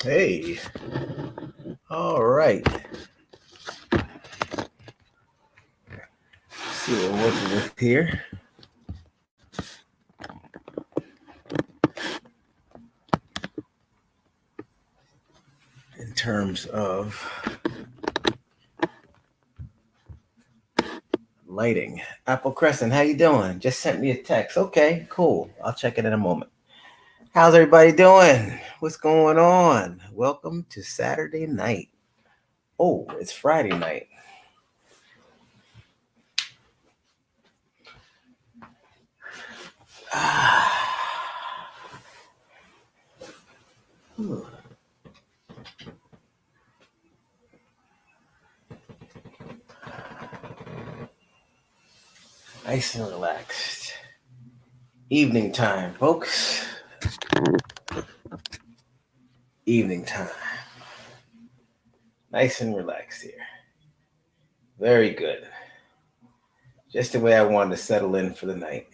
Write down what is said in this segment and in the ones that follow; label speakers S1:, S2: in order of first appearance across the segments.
S1: Hey, all right. See what we're working with here. In terms of lighting. Apple Crescent, how you doing? Just sent me a text. Okay, cool. I'll check it in a moment. How's everybody doing? What's going on? Welcome to Saturday night. Oh, it's Friday night. Nice and relaxed. Evening time, folks. Evening time. Nice and relaxed here. Very good. Just the way I wanted to settle in for the night.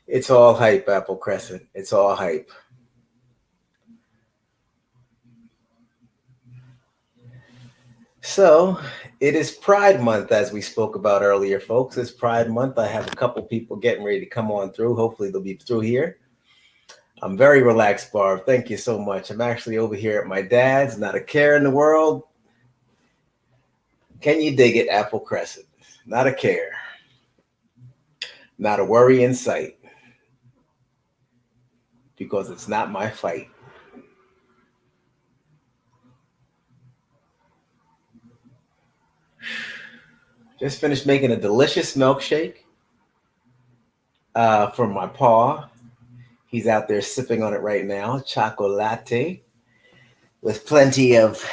S1: It's all hype, Apple Crescent. It's all hype. So it is Pride Month, as we spoke about earlier, folks. It's Pride Month. I have a couple people getting ready to come on through. Hopefully, they'll be through here. I'm very relaxed, Barb. Thank you so much. I'm actually over here at my dad's. Not a care in the world. Can you dig it, Apple Crescent? Not a care. Not a worry in sight. Because it's not my fight. Just finished making a delicious milkshake from my paw. He's out there sipping on it right now. Chocolate with plenty of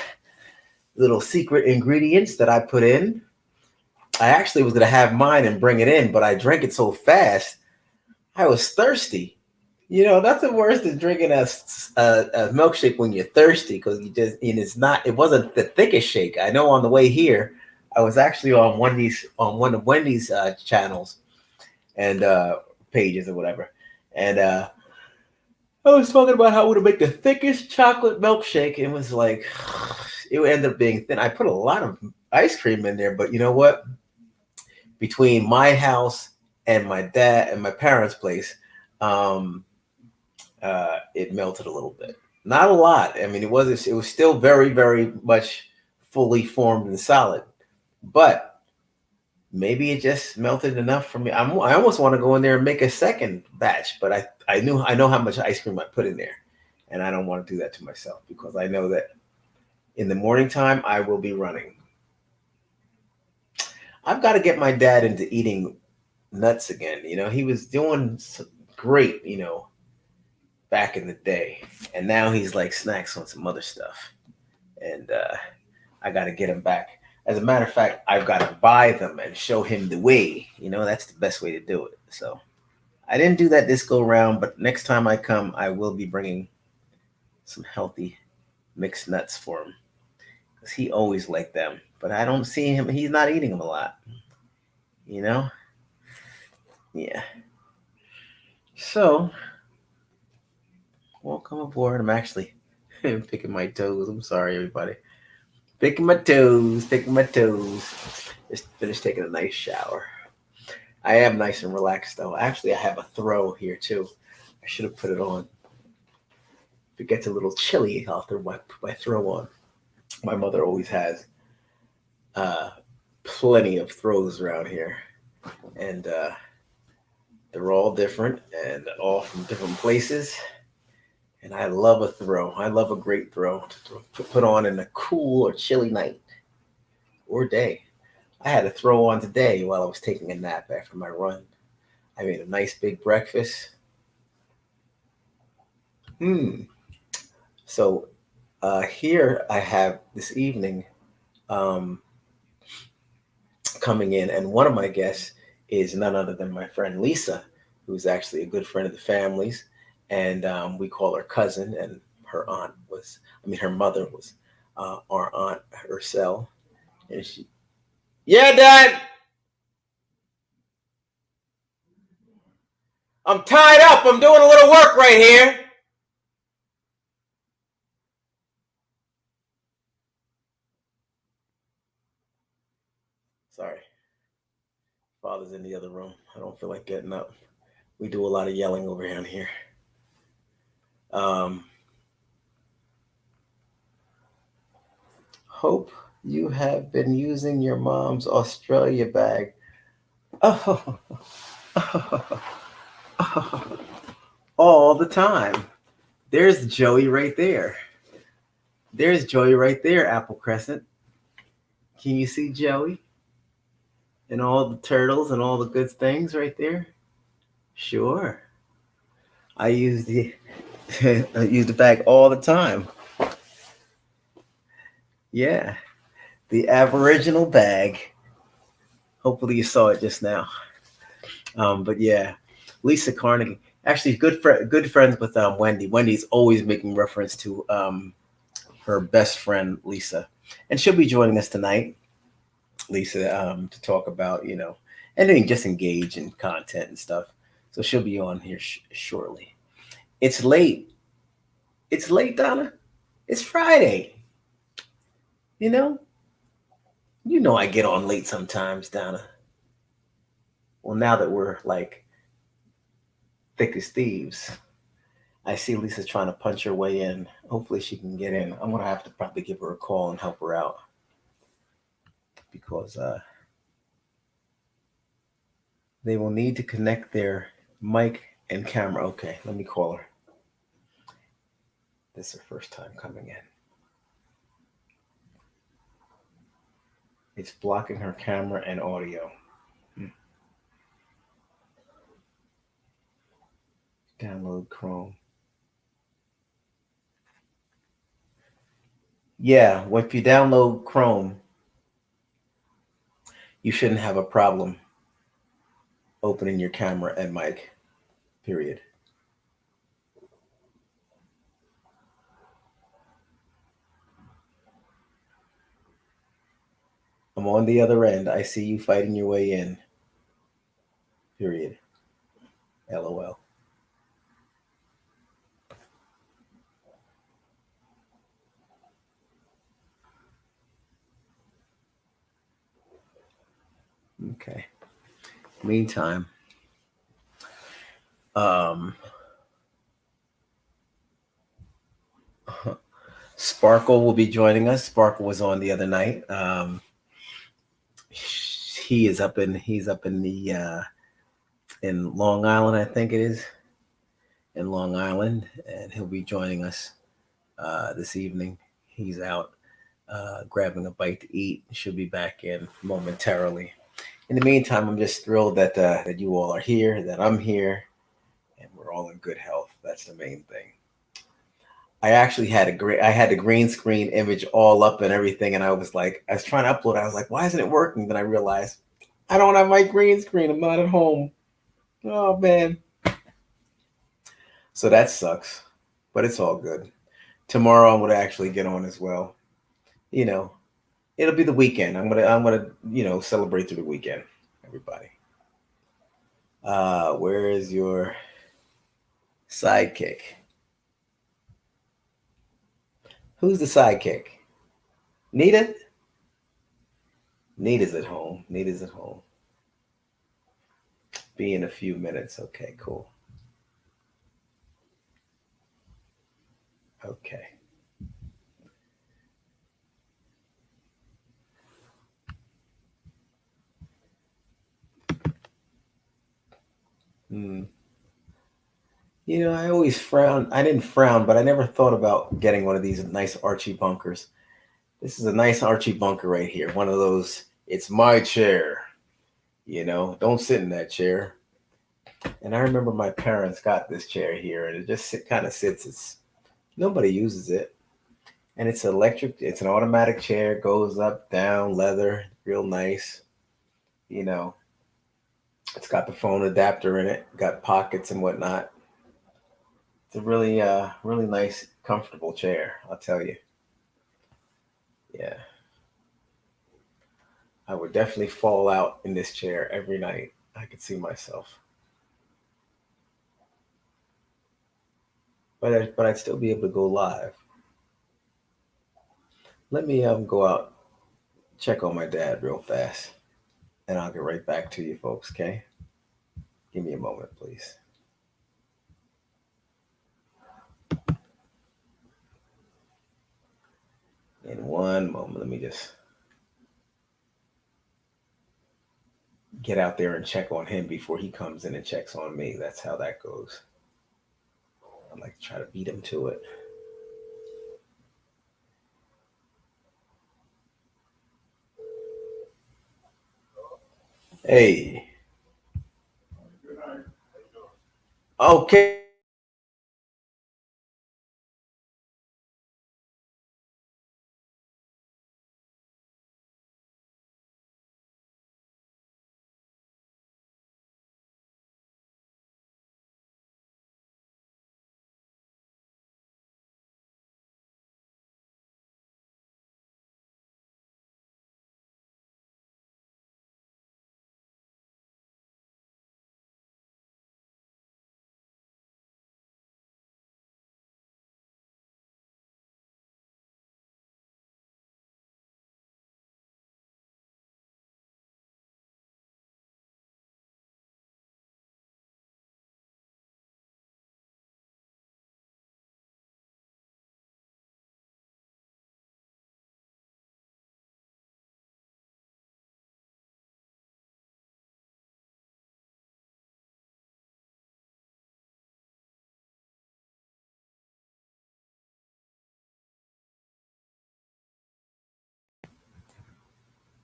S1: little secret ingredients that I put in. I actually was going to have mine and bring it in, but I drank it so fast, I was thirsty. You know, nothing worse than drinking a milkshake when you're thirsty because it wasn't the thickest shake. I know on the way here, I was actually on one of Wendy's channels and pages or whatever. And I was talking about how I would make the thickest chocolate milkshake. It was like, it would end up being thin. I put a lot of ice cream in there, but you know what? Between my house and my dad and my parents' place, it melted a little bit. Not a lot. I mean, it was still very, very much fully formed and solid, but maybe it just melted enough for me. I almost want to go in there and make a second batch, but I know how much ice cream I put in there, and I don't want to do that to myself because I know that in the morning time I will be running. I've got to get my dad into eating nuts again. You know, he was doing great, back in the day, and now he's like snacks on some other stuff, and I got to get him back. As a matter of fact, I've got to buy them and show him the way. You know, that's the best way to do it. So I didn't do that this go round, but next time I come, I will be bringing some healthy mixed nuts for him because he always liked them. But I don't see him; he's not eating them a lot. You know? Yeah. So, welcome aboard. I'm actually picking my toes. I'm sorry, everybody. Picking my toes, picking my toes. Just finished taking a nice shower. I am nice and relaxed, though. Actually, I have a throw here, too. I should have put it on. If it gets a little chilly, I'll throw my throw on. My mother always has plenty of throws around here. And they're all different and all from different places. And I love a throw. I love a great throw to put on in a cool or chilly night or day. I had a throw on today while I was taking a nap after my run. I made a nice big breakfast. So here I have this evening um, coming in, and one of my guests is none other than my friend Lisa, who's actually a good friend of the family's, and we call her cousin. And her aunt was, her mother was our aunt herself. And she, yeah, Dad, I'm tied up. I'm doing a little work right here. Sorry. Father's in the other room. I don't feel like getting up. We do a lot of yelling over here. Um, Hope you have been using your mom's Australia bag. Oh, all the time. There's Joey right there. There's Joey right there, Apple Crescent. Can you see Joey? And all the turtles and all the good things right there? Sure. I use the I use the bag all the time. Yeah. The Aboriginal bag. Hopefully you saw it just now. But yeah, Lisa Carnegie. Actually, good friends with Wendy. Wendy's always making reference to her best friend Lisa, and she'll be joining us tonight, Lisa, to talk about and then just engage in content and stuff. So she'll be on here shortly. It's late. It's late, Donna. It's Friday. You know. I get on late sometimes, Donna. Well, now that we're like thick as thieves, I see Lisa trying to punch her way in. Hopefully she can get in. I'm going to have to probably give her a call and help her out because they will need to connect their mic and camera. Okay, let me call her. This is her first time coming in. It's blocking her camera and audio. Download Chrome. Yeah, well, if you download Chrome, you shouldn't have a problem opening your camera and mic, period. I'm on the other end. I see you fighting your way in, period. LOL. Okay. Meantime, Sparkle will be joining us. Sparkle was on the other night. He's up in the in Long Island, I think it is, in Long Island, and he'll be joining us this evening. He's out grabbing a bite to eat. She'll be back in momentarily. In the meantime, I'm just thrilled that you all are here, that I'm here, and we're all in good health. That's the main thing. I actually had the green screen image all up and everything, and I was trying to upload. I was like, why isn't it working? Then I realized I don't have my green screen. I'm not at home. Oh man. So that sucks, but it's all good. Tomorrow I'm gonna actually get on as well. It'll be the weekend. I'm gonna celebrate through the weekend, everybody. Where is your sidekick? Who's the sidekick? Nita? Nita's at home. Be in a few minutes. Okay, cool. Okay. I always frown. I didn't frown, but I never thought about getting one of these nice Archie bunkers. This is a nice Archie bunker right here. One of those, it's my chair. Don't sit in that chair. And I remember my parents got this chair here, and it just kind of sits. Nobody uses it. And it's electric. It's an automatic chair. Goes up, down, leather, real nice. It's got the phone adapter in it. Got pockets and whatnot. It's a really, really nice, comfortable chair. I'll tell you. Yeah, I would definitely fall out in this chair every night. I could see myself, but I'd still be able to go live. Let me go out, check on my dad real fast, and I'll get right back to you folks. Okay, give me a moment, please. In one moment, let me just get out there and check on him before he comes in and checks on me. That's how that goes. I like to try to beat him to it. Hey, okay.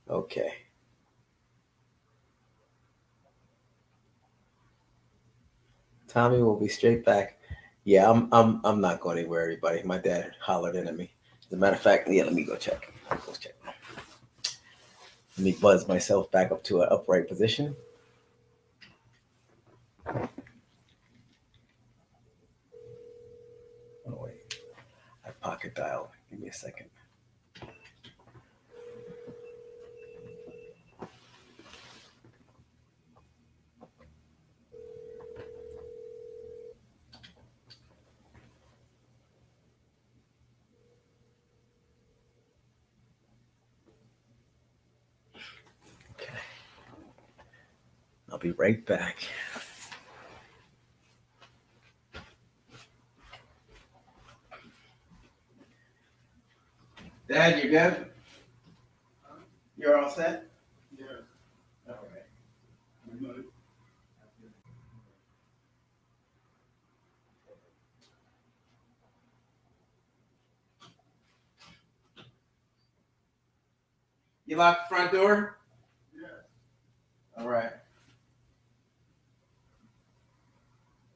S1: Okay. Tommy will be straight back. Yeah, I'm not going anywhere, everybody. My dad hollered in at me. As a matter of fact, yeah, let me go check. Let me go check. Let me buzz myself back up to an upright position. Oh wait, I pocket dialed. Give me a second. Okay, I'll be right back. Dad, you good? You're all set? Yeah. All right. You locked the front door? Yeah. All right.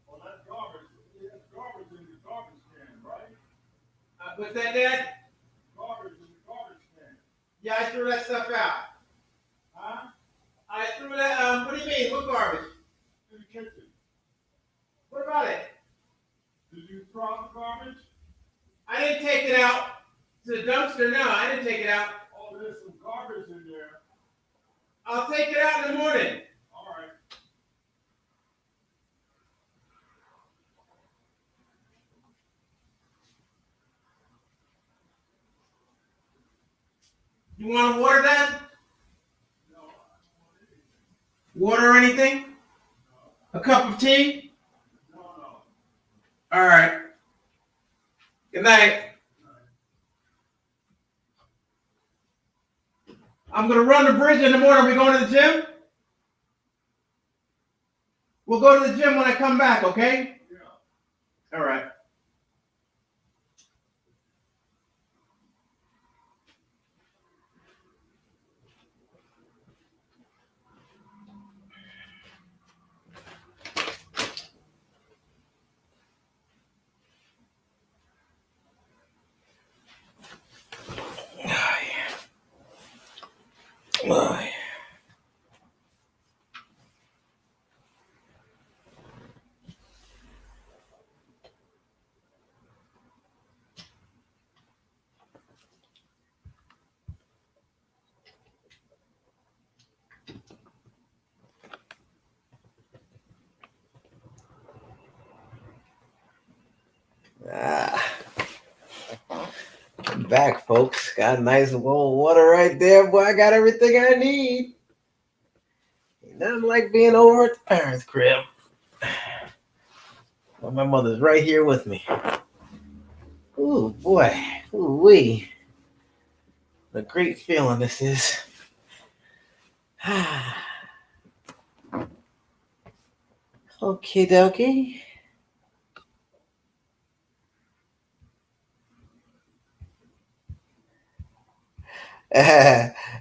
S1: Well, that's garbage. There's garbage in the garbage can, right? What's that, Dad? Garbage in the garbage can. Yeah, I threw that stuff out. Huh? I threw that. What do you mean? What garbage? In the kitchen. What about it? Did you throw out the garbage? I didn't take it out to the dumpster. No, I didn't take it out. Oh, there's some garbage in there. I'll take it out in the morning. All right. You want to water that? No. Water or anything? No. A cup of tea? No. All right. Good night. I'm going to run the bridge in the morning. Are we going to the gym? We'll go to the gym when I come back, okay? Yeah. All right. Oh, yeah. Oh, yeah. I'm back, folks. Got a nice bowl of water right there, boy. I got everything I need. Ain't nothing like being over at the parents' crib. Well, my mother's right here with me. Ooh, boy. Ooh, wee. What a great feeling this is. Okie dokie.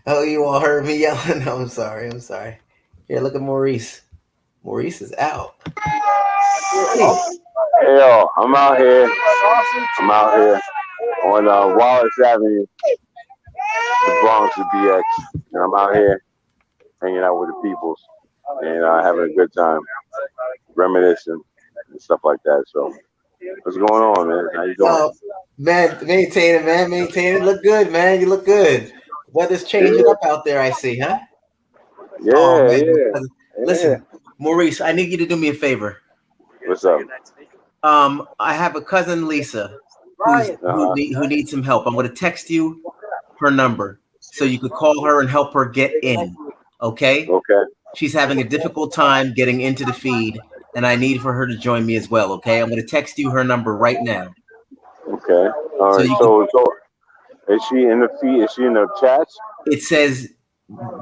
S1: Oh, you all heard me yelling? No, I'm sorry. Here, look at Maurice. Maurice is out. Hey.
S2: Hey, yo, I'm out here. On Wallace Avenue, the Bronx, the BX. And I'm out here hanging out with the peoples and having a good time, reminiscing and stuff like that. So, what's going on, man? How you doing?
S1: Oh, man, maintain it, man. Maintain it. Look good, man. You look good. Weather's changing up out there, I see, huh?
S2: Yeah,
S1: Oh, man.
S2: yeah.
S1: Listen, Maurice, I need you to do me a favor.
S2: What's up?
S1: I have a cousin, Lisa, who needs some help. I'm going to text you her number so you could call her and help her get in. Okay?
S2: Okay.
S1: She's having a difficult time getting into the feed, and I need for her to join me as well. Okay? I'm going to text you her number right now.
S2: Okay. All right. So is she in the feed? Is she in the chats?
S1: It says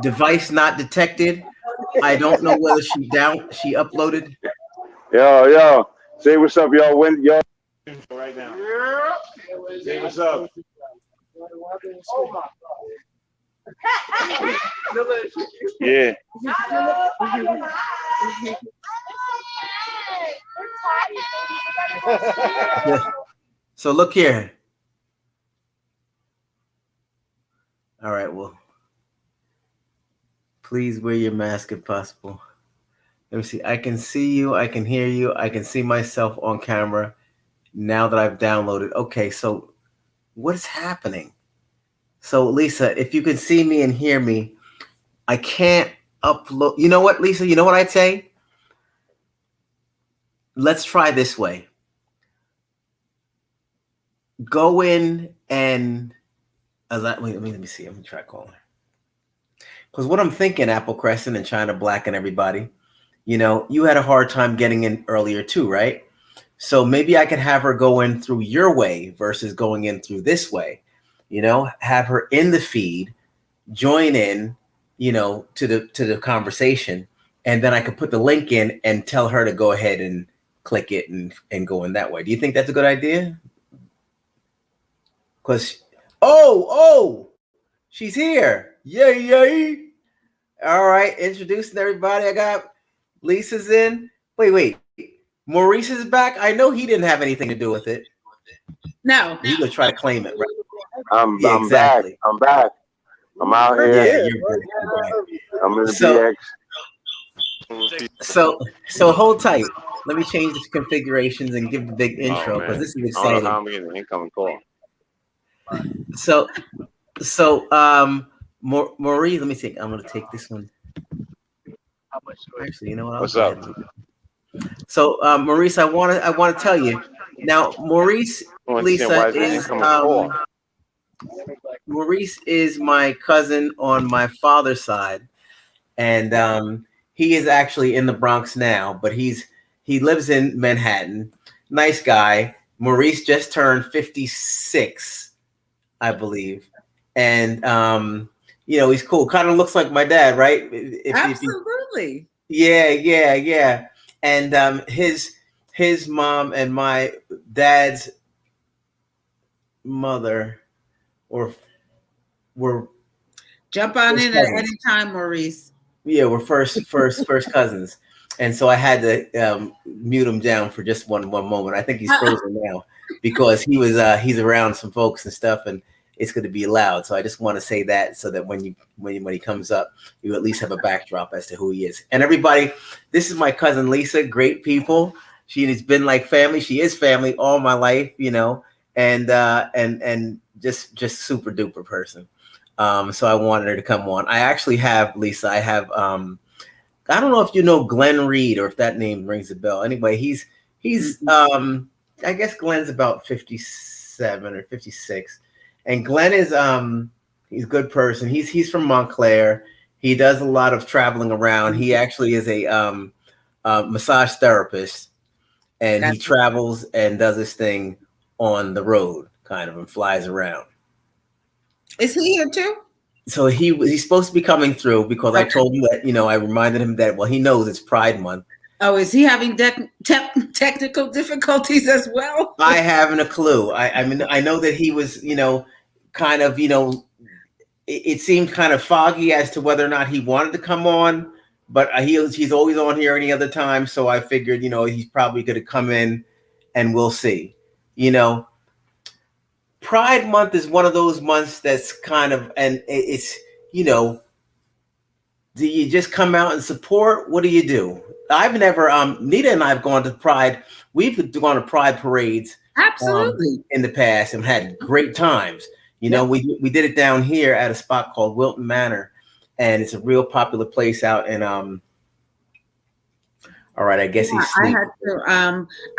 S1: device not detected. I don't know whether she uploaded.
S2: Yo. Say what's up, y'all. Wendy, y'all. Right now. Say what's up. Yeah.
S1: So look here. All right, well, please wear your mask if possible. Let me see. I can see you. I can hear you. I can see myself on camera now that I've downloaded. Okay, so what is happening? So, Lisa, if you can see me and hear me, I can't upload. You know what, Lisa? You know what I'd say? Let's try this way. Go in and let me see. I'm going to try calling her. Because what I'm thinking, Apple Crescent and China Black and everybody, you had a hard time getting in earlier too, right? So maybe I could have her go in through your way versus going in through this way. Have her in the feed, join in, to the conversation, and then I could put the link in and tell her to go ahead and click it and go in that way. Do you think that's a good idea? Because she's here. Yay. All right, introducing everybody. I got Lisa's in. Wait. Maurice is back. I know he didn't have anything to do with it.
S3: No.
S1: He would try to claim it, right?
S2: I'm exactly. Back. I'm back. I'm out here.
S1: Yeah, you're back.
S2: I'm in the
S1: BX. So hold tight. Let me change the configurations and give the big intro because this is exciting.
S2: I don't know how I'm getting an incoming call.
S1: Maurice, let me think. I'm going to take this one. Actually, you know what?
S2: What's up?
S1: So, Maurice, I want to tell you now. Maurice, Lisa is Maurice is my cousin on my father's side, and he is actually in the Bronx now, but he lives in Manhattan. Nice guy. Maurice just turned 56, I believe, and he's cool. Kind of looks like my dad, right?
S3: Absolutely.
S1: Yeah. And his mom and my dad's mother were
S3: jump on in at any time, Maurice.
S1: Yeah, we're first cousins, and so I had to mute him down for just one moment. I think he's frozen now because he's around some folks and stuff, and it's going to be loud. So I just want to say that so that when he comes up, you at least have a backdrop as to who he is. And everybody, this is my cousin Lisa. Great people. She has been like family. She is family all my life, and just super duper person. So I wanted her to come on. I actually have Lisa. I have I don't know if you know Glenn Reed or if that name rings a bell. Anyway, he's I guess Glenn's about 57 or 56. And Glenn is he's a good person. He's from Montclair. He does a lot of traveling around. He actually is a massage therapist, and he travels and does his thing on the road, kind of, and flies around.
S3: Is he here too?
S1: So he's supposed to be coming through because I told him that, I reminded him that, well, he knows it's Pride Month.
S3: Oh, is he having technical difficulties as well?
S1: I haven't a clue. I mean, I know that he was, kind of, it seemed kind of foggy as to whether or not he wanted to come on, but he's always on here any other time. So I figured, he's probably going to come in, and we'll see. Pride Month is one of those months that's kind of, and it's, do you just come out and support? What do you do? I've never, Nita and I have gone to Pride. We've gone to Pride parades.
S3: Absolutely.
S1: In the past and had great times. We did it down here at a spot called Wilton Manor, and it's a real popular place out in, all right, I guess he's sleeping.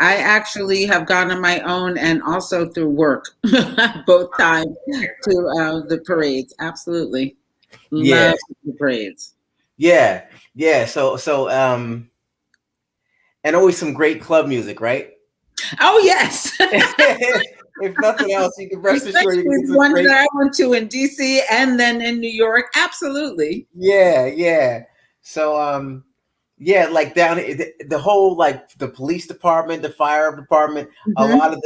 S3: I actually have gone on my own and also through work, both times, to the parades. Absolutely.
S1: Yeah.
S3: Love the parades.
S1: Yeah. So and always some great club music, right?
S3: Oh, yes.
S1: If nothing else, you can rest assured you can get some
S3: one
S1: great...
S3: that I went to in DC and then in New York. Absolutely.
S1: Yeah. So like down the whole, like, the police department, the fire department, a lot of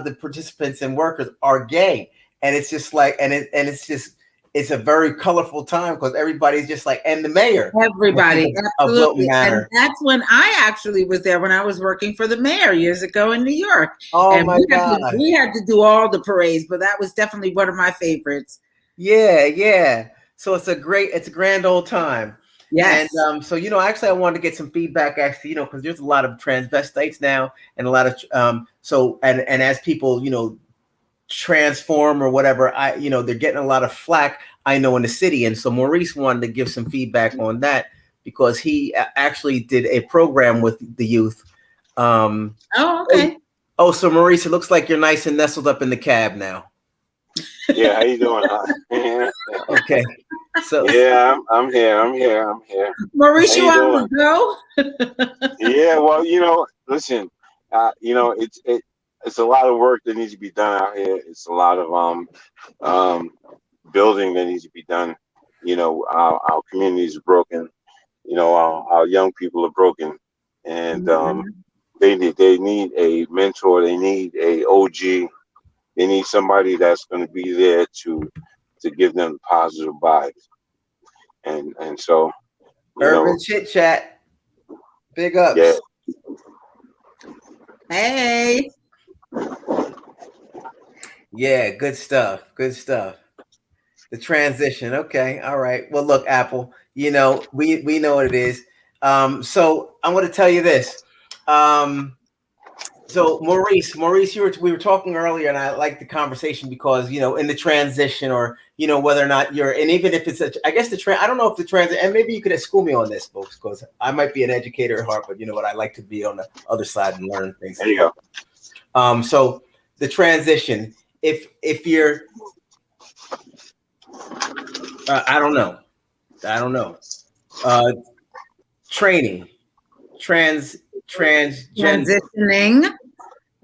S1: the participants and workers are gay, and it's just like, it's a very colorful time because everybody's just like, and the mayor,
S3: everybody, absolutely.
S1: And
S3: that's when I actually was there, when I was working for the mayor years ago in New York.
S1: Oh,
S3: and
S1: my God.
S3: We had to do all the parades, but that was definitely one of my favorites.
S1: Yeah. So it's a grand old time.
S3: Yes.
S1: And so, actually I wanted to get some feedback, actually, because there's a lot of transvestites now, and a lot of so and as people, transform or whatever, they're getting a lot of flack, I know, in the city. And so Maurice wanted to give some feedback on that because he actually did a program with the youth.
S3: Oh, okay.
S1: Oh, so Maurice, it looks like you're nice and nestled up in the cab now.
S2: Yeah, how you doing?
S1: Okay. So
S2: yeah, I'm here.
S3: Maurice, you want to go?
S2: Yeah, well, listen, it's a lot of work that needs to be done out here. It's a lot of building that needs to be done. Our communities are broken. Our young people are broken, and they need a mentor. They need a OG. They need somebody that's going to be there to give them positive vibes. And so,
S1: Urban Chit Chat, big ups.
S2: Yeah.
S3: Hey.
S1: Yeah, good stuff. The transition. Okay. All right. Well, look, Apple, we know what it is. So I want to tell you this. So Maurice, we were talking earlier, and I like the conversation because, in the transition, or, whether or not you're, and even if it's I guess I don't know if the transit, and maybe you could school me on this, folks, because I might be an educator at heart, but you know what, I like to be on the other side and learn things.
S2: There you
S1: go. So the transition, if you're, I don't know, training,
S3: transitioning.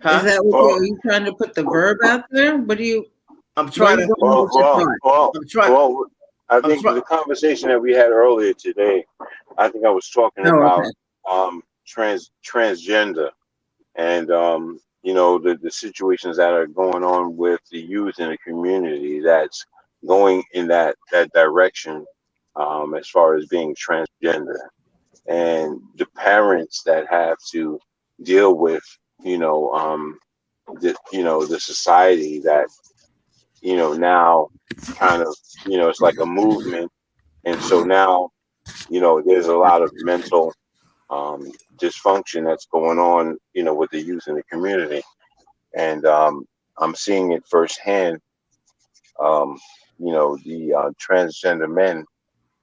S3: Huh? Is that what are you trying to put the verb out there? What do you?
S1: I'm trying to.
S2: I think the conversation that we had earlier today, I think I was talking about transgender, and the situations that are going on with the youth in the community that's going in that direction, as far as being transgender, and the parents that have to deal with the society that now kind of it's like a movement, and so now there's a lot of mental dysfunction that's going on with the youth in the community, and I'm seeing it firsthand. The transgender men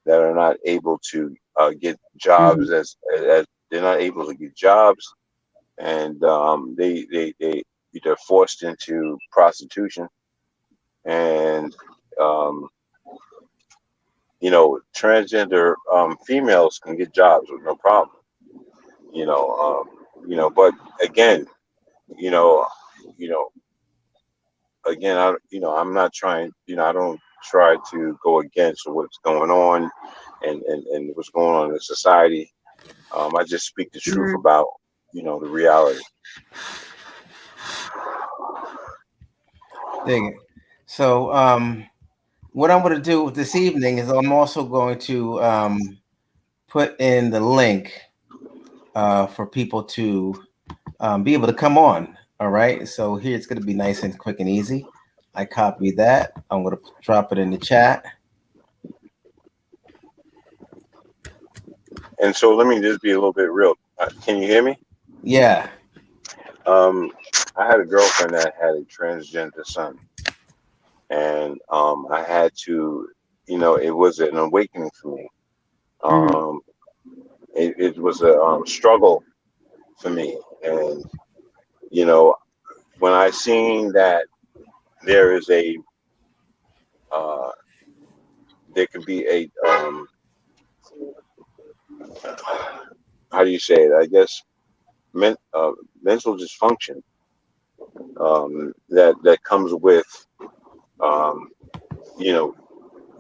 S2: that are not able to get jobs, as they're not able to get jobs, and they're forced into prostitution, and um, transgender females can get jobs with no problem. You know, but again, you know, you know, I'm not trying. I don't try to go against what's going on and what's going on in society. I just speak the truth
S3: Mhm.
S2: about the reality.
S1: Dig it. So, what I'm going to do this evening is I'm also going to put in the link for people to be able to come on. All right. So here it's going to be nice and quick and easy. I copy that. I'm going to drop it in the chat.
S2: And so let me just be a little bit real. Can you hear me?
S1: Yeah.
S2: Um, I had a girlfriend that had a transgender son, and I had to, it was an awakening for me.
S3: Mhm.
S2: Um, it was a struggle for me, and you know, when I seen that there is uh, there could be how do you say it? I guess mental dysfunction that comes with um, you know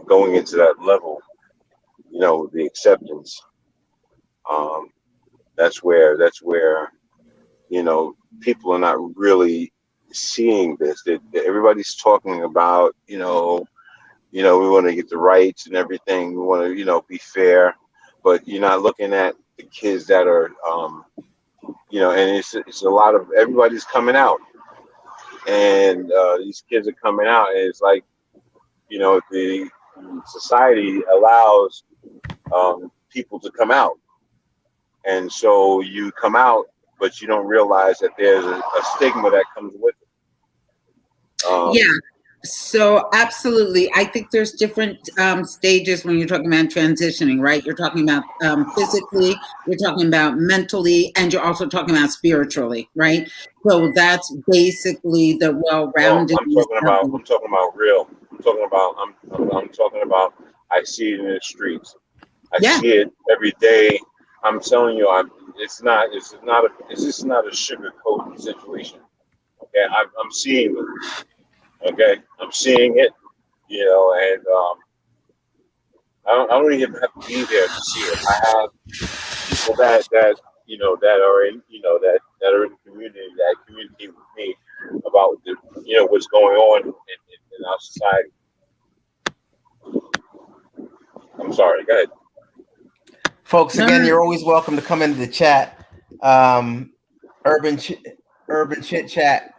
S2: going into that level. The acceptance. Um, that's where people are not really seeing this. That everybody's talking about we want to get the rights and everything. We want to be fair, but you're not looking at the kids that are and it's a lot of everybody's coming out, and these kids are coming out, and it's like the society allows people to come out, and so you come out, but you don't realize that there's a stigma that comes with it.
S3: Yeah. So absolutely, I think there's different stages when you're talking about transitioning, right? You're talking about physically, you're talking about mentally, and you're also talking about spiritually, right? So that's basically the
S2: No,
S3: well-roundedness of
S2: I'm talking about real. I'm talking about. I see it in the streets. I
S3: yeah,
S2: see it every day. I'm telling you, it's just not a sugarcoat situation. Okay, I'm seeing it. Okay, I'm seeing it. And I don't even have to be there to see it. I have people that are in that are in the community that communicate with me about what's going on in our society. I'm sorry. Go ahead.
S1: Folks,
S3: no,
S1: again,
S3: no,
S1: you're always welcome to come into the chat. Um, urban, Ch- urban chit chat.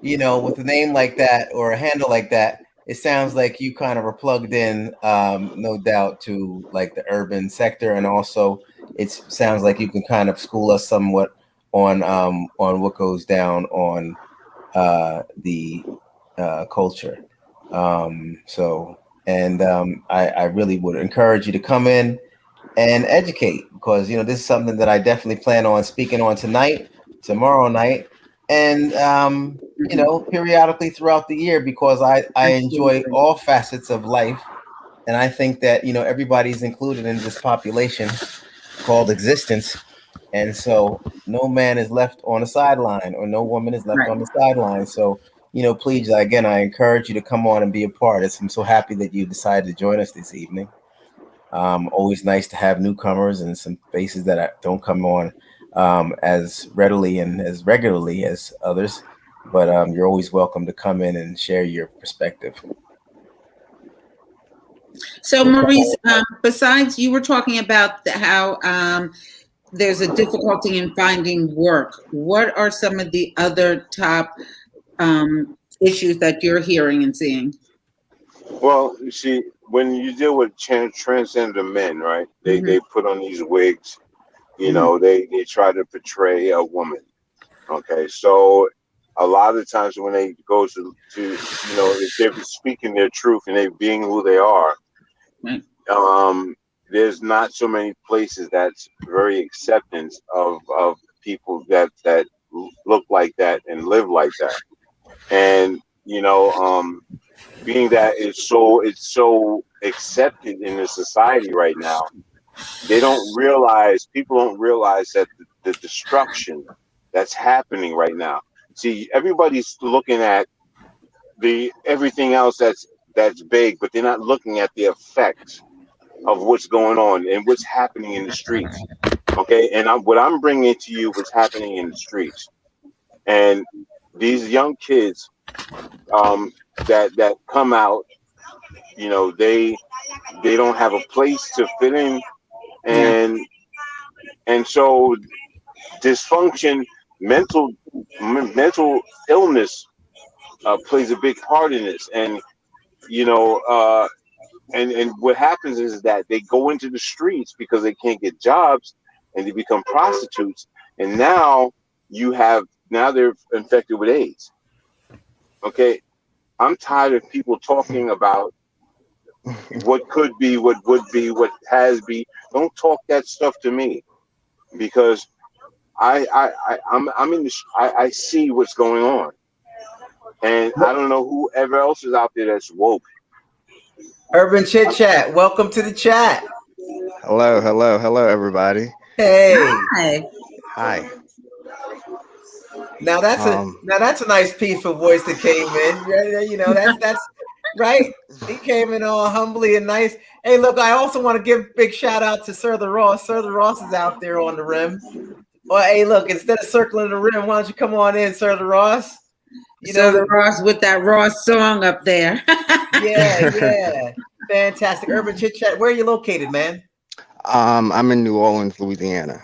S1: With a name like that or a handle like that, it sounds like you kind of are plugged in, no doubt, to like the urban sector, and also it sounds like you can kind of school us somewhat on what goes down on the culture. So, and I really would encourage you to come in and educate, because this is something that I definitely plan on speaking on tonight, tomorrow night, and periodically throughout the year, because I enjoy
S3: absolutely.
S1: all facets of life, and I think that everybody's included in this population called existence, and so no man is left on the sideline, or no woman is left
S3: Right.
S1: on the sideline. So please, again, I encourage you to come on and be a part. I'm so happy that you decided to join us this evening. Always nice to have newcomers and some faces that don't come on as readily and as regularly as others. But you're always welcome to come in and share your perspective.
S3: So
S1: So
S3: Maurice, besides you were talking about how there's a difficulty in finding work. What are some of the other top issues that you're hearing and seeing?
S2: Well, you see, when you deal with transgender men, right?
S3: Hmm.
S2: They put on these wigs.
S3: Hmm.
S2: They try to portray a woman. Okay, so a lot of times when they go to if they're speaking their truth and they being who they are,
S3: Right.
S2: um, there's not so many places that's very acceptance of people that look like that and live like that. And being that it's so accepted in the society right now, people don't realize that the destruction that's happening right now. See, everybody's looking at the everything else that's big, but they're not looking at the effects of what's going on and what's happening in the streets. Okay, and what I'm bringing to you what's happening in the streets, and these young kids that come out, they don't have a place to fit in,
S3: Yeah.
S2: and so dysfunction, mental illness plays a big part in this, and you know, and what happens is that they go into the streets because they can't get jobs, and they become prostitutes, and now they're infected with AIDS. Okay, I'm tired of people talking about what could be, what would be, what has be. Don't talk that stuff to me, because I'm in the I see what's going on, and I don't know whoever else is out there that's woke.
S1: Urban Chit Chat, welcome to the chat.
S4: Hello, everybody.
S1: Hey,
S3: Hi.
S4: Hi.
S1: now that's a nice peaceful voice that came in. That's right. He came in all humbly and nice. Hey, look, I also want to give a big shout out to Sir the Ross. Sir the Ross is out there on the rim. Well, hey, look, instead of circling the rim, why don't you come on in, Sir the Ross?
S3: So the Ross with that Ross song up there.
S1: Yeah. Fantastic. Urban Chit Chat. Where are you located, man?
S4: I'm in New Orleans, Louisiana.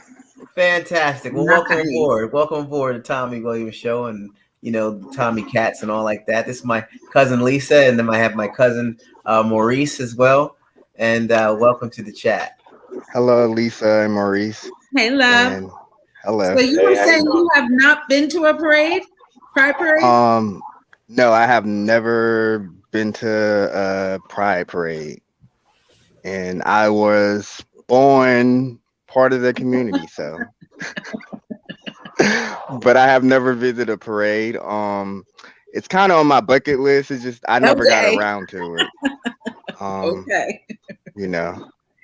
S1: Fantastic. Well, welcome aboard. Welcome aboard the Tommy Williams Show, and Tommy Cats and all like that. This is my cousin Lisa, and then I have my cousin Maurice as well. And welcome to the chat.
S4: Hello, Lisa and Maurice.
S3: Hey, love.
S4: And hello.
S3: So you were saying you have not been to a parade? Pride parade?
S4: No, I have never been to a pride parade, and I was born part of the community, so. But I have never visited a parade. It's kind of on my bucket list. It's just I never got around to it.
S3: Okay.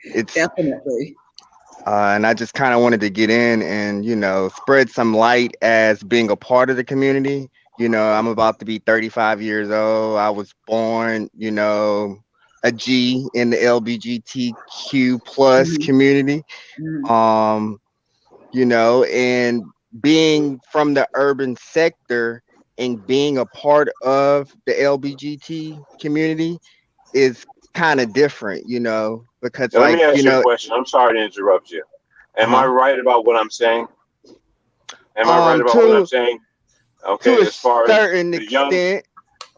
S4: It's
S3: definitely.
S4: And I just kind of wanted to get in and spread some light as being a part of the community. I'm about to be 35 years old. I was born, a G in the LGBTQ plus community. And being from the urban sector and being a part of the LGBT community is kind of different, because
S2: Now, let me ask you a question. I'm sorry to interrupt you. Am I right about what I'm saying? Am I right about what I'm saying? Okay,
S4: to
S2: as far
S4: a certain
S2: as
S4: extent,
S2: the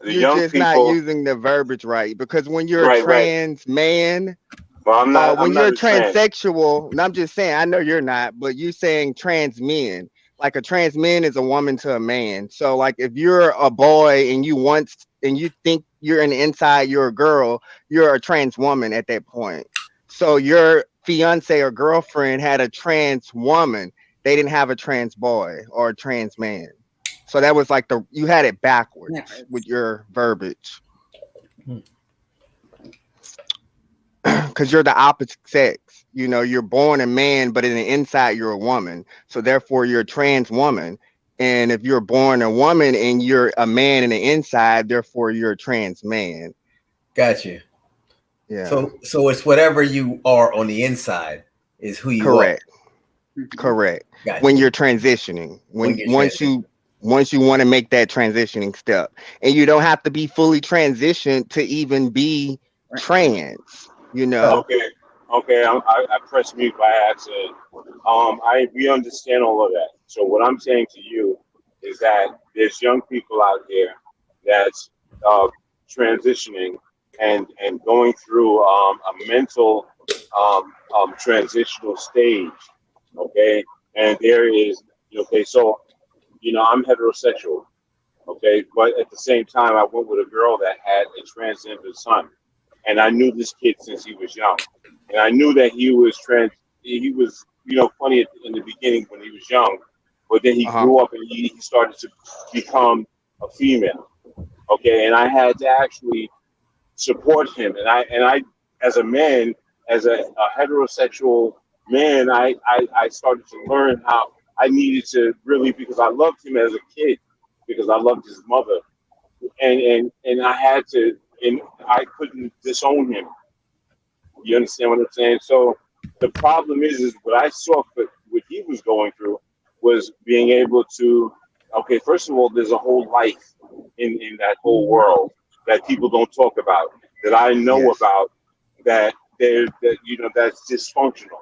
S4: you're
S2: young
S4: just
S2: people,
S4: not using the verbiage right, because when you're a trans man,
S2: well, I'm not.
S4: when
S2: I'm
S4: you're
S2: not
S4: a transsexual, and I'm just saying, I know you're not, but you saying trans men, like a trans man is a woman to a man. So like if you're a boy and you think you're in the inside, you're a girl, you're a trans woman at that point. So your fiance or girlfriend had a trans woman. They didn't have a trans boy or a trans man. So that was like you had it backwards with your verbiage. Because you're the opposite sex. You're born a man, but in the inside you're a woman. So therefore you're a trans woman. And if you're born a woman and you're a man in the inside, therefore you're a trans man.
S1: Gotcha.
S4: Yeah.
S1: So it's whatever you are on the inside is who you
S4: are.
S1: Correct.
S4: Gotcha. When you're transitioning, once you want to make that transitioning step, and you don't have to be fully transitioned to even be trans.
S2: Okay. I pressed mute by accident. We understand all of that. So what I'm saying to you is that there's young people out there that's transitioning and going through a mental transitional stage. Okay, and there is So I'm heterosexual. Okay, but at the same time, I went with a girl that had a transgender son. And I knew this kid since he was young, and I knew that he was trans. He was, funny in the beginning when he was young, but then he grew up and he started to become a female. Okay, and I had to actually support him, and I as a man, as a heterosexual man, I started to learn how I needed to really, because I loved him as a kid, because I loved his mother, and I had to, and I couldn't disown him. You understand what I'm saying? So the problem is what I saw for what he was going through was being able to, okay, first of all, there's a whole life in that whole world that people don't talk about, that I know
S4: Yes.
S2: about, that that's dysfunctional.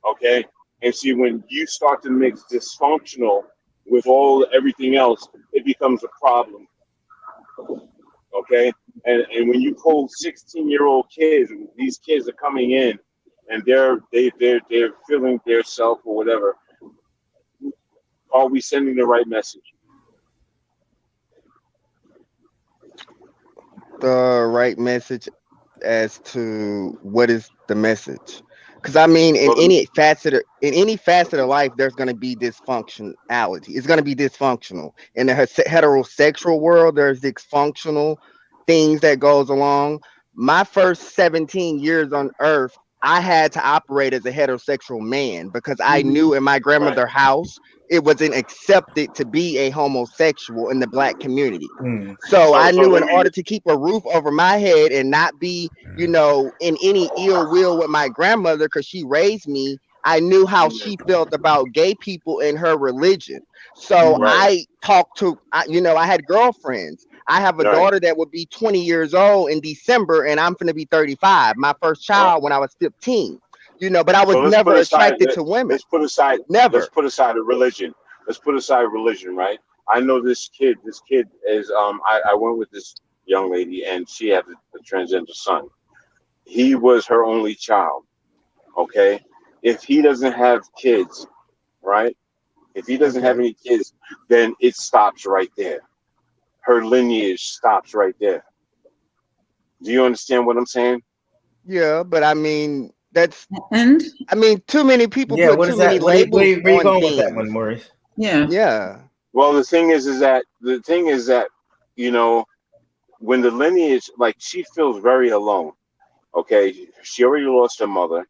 S2: Okay. And see, when you start to mix dysfunctional with everything else, it becomes a problem. Okay. And when you pull 16-year-old kids, these kids are coming in and they're feeling their self or whatever, are we sending the right message?
S4: The right message as to what is the message? Because I mean,
S2: Well,
S4: in any facet of life, there's going to be dysfunctionality. It's going to be dysfunctional. In the heterosexual world, there's dysfunctional things that goes along. My first 17 years on Earth, I had to operate as a heterosexual man because I knew in my
S2: right.
S4: grandmother's house it wasn't accepted to be a homosexual in the black community.
S1: Mm.
S4: So I
S2: So
S4: knew in
S2: let me,
S4: order to keep a roof over my head and not be, in any ill will with my grandmother because she raised me, I knew how she felt about gay people in her religion. So
S2: right,
S4: I talked to, I had girlfriends. I have a
S2: right.
S4: daughter that would be 20 years old in December, and I'm going to be 35. My first child when I was 15. But I was
S2: So
S4: never attracted to women.
S2: let's put aside let's
S4: Never.
S2: put aside a religion. Let's put aside religion, right? I know this kid. This kid is I went with this young lady and she had a transgender son. He was her only child. Okay. If he doesn't have kids, right? If he doesn't have
S4: Okay.
S2: any kids, then it stops right there. Her lineage stops right there. Do you understand what I'm saying?
S4: Yeah, but I mean,
S3: And
S4: too many people
S1: Yeah,
S4: put
S1: what
S4: too
S1: is
S4: many
S1: that?
S4: labels
S1: Where you
S4: on
S1: going with that one,
S4: things.
S1: Maurice?
S3: yeah.
S4: Yeah.
S2: Well, the thing is that you know when the lineage, like, she feels very alone. Okay, she already lost her mother.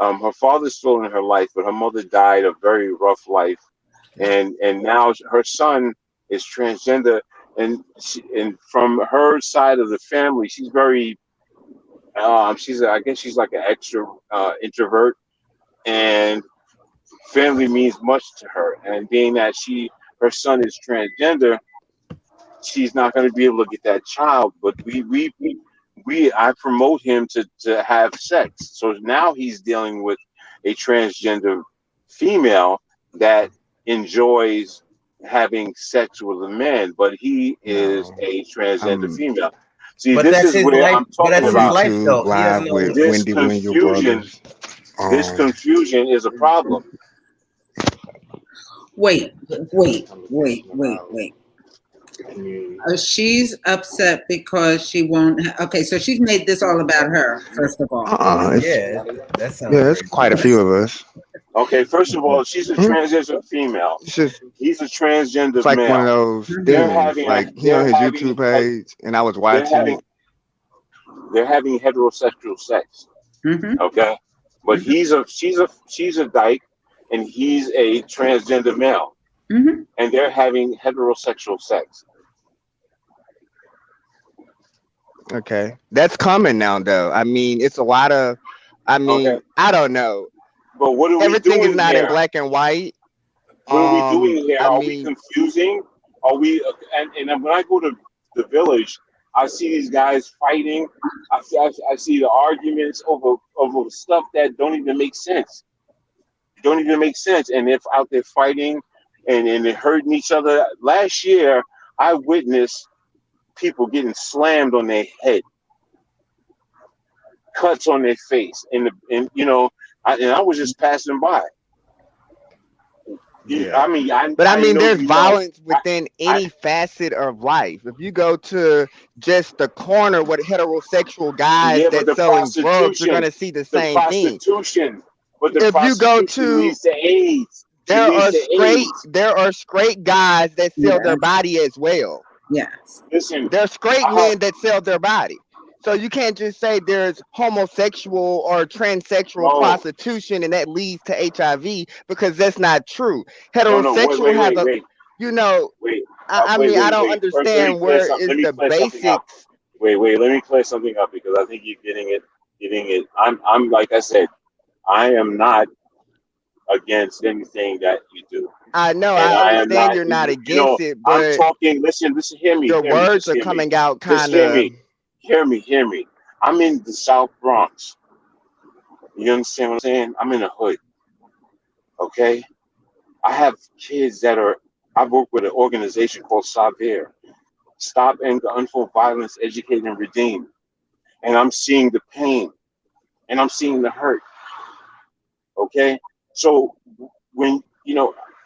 S2: Her father's still in her life, but her mother died a very rough life, and now her son is transgender, and from her side of the family, she's very I guess she's like an extra introvert, and family means much to her. And being that her son is transgender, she's not going to be able to get that child. But I promote him to have sex. So now he's dealing with a transgender female that enjoys having sex with a man, but he is
S4: No.
S2: a transgender
S4: I'm
S2: female. See,
S1: But
S2: this
S1: that's
S2: is
S1: his
S2: where
S1: life.
S2: I'm
S1: But
S2: talking
S1: that's
S4: on
S1: his
S2: about.
S1: life,
S4: YouTube
S1: though. He doesn't
S4: live
S1: know.
S4: with
S2: This
S4: Wendy and your
S2: confusion,
S4: brothers.
S2: this
S4: Um,
S2: confusion is a problem.
S3: Wait, wait. She's upset because she won't. Okay, so she's made this all about her. First of all,
S4: it's
S1: Yeah, that sounds
S4: yeah, it's
S1: crazy.
S4: quite a few of us.
S2: Okay, first of all, she's a
S4: Hmm?
S2: transgender female.
S4: It's just
S2: He's a
S4: it's
S2: transgender
S4: like one of
S2: male.
S4: those
S2: They're
S4: things.
S2: having a,
S4: Like he on
S2: they're
S4: his
S2: having
S4: YouTube page, and I was
S2: they're
S4: watching
S2: having
S4: it.
S2: they're having heterosexual sex.
S3: mm-hmm.
S2: Okay, but she's a dyke, and he's a transgender male,
S3: Mm-hmm.
S2: and they're having heterosexual sex.
S4: Okay, that's coming now, though. I mean, it's a lot of. I
S2: Okay,
S4: mean, I don't know.
S2: but what are we
S4: Everything is
S2: doing
S4: not in
S2: here?
S4: black and white.
S2: What are we doing here?
S4: I
S2: Are we
S4: mean,
S2: confusing? Are we? And when I go to the village, I see these guys fighting. I see the arguments over stuff that don't even make sense. Don't even make sense. And if out there fighting and they're hurting each other. Last year, I witnessed people getting slammed on their head, cuts on their face, and I was just passing by.
S4: yeah.
S2: I mean,
S4: But I
S2: I
S4: mean,
S2: know
S4: there's
S2: you know.
S4: violence within
S2: I
S4: any facet of life. If you go to just the corner with heterosexual guys
S2: Yeah, but
S4: that's selling drugs, you're gonna see the
S2: the
S4: same thing.
S2: prostitution, but the
S4: If you go
S2: prostitution
S4: to
S2: leads to AIDS. It leads to AIDS.
S4: there are straight guys that sell
S3: Yeah.
S4: their body as well.
S3: Yes.
S2: Listen,
S4: There's straight men that sell their body. So you can't just say there's homosexual or transsexual
S2: no,
S4: prostitution and that leads to HIV, because that's not true.
S2: no. Wait,
S4: Heterosexual
S2: wait,
S4: has
S2: wait,
S4: a,
S2: wait,
S4: you know,
S2: wait,
S4: I mean, I don't
S2: First, let me
S4: understand
S2: clear
S4: where
S2: something.
S4: is
S2: Let me
S4: the
S2: clear something up.
S4: basics.
S2: Wait. Let me clear something up because I think you're getting it. I'm like I said, I am not against anything that you do,
S4: I know,
S2: and
S4: I
S2: I am
S4: understand
S2: not.
S4: you're not
S2: You know,
S4: against it,
S2: I'm
S4: but
S2: talking. Listen, hear me,
S4: your words
S2: just
S4: are
S2: hear me,
S4: coming out
S2: just
S4: kind
S2: hear
S4: of.
S2: me, hear me. I'm in the South Bronx. You understand what I'm saying? I'm in the hood. Okay, I have kids that are. I work with an organization called Savere, Stop Anger, Unfold Violence, Educate and Redeem, and I'm seeing the pain and I'm seeing the hurt. Okay, so when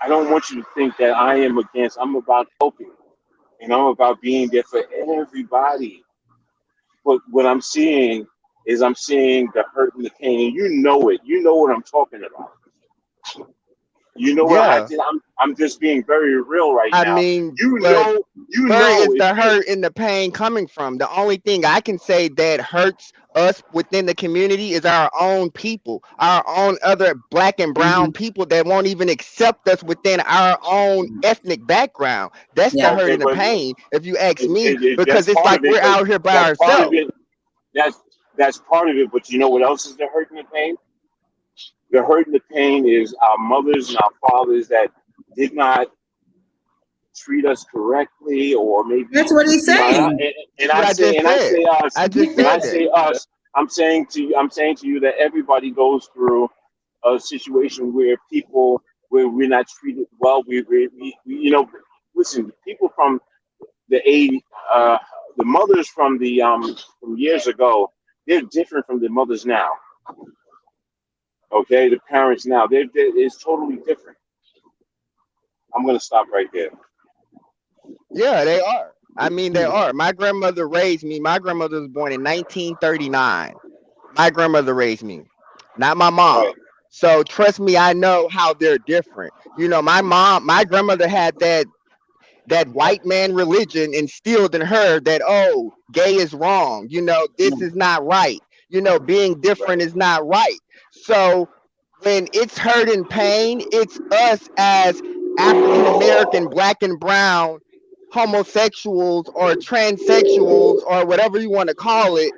S2: I don't want you to think that I am against. I'm about helping, and I'm about being there for everybody. But what I'm seeing is I'm seeing the hurt and the pain, and you know it. You know what I'm talking about. You know what
S4: Yeah,
S2: I'm just being very real right
S4: I
S2: now.
S4: mean,
S2: You
S4: but
S2: know,
S4: where is
S2: if
S4: the
S2: you
S4: hurt and the pain coming from? The only thing I can say that hurts us within the community is our own people, our own other black and brown
S3: Hmm.
S4: people that won't even accept us within our own ethnic background. That's the
S3: Yeah.
S4: hurt
S2: okay,
S4: and the
S2: but
S4: pain, if you ask me,
S2: that's
S4: because it's
S2: part
S4: like
S2: of it.
S4: we're
S2: But
S4: out here by
S2: that's part of
S4: ourselves.
S2: it. That's that's part of it. But you know what else is the hurt and the pain? The hurt and the pain is our mothers and our fathers that did not treat us correctly, or maybe
S3: That's what he's saying.
S2: and
S4: That's what I just
S2: I
S4: said.
S2: say us,
S4: I just
S2: and I
S4: said that.
S2: say us. I'm saying to you that everybody goes through a situation where where we're not treated well. Listen, people from the 80s, the mothers from years ago, they're different from the mothers now. Okay, the parents now, it's totally different. I'm gonna stop right there.
S4: Yeah, they are. I mean, they are. My grandmother raised me. My grandmother was born in 1939. My grandmother raised me, not my
S2: Right,
S4: mom. So trust me, I know how they're different. You know, my grandmother had that white man religion instilled in her, that, oh, gay is wrong. You know, this is not right. You know, being different
S2: right.
S4: is not right. So when it's hurt and pain, it's us as African American, black and brown homosexuals or transsexuals or whatever you want to call it.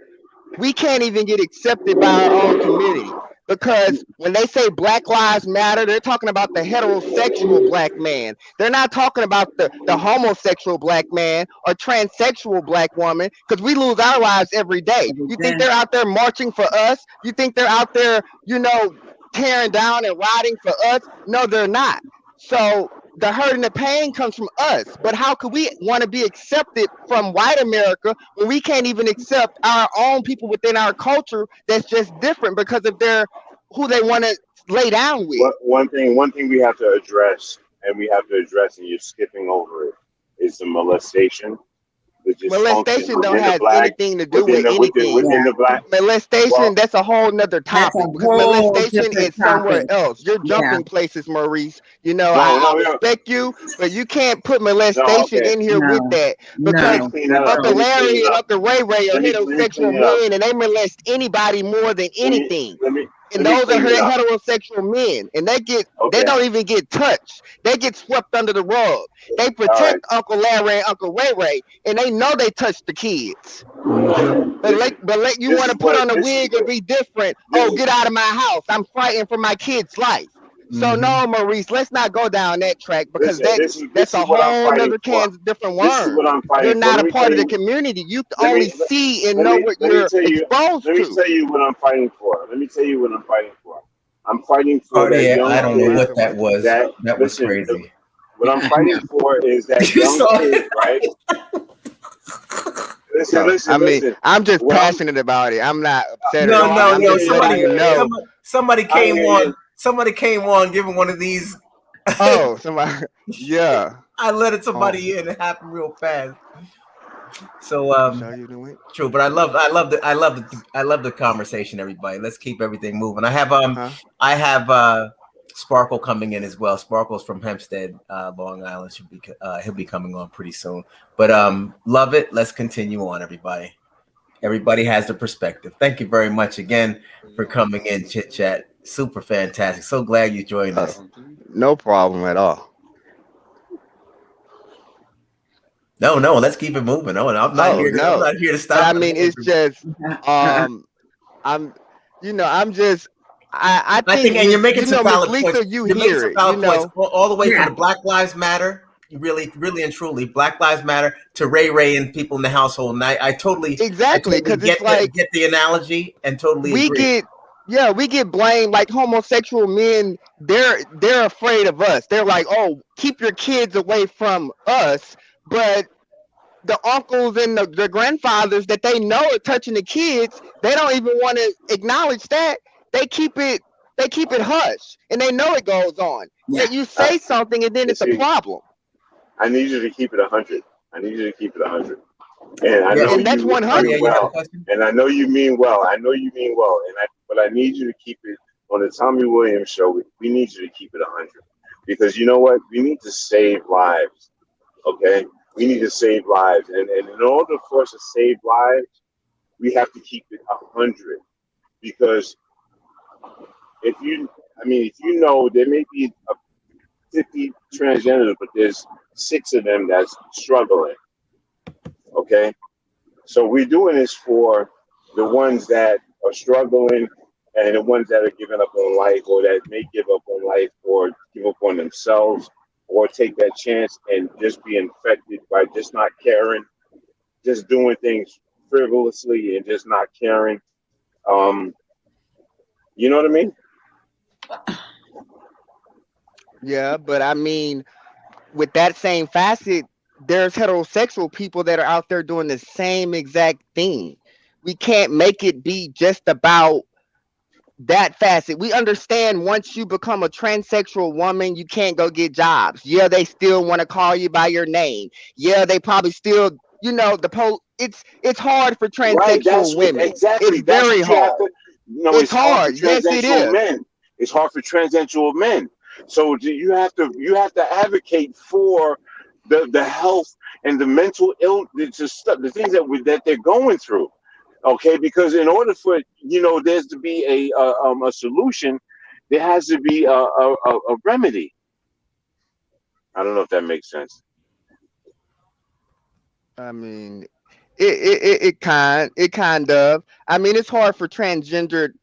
S4: We can't even get accepted by our own community, because when they say Black Lives Matter, they're talking about the heterosexual black man. They're not talking about the homosexual black man or transsexual black woman, because we lose our lives every day.
S3: Every
S4: You think
S3: day.
S4: they're out there marching for us? You think they're out there, tearing down and rioting for us? No, they're not. So the hurt and the pain comes from us. But how could we want to be accepted from white America when we can't even accept our own people within our culture that's just different because of their who they want to lay down with?
S2: One thing we have to address, and you're skipping over it, is the molestation, the dysfunction
S4: Molestation don't have anything to do with anything.
S2: within
S3: Yeah.
S2: the black.
S4: Molestation,
S2: Well,
S4: that's a whole nother
S3: That's a
S4: topic, because
S3: whole
S4: molestation
S3: different
S4: is somewhere
S3: topic.
S4: else. You're
S3: Yeah.
S4: jumping places, Maurice. You know,
S2: no,
S4: I
S2: no, no,
S4: respect you, but you can't put
S2: no.
S4: molestation
S2: Okay,
S4: in here with
S3: No.
S4: that,
S2: let me
S4: because
S3: No.
S2: clean that
S3: Not at
S2: up.
S4: Uncle
S2: Let
S3: all.
S2: me clean
S4: Larry
S2: it
S4: and
S2: up.
S4: Uncle Ray Ray are
S2: Let me
S4: heterosexual
S2: clean it up.
S4: men, and they molest anybody more than
S2: Let me
S4: anything.
S2: let me
S4: And
S2: let me
S4: those are
S2: clean it up.
S4: heterosexual men, and they
S2: Okay,
S4: don't even get touched. They get swept under the rug. They
S2: all right.
S4: protect Uncle Larry and Uncle Ray Ray, and they know they touch the kids.
S2: Listen,
S4: But let you
S2: this
S4: want
S2: is
S4: to put
S2: what
S4: on a
S2: this is
S4: wig and
S2: what
S4: be different.
S2: this
S4: Oh,
S2: is.
S4: get out of my house! I'm fighting for my kid's life. So
S1: Mm-hmm.
S4: no, Maurice, let's not go down that track, because
S2: Listen,
S4: that's
S2: this is
S4: a
S2: what I'm
S4: whole
S2: fighting
S4: nother
S2: for.
S4: can of different
S2: This is what
S4: worms.
S2: I'm
S4: You're
S2: fighting for.
S4: not a part of the community. You
S2: Let
S4: only
S2: me
S4: see and know what
S2: let me
S4: you're
S2: tell you
S4: exposed
S2: let me
S4: to.
S2: tell you what I'm fighting for. Let me tell you what I'm fighting for. I'm fighting for that
S1: Cartier,
S2: young
S1: I
S4: Oh,
S1: don't know
S2: kid
S1: what
S4: Father,
S1: that
S4: what?
S1: was.
S2: that
S1: That was
S2: listen.
S1: crazy.
S2: What I'm
S3: I know.
S2: fighting for is that
S1: You
S2: young
S1: saw
S2: kid,
S1: it?
S2: right? Listen,
S4: No, I
S2: listen,
S4: mean,
S2: listen.
S4: I'm just
S2: What I'm
S4: passionate about it. I'm not upset or
S1: No,
S2: no, I
S1: no,
S4: anything. I'm
S2: hear
S1: no.
S4: just
S2: you.
S4: letting
S2: I
S1: Somebody,
S4: you
S2: hear you.
S4: know.
S1: somebody
S2: I
S1: came
S2: hear you.
S1: on. Somebody came on giving one of these.
S4: Oh, somebody, yeah.
S1: I let
S4: Oh,
S1: somebody in. It happened real fast. So
S4: you show you the link.
S1: true, but I love the conversation, everybody. Let's keep everything moving. I have
S4: Huh?
S1: I have Sparkle coming in as well. Sparkle's from Hempstead, Long Island. He'll be coming on pretty soon. But love it. Let's continue on, everybody. Everybody has the perspective. Thank you very much again for coming in, Chit Chat. Super fantastic. So glad you joined us.
S4: No problem at all.
S1: No, let's keep it moving. No, I'm not here.
S4: No.
S1: I'm not here to stop.
S4: But I mean, it's just I'm just I think
S1: and you're making some valid
S4: Miss
S1: points.
S4: Lisa, you're making some
S1: valid points all the way from the Black Lives Matter, really and truly, Black Lives Matter to Ray and people in the household. And I totally
S4: because
S1: get the analogy and totally agree.
S4: We get blamed like homosexual men. They're afraid of us. They're like, oh, keep your kids away from us. But the uncles and the grandfathers that they know are touching the kids, they don't even want to acknowledge that. They keep it hush, and they know it goes on. Yeah, you say something, and then it's a problem.
S2: I need you to keep it 100. I need you to keep it 100. And I know
S4: that's 100.
S2: Well, and I know you mean well. But I need you to keep it on the Tommy Williams show. We need you to keep it 100, because you know what? We need to save lives. Okay, we need to save lives, and in order for us to save lives, we have to keep it 100. Because if you know, there may be 50 transgenders, but there's 6 of them that's struggling. Okay, so we're doing this for the ones that are struggling and the ones that are giving up on life, or that may give up on life, or give up on themselves, or take that chance and just be infected by just not caring, just doing things frivolously and just not caring. You know what I mean?
S4: Yeah, but I mean, with that same facet, there's heterosexual people that are out there doing the same exact thing. We can't make it be just about that facet. We understand once you become a transsexual woman, you can't go get jobs. Yeah, they still want to call you by your name. Yeah, they probably still, it's hard for transsexual women.
S2: Exactly.
S4: It's very hard. It's hard. Yes, it is.
S2: Men. It's hard for transsexual men. So you have to advocate for the health and the mental illness, the things that they're going through. Okay, because in order for there's to be a solution, there has to be a remedy. I don't know if that makes sense.
S4: I mean, it kind of. I mean, it's hard for transgendered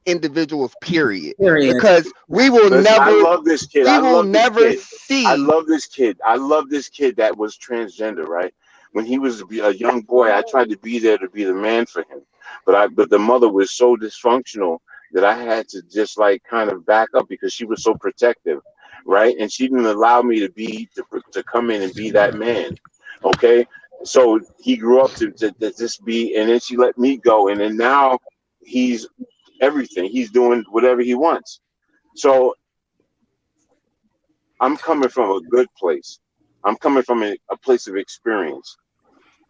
S4: individuals, period. Because we will never.
S2: I love this kid.
S4: I love this kid
S2: that was transgender, right? When he was a young boy, I tried to be there to be the man for him, but the mother was so dysfunctional that I had to just like kind of back up, because she was so protective, right? And she didn't allow me to come in and be that man. Okay, so he grew up to just be, and then she let me go, and then now he's everything. He's doing whatever he wants. So I'm coming from a good place. I'm coming from a place of experience.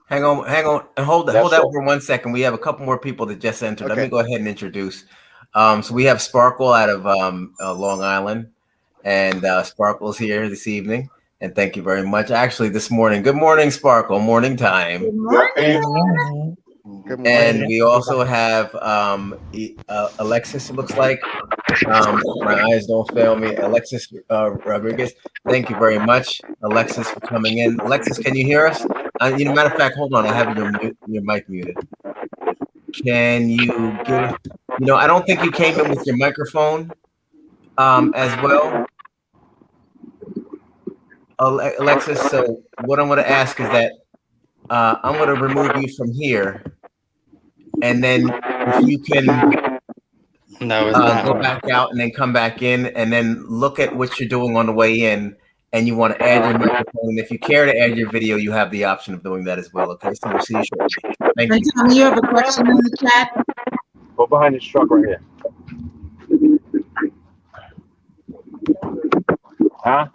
S1: Hang on, and hold that for 1 second. We have a couple more people that just entered. Okay. Let me go ahead and introduce. So we have Sparkle out of Long Island, and Sparkle's here this evening. And thank you very much. Actually, this morning. Good morning, Sparkle. Morning time.
S3: Good morning.
S1: Good morning. And we also have Alexis, it looks like. My eyes don't fail me. Alexis Rodriguez. Thank you very much, Alexis, for coming in. Alexis, can you hear us? Matter of fact, hold on. I have your mic muted. Can you give? I don't think you came in with your microphone as well, Alexis. So what I'm going to ask is that I'm going to remove you from here, and then if you can go back out and then come back in, and then look at what you're doing on the way in, and you want to add your microphone. And if you care to add your video, you have the option of doing that as well. Okay, so we'll see you shortly. Thank you.
S3: Tom, you have a question in the chat?
S2: Go behind this truck right here. Huh?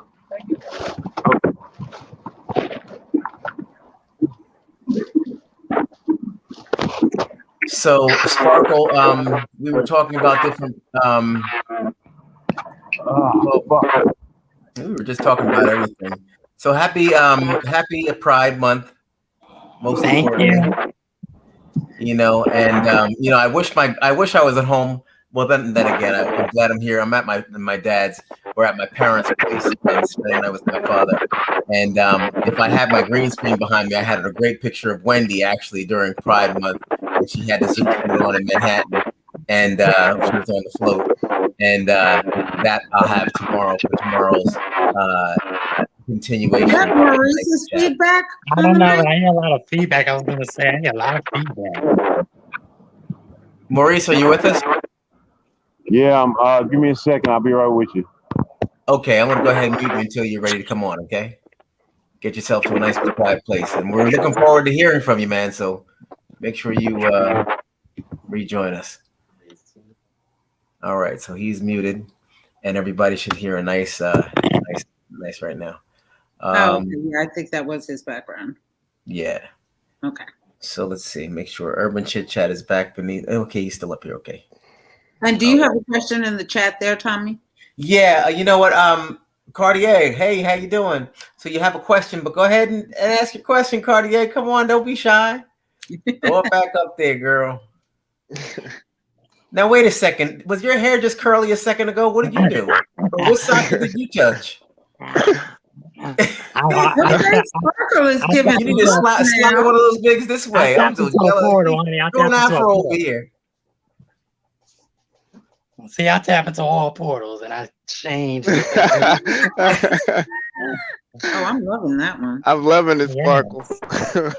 S1: So Sparkle, we were talking about different We were just talking about everything. So happy Pride Month, most importantly. You know, and you know, I wish I was at home. Well, then again, I'm glad I'm here. I'm at my dad's or at my parents' place and spending the night with my father. And if I had my green screen behind me, I had a great picture of Wendy actually during Pride Month when she had the zoot suit on in Manhattan, and she was on the float. And that I'll have tomorrow for tomorrow's continuation.
S3: Is that Maurice's feedback?
S5: I don't know. I hear a lot of feedback. I was going to say I hear a lot of feedback.
S1: Maurice, are you with us?
S2: Yeah, give me a second. I'll be right with you.
S1: Okay, I'm gonna go ahead and mute you until you're ready to come on. Okay, get yourself to a nice quiet place, and we're looking forward to hearing from you, man. So make sure you rejoin us. All right, so he's muted, and everybody should hear a nice right now.
S3: Okay. Yeah, I think that was his background.
S1: Yeah.
S3: Okay.
S1: So let's see. Make sure Urban Chit Chat is back beneath. Okay, he's still up here. Okay.
S3: And do you have a question in the chat there, Tommy?
S1: Yeah. You know what? Cartier. Hey, how you doing? So you have a question, but go ahead and ask your question, Cartier. Come on, don't be shy. Go back up there, girl. Now wait a second. Was your hair just curly a second ago? What did you do? Or what socket did you touch?
S3: Sparkle is giving.
S1: You need to slide one of those bigs this way. I'm so jealous. Going afro over here.
S5: See, I tap into all portals and I change.
S3: Oh, I'm loving that one.
S4: I'm loving the sparkle.
S5: I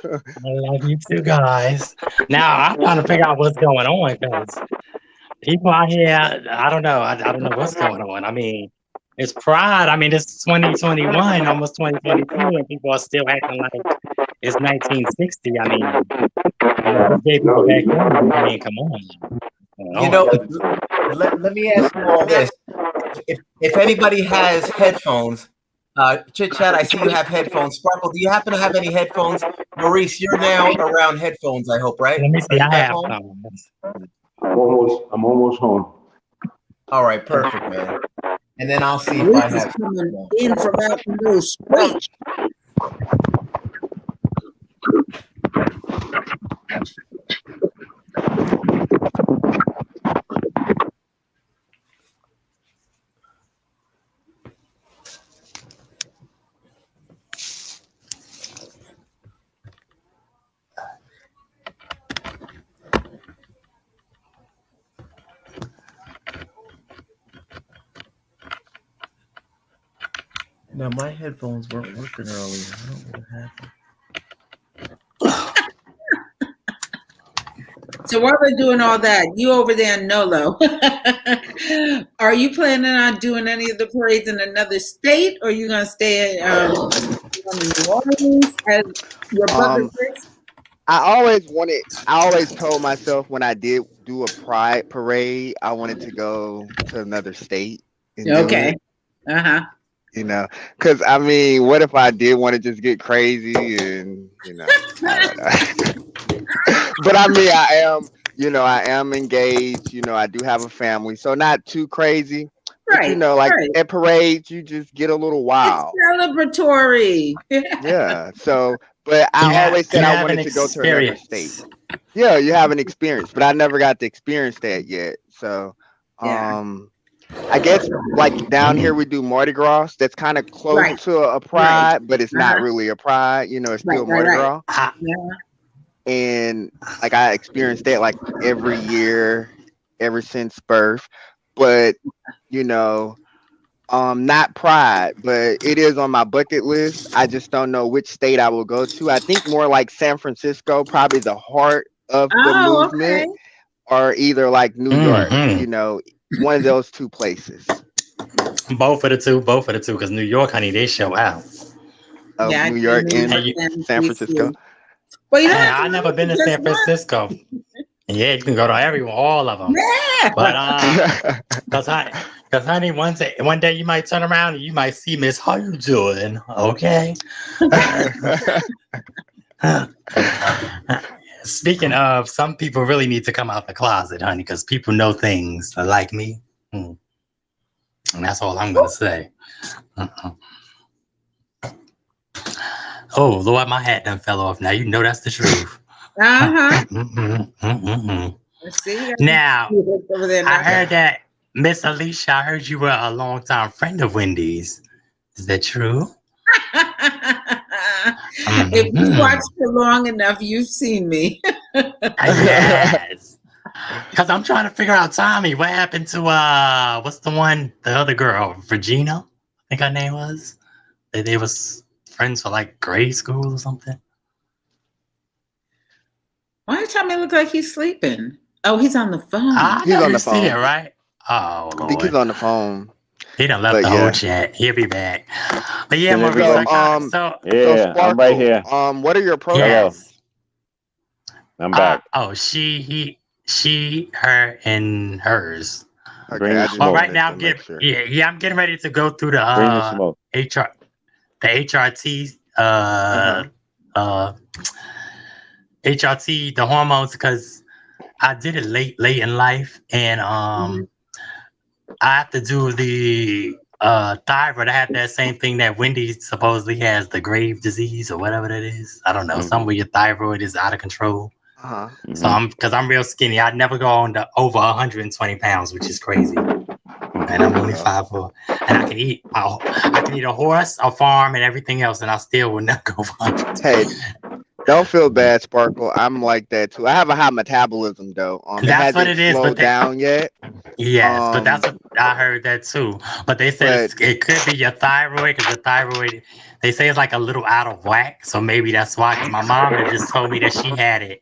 S5: love you too, guys. Now I'm trying to figure out what's going on because people out here, I don't know. I don't know what's going on. I mean, it's Pride. I mean, it's 2021, almost 2022, and people are still acting like it's 1960. I mean, people back then, I mean, come on.
S1: You know, let me ask you all this. If anybody has headphones, Chit Chat, I see you have headphones. Sparkle, do you happen to have any headphones? Maurice, you're now around headphones, I hope, right?
S5: Let me see. I have
S2: I'm almost home.
S1: All right, perfect, man. And then I'll see if I have
S3: coming in from out the nose straight.
S1: Now my headphones weren't working earlier. I don't know what happened.
S3: So while we're doing all that, you over there in Nolo, are you planning on doing any of the parades in another state, or are you going to stay in New Orleans as your brother Chris?
S4: I always told myself when I did do a Pride parade, I wanted to go to another state.
S3: Okay. Uh-huh.
S4: You know, because I mean, what if I did want to just get crazy and, you know, I don't know. But I mean, I am engaged, you know, I do have a family, so not too crazy. But, you know, like at parades, you just get a little wild.
S3: It's celebratory.
S4: Yeah. So, but I always said I wanted to go to another state. Yeah, you have an experience, but I never got to experience that yet. So, I guess like down here we do Mardi Gras. That's kind of close to a Pride, but it's not really a Pride. You know, it's still Mardi Gras. And like I experienced that like every year, ever since birth. But you know, not Pride, but it is on my bucket list. I just don't know which state I will go to. I think more like San Francisco, probably the heart of the movement, or either like New York. You know. One of those two places.
S5: Both of the two, because New York, honey, they show out.
S4: New York and San Francisco.
S3: Well, you know,
S5: I've never been to San Francisco. Yeah, you can go to all of them. Yeah. But because honey, one day you might turn around and you might see Miss, how you doing? Okay. Speaking of, some people really need to come out the closet, honey, because people know things like me. And that's all I'm gonna say. Uh-uh. Oh Lord, my hat done fell off. Now you know that's the truth.
S3: Uh-huh. I see you got
S5: Now
S3: some over there
S5: I
S3: now.
S5: heard that Miss Alicia. I heard you were a longtime friend of Wendy's. Is that true?
S3: If you
S5: Mhm.
S3: watched for long enough, you've seen me.
S5: Yes. Because I'm trying to figure out Tommy. What happened to what's the other girl, Regina? I think her name was. They was friends for like grade school or something.
S3: Why does Tommy look like he's sleeping? Oh, he's on the phone.
S5: I
S4: He's
S5: know
S4: on
S5: you
S4: the
S5: see it,
S4: phone.
S5: right? Oh
S4: I think he's
S5: Lord.
S4: on the phone.
S5: He done left
S4: But
S5: the whole
S4: yeah.
S5: chat. He'll be back. But yeah,
S2: Can
S5: Maurice,
S4: So
S5: I
S2: everybody?
S5: got so
S4: so
S2: Yeah, I'm right
S4: Sparkle,
S2: here.
S4: what are your
S2: Hello,
S4: pronouns?
S5: yes.
S2: I'm back.
S5: Oh she, her, and hers.
S4: Okay,
S2: Bring the
S4: I just
S5: Well,
S2: smoke.
S5: right
S4: wanted
S5: now
S4: to make sure.
S5: I'm getting ready to go through the
S2: Bring the smoke.
S5: HR the HRT
S4: Uh-huh.
S5: uh HRT the hormones because I did it late in life and
S3: Mhm.
S5: I have to do the thyroid. I have that same thing that Wendy supposedly has, the grave disease or whatever that is. I don't know.
S2: Mm-hmm.
S5: Some where your thyroid is out of control.
S4: Uh-huh.
S5: So
S2: Mm-hmm.
S5: because I'm real skinny, I'd never go on to over 120 pounds, which is crazy. And I'm only
S4: Okay.
S5: 5'4", and I can eat a horse, a farm, and everything else, and I still would not go for 100.
S4: Hey, don't feel bad, Sparkle. I'm like that too. I have a high metabolism though.
S5: And
S4: It
S5: that's what
S4: hasn't
S5: it is.
S4: slowed down yet.
S5: Yes, but that's
S4: Um,
S5: what I heard that too. But they said
S4: but
S5: it could be your thyroid because your thyroid, they say it's like a little out of whack. So maybe that's why. Because my mom had just told me that she had it,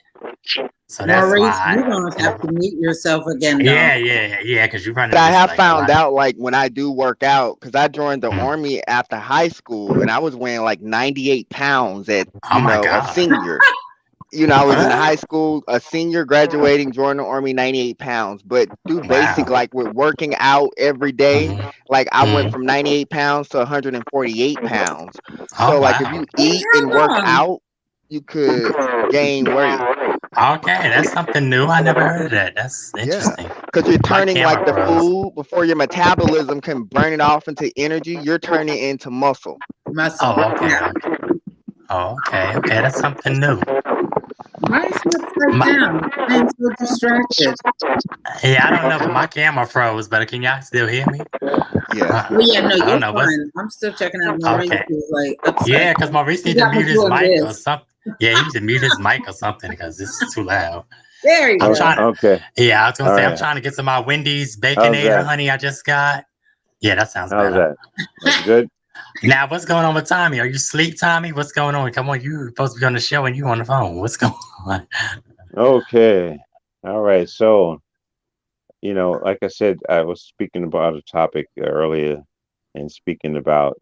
S5: so that's
S3: Maurice,
S5: why.
S3: you're going to have to mute yourself again, though.
S5: Yeah. Because you're running
S4: I
S5: just
S4: have
S5: like a
S4: found
S5: lot.
S4: out like when I do work out, because I joined the
S5: Mm.
S4: army after high school and I was weighing like 98 pounds at,
S5: Oh my
S4: a
S5: god.
S4: senior. I was in
S5: What?
S4: high school, a senior graduating, joined the army, 98 pounds. But through basic,
S5: Wow.
S4: like with working out every day,
S5: hmm
S4: like I went
S5: hmm
S4: from 98 pounds to 148 pounds.
S5: Oh
S4: So, like, if
S5: wow.
S4: you
S3: And
S4: eat and
S3: how
S4: work
S3: long?
S4: out, you could gain weight.
S5: Okay, that's something new. I never heard of that. That's
S4: Yeah.
S5: interesting.
S4: Because you're
S5: My
S4: turning like
S5: camera
S4: the
S5: froze.
S4: food before your metabolism can burn it off into energy, you're turning it into muscle.
S3: Muscle.
S5: Oh,
S3: Yeah.
S5: okay. Oh, okay. That's something new.
S3: Why is he upside
S5: My,
S3: down? I'm so distracted.
S5: yeah, I don't know, but my camera froze. But can y'all still hear me?
S4: Yes.
S3: Oh, yeah, no,
S5: I don't
S3: you're
S5: know what's
S3: fine. I'm still checking out Maurice,
S5: okay.
S3: who's like upside
S5: Yeah, because
S3: down.
S5: Maurice
S3: He
S5: need to
S3: got me
S5: mute his
S3: doing
S5: mic or
S3: this.
S5: something. Yeah, he needs to mute his mic or something because this is too loud.
S3: There you
S5: I'm
S3: go.
S5: trying to.
S2: Okay.
S5: Yeah, I was gonna
S2: All
S5: say I'm
S2: right.
S5: trying to get to my Wendy's
S2: How's
S5: Baconator
S2: that?
S5: honey I just got. Yeah, that sounds
S2: How's
S5: better.
S2: that? That's good.
S5: Now, what's going on with Tommy? Are you asleep, Tommy? What's going on? Come on, you supposed to be on the show and you on the phone. What's going on?
S2: Okay. All right. So, like I said, I was speaking about a topic earlier and speaking about,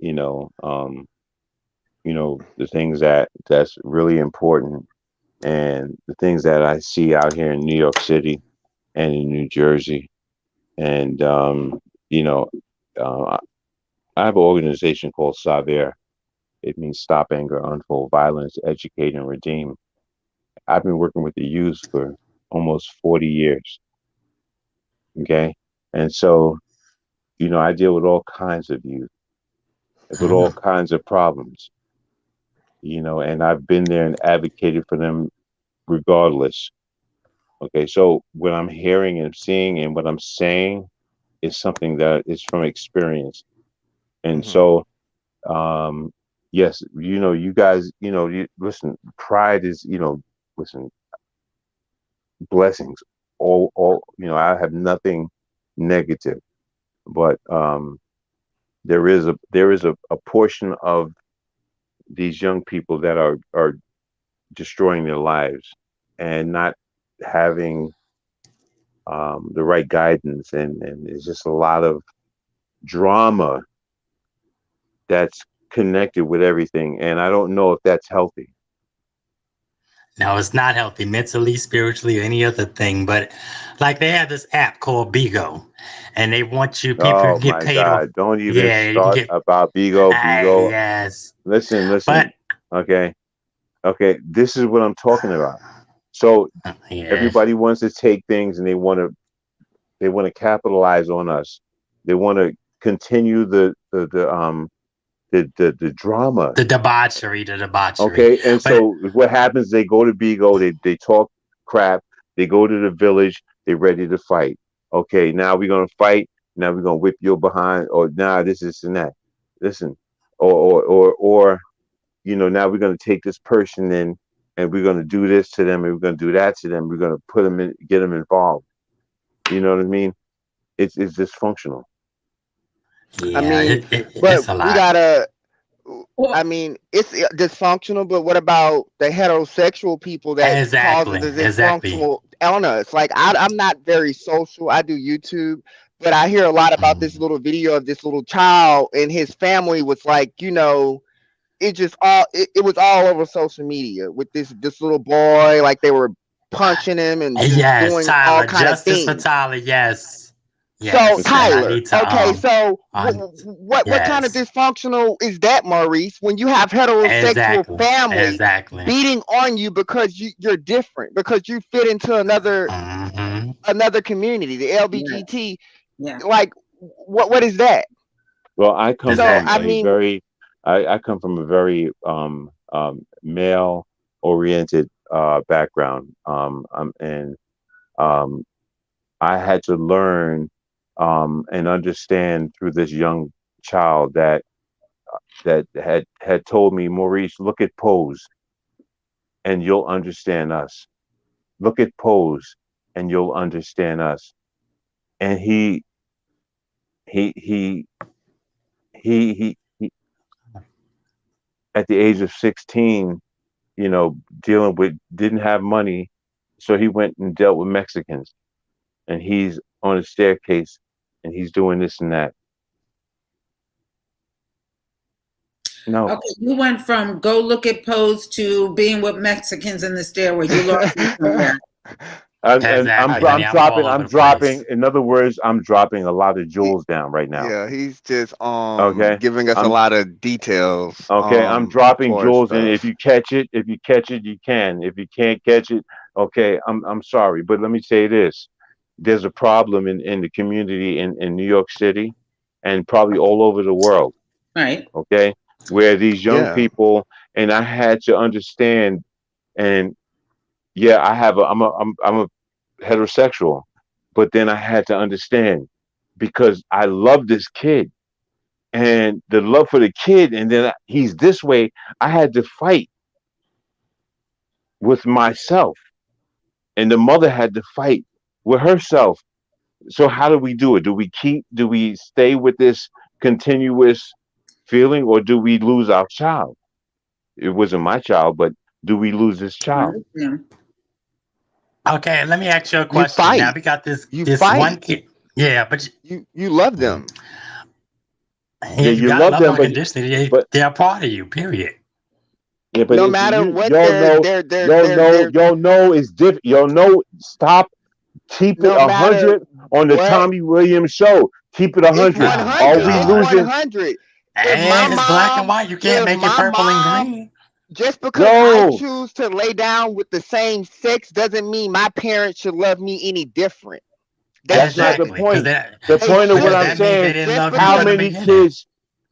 S2: the things that's really important and the things that I see out here in New York City and in New Jersey. And, you know, uh, I have an organization called Saver. It means Stop Anger, Unfold Violence, Educate, and Redeem. I've been working with the youth for almost 40 years. Okay. And so, I deal with all kinds of youth, with all
S5: Mm,
S2: kinds of problems, and I've been there and advocated for them regardless. Okay. So, what I'm hearing and seeing and what I'm saying is something that is from experience. And
S4: Hmm.
S2: so, yes, you guys, listen, pride is, listen, blessings. All, I have nothing negative, but there is a portion of these young people that are destroying their lives and not having the right guidance, and there's just a lot of drama that's connected with everything, and I don't know if that's healthy.
S5: no, it's not healthy mentally, spiritually, or any other thing. But like they have this app called Bigo, and they want people
S2: Oh
S5: can get
S2: my
S5: paid off.
S2: God! Don't even
S5: Yeah, you can
S2: start
S5: get.
S2: about Bigo. Bigo.
S5: Yes,
S2: Listen, listen.
S5: but
S2: Okay, okay. This is what I'm talking about. So
S5: yeah,
S2: everybody wants to take things and they want to capitalize on us. They want to continue the drama.
S5: The debauchery.
S2: Okay, and
S5: But
S2: so what happens? They go to Bigo, they talk crap, they go to the village, they ready to fight. Okay, now we're gonna fight. Now we're gonna whip your behind, or nah, this and that. Listen, or now we're gonna take this person in, and we're gonna do this to them, and we're gonna do that to them. We're gonna put them in, get them involved. You know what I mean? It's dysfunctional.
S4: I
S5: yeah,
S4: mean, but
S5: it's a
S4: we
S5: lot.
S4: gotta. I
S3: Well,
S4: mean, it's dysfunctional, but what about the heterosexual people that causes the
S5: Exactly.
S4: dysfunctional on us? Like, I'm not very social. I do YouTube, but I hear a lot about this
S5: Mhm.
S4: little video of this little child and his family was like, it just it was all over social media with this little boy, like they were punching him and just
S5: Yes,
S4: doing all
S5: Tyler.
S4: kind of
S5: Justice for
S4: things.
S5: Tyler. Yes,
S4: So
S5: yes. And I
S2: Okay.
S4: Tyler,
S5: need to
S4: okay, so
S5: on
S4: what kind of
S5: yes,
S4: dysfunctional is that, Maurice? When you have heterosexual family
S5: exactly.
S4: beating on you because you're different, because you fit into
S5: Hmm.
S4: another community, the
S3: yeah,
S4: LBGT,
S3: yeah.
S4: like what is that?
S2: Well, I come
S4: So
S2: from
S4: I
S5: Exactly.
S2: a
S4: mean,
S2: very, I come from a very male oriented background, and um, I had to learn and understand through this young child that had told me, Maurice, look at Pose and you'll understand us. Look at Pose and you'll understand us. And he he he at the age of 16, dealing with didn't have money, so he went and dealt with Mexicans, and he's on a staircase, and he's doing this and that. No,
S3: Okay, you went from go look at pose to being with Mexicans in the stairway. You lost me somewhere.
S2: and
S5: Exactly, honey.
S2: I'm
S5: I'm all
S2: dropping.
S5: over
S2: I'm
S5: the
S2: dropping.
S5: place.
S2: In other words, I'm dropping a lot of
S4: he,
S2: jewels down right now.
S4: yeah, he's just
S2: Okay,
S4: giving us a
S2: I'm
S4: lot of details
S2: okay. I'm dropping
S4: for
S2: jewels, and
S4: stuff.
S2: if you catch it, you can. If you can't catch it, okay, I'm sorry, but let me say this: there's a problem in the community in New York City, and probably all over the world.
S3: Right.
S2: Okay, where these young
S4: Yeah.
S2: people, and I had to understand, and yeah, I'm a heterosexual, but then I had to understand because I love this kid and the love for the kid, and then he's this way. I had to fight with myself, and the mother had to fight with herself. So how do we do it? Do we stay with this continuous feeling, or do we lose our child? It wasn't my child, but do we lose this
S3: I
S2: child?
S3: understand.
S5: Okay, let me ask you a
S4: You
S5: question. Now
S4: fight.
S5: we got
S4: You
S5: this one
S4: fight.
S5: kid. Yeah, but
S4: You love
S5: mm,
S4: them.
S5: yeah,
S2: Yeah,
S5: you
S2: you
S5: got
S2: love
S5: love
S2: them,
S5: unconditionally.
S2: but
S5: They're a part of you. Period.
S2: yeah, but
S4: No
S2: if
S4: matter
S2: you
S4: what they're
S2: y'all know it's different. Y'all know, stop. Keep it
S4: no matter
S2: 100 on the
S4: what,
S2: Tommy Williams show. Keep it
S4: it's
S2: 100.
S5: Oh
S4: 100.
S2: Are we
S4: It's
S5: God.
S2: losing?
S4: 100. If my
S5: And it's black and
S4: mom,
S5: white. You can't
S4: if
S5: make it
S4: my
S5: purple and
S4: mom,
S5: green.
S4: just because I
S2: No,
S4: choose to lay down with the same sex doesn't mean my parents should love me any different. They
S2: that's not the
S5: Exactly.
S4: shouldn't.
S2: point. The
S4: They
S2: point of what
S5: Because
S2: I'm
S5: that
S4: shouldn't.
S5: means they
S2: saying,
S5: didn't
S4: Just
S5: love you
S2: how
S5: from the
S4: because
S2: many
S5: beginning.
S2: kids,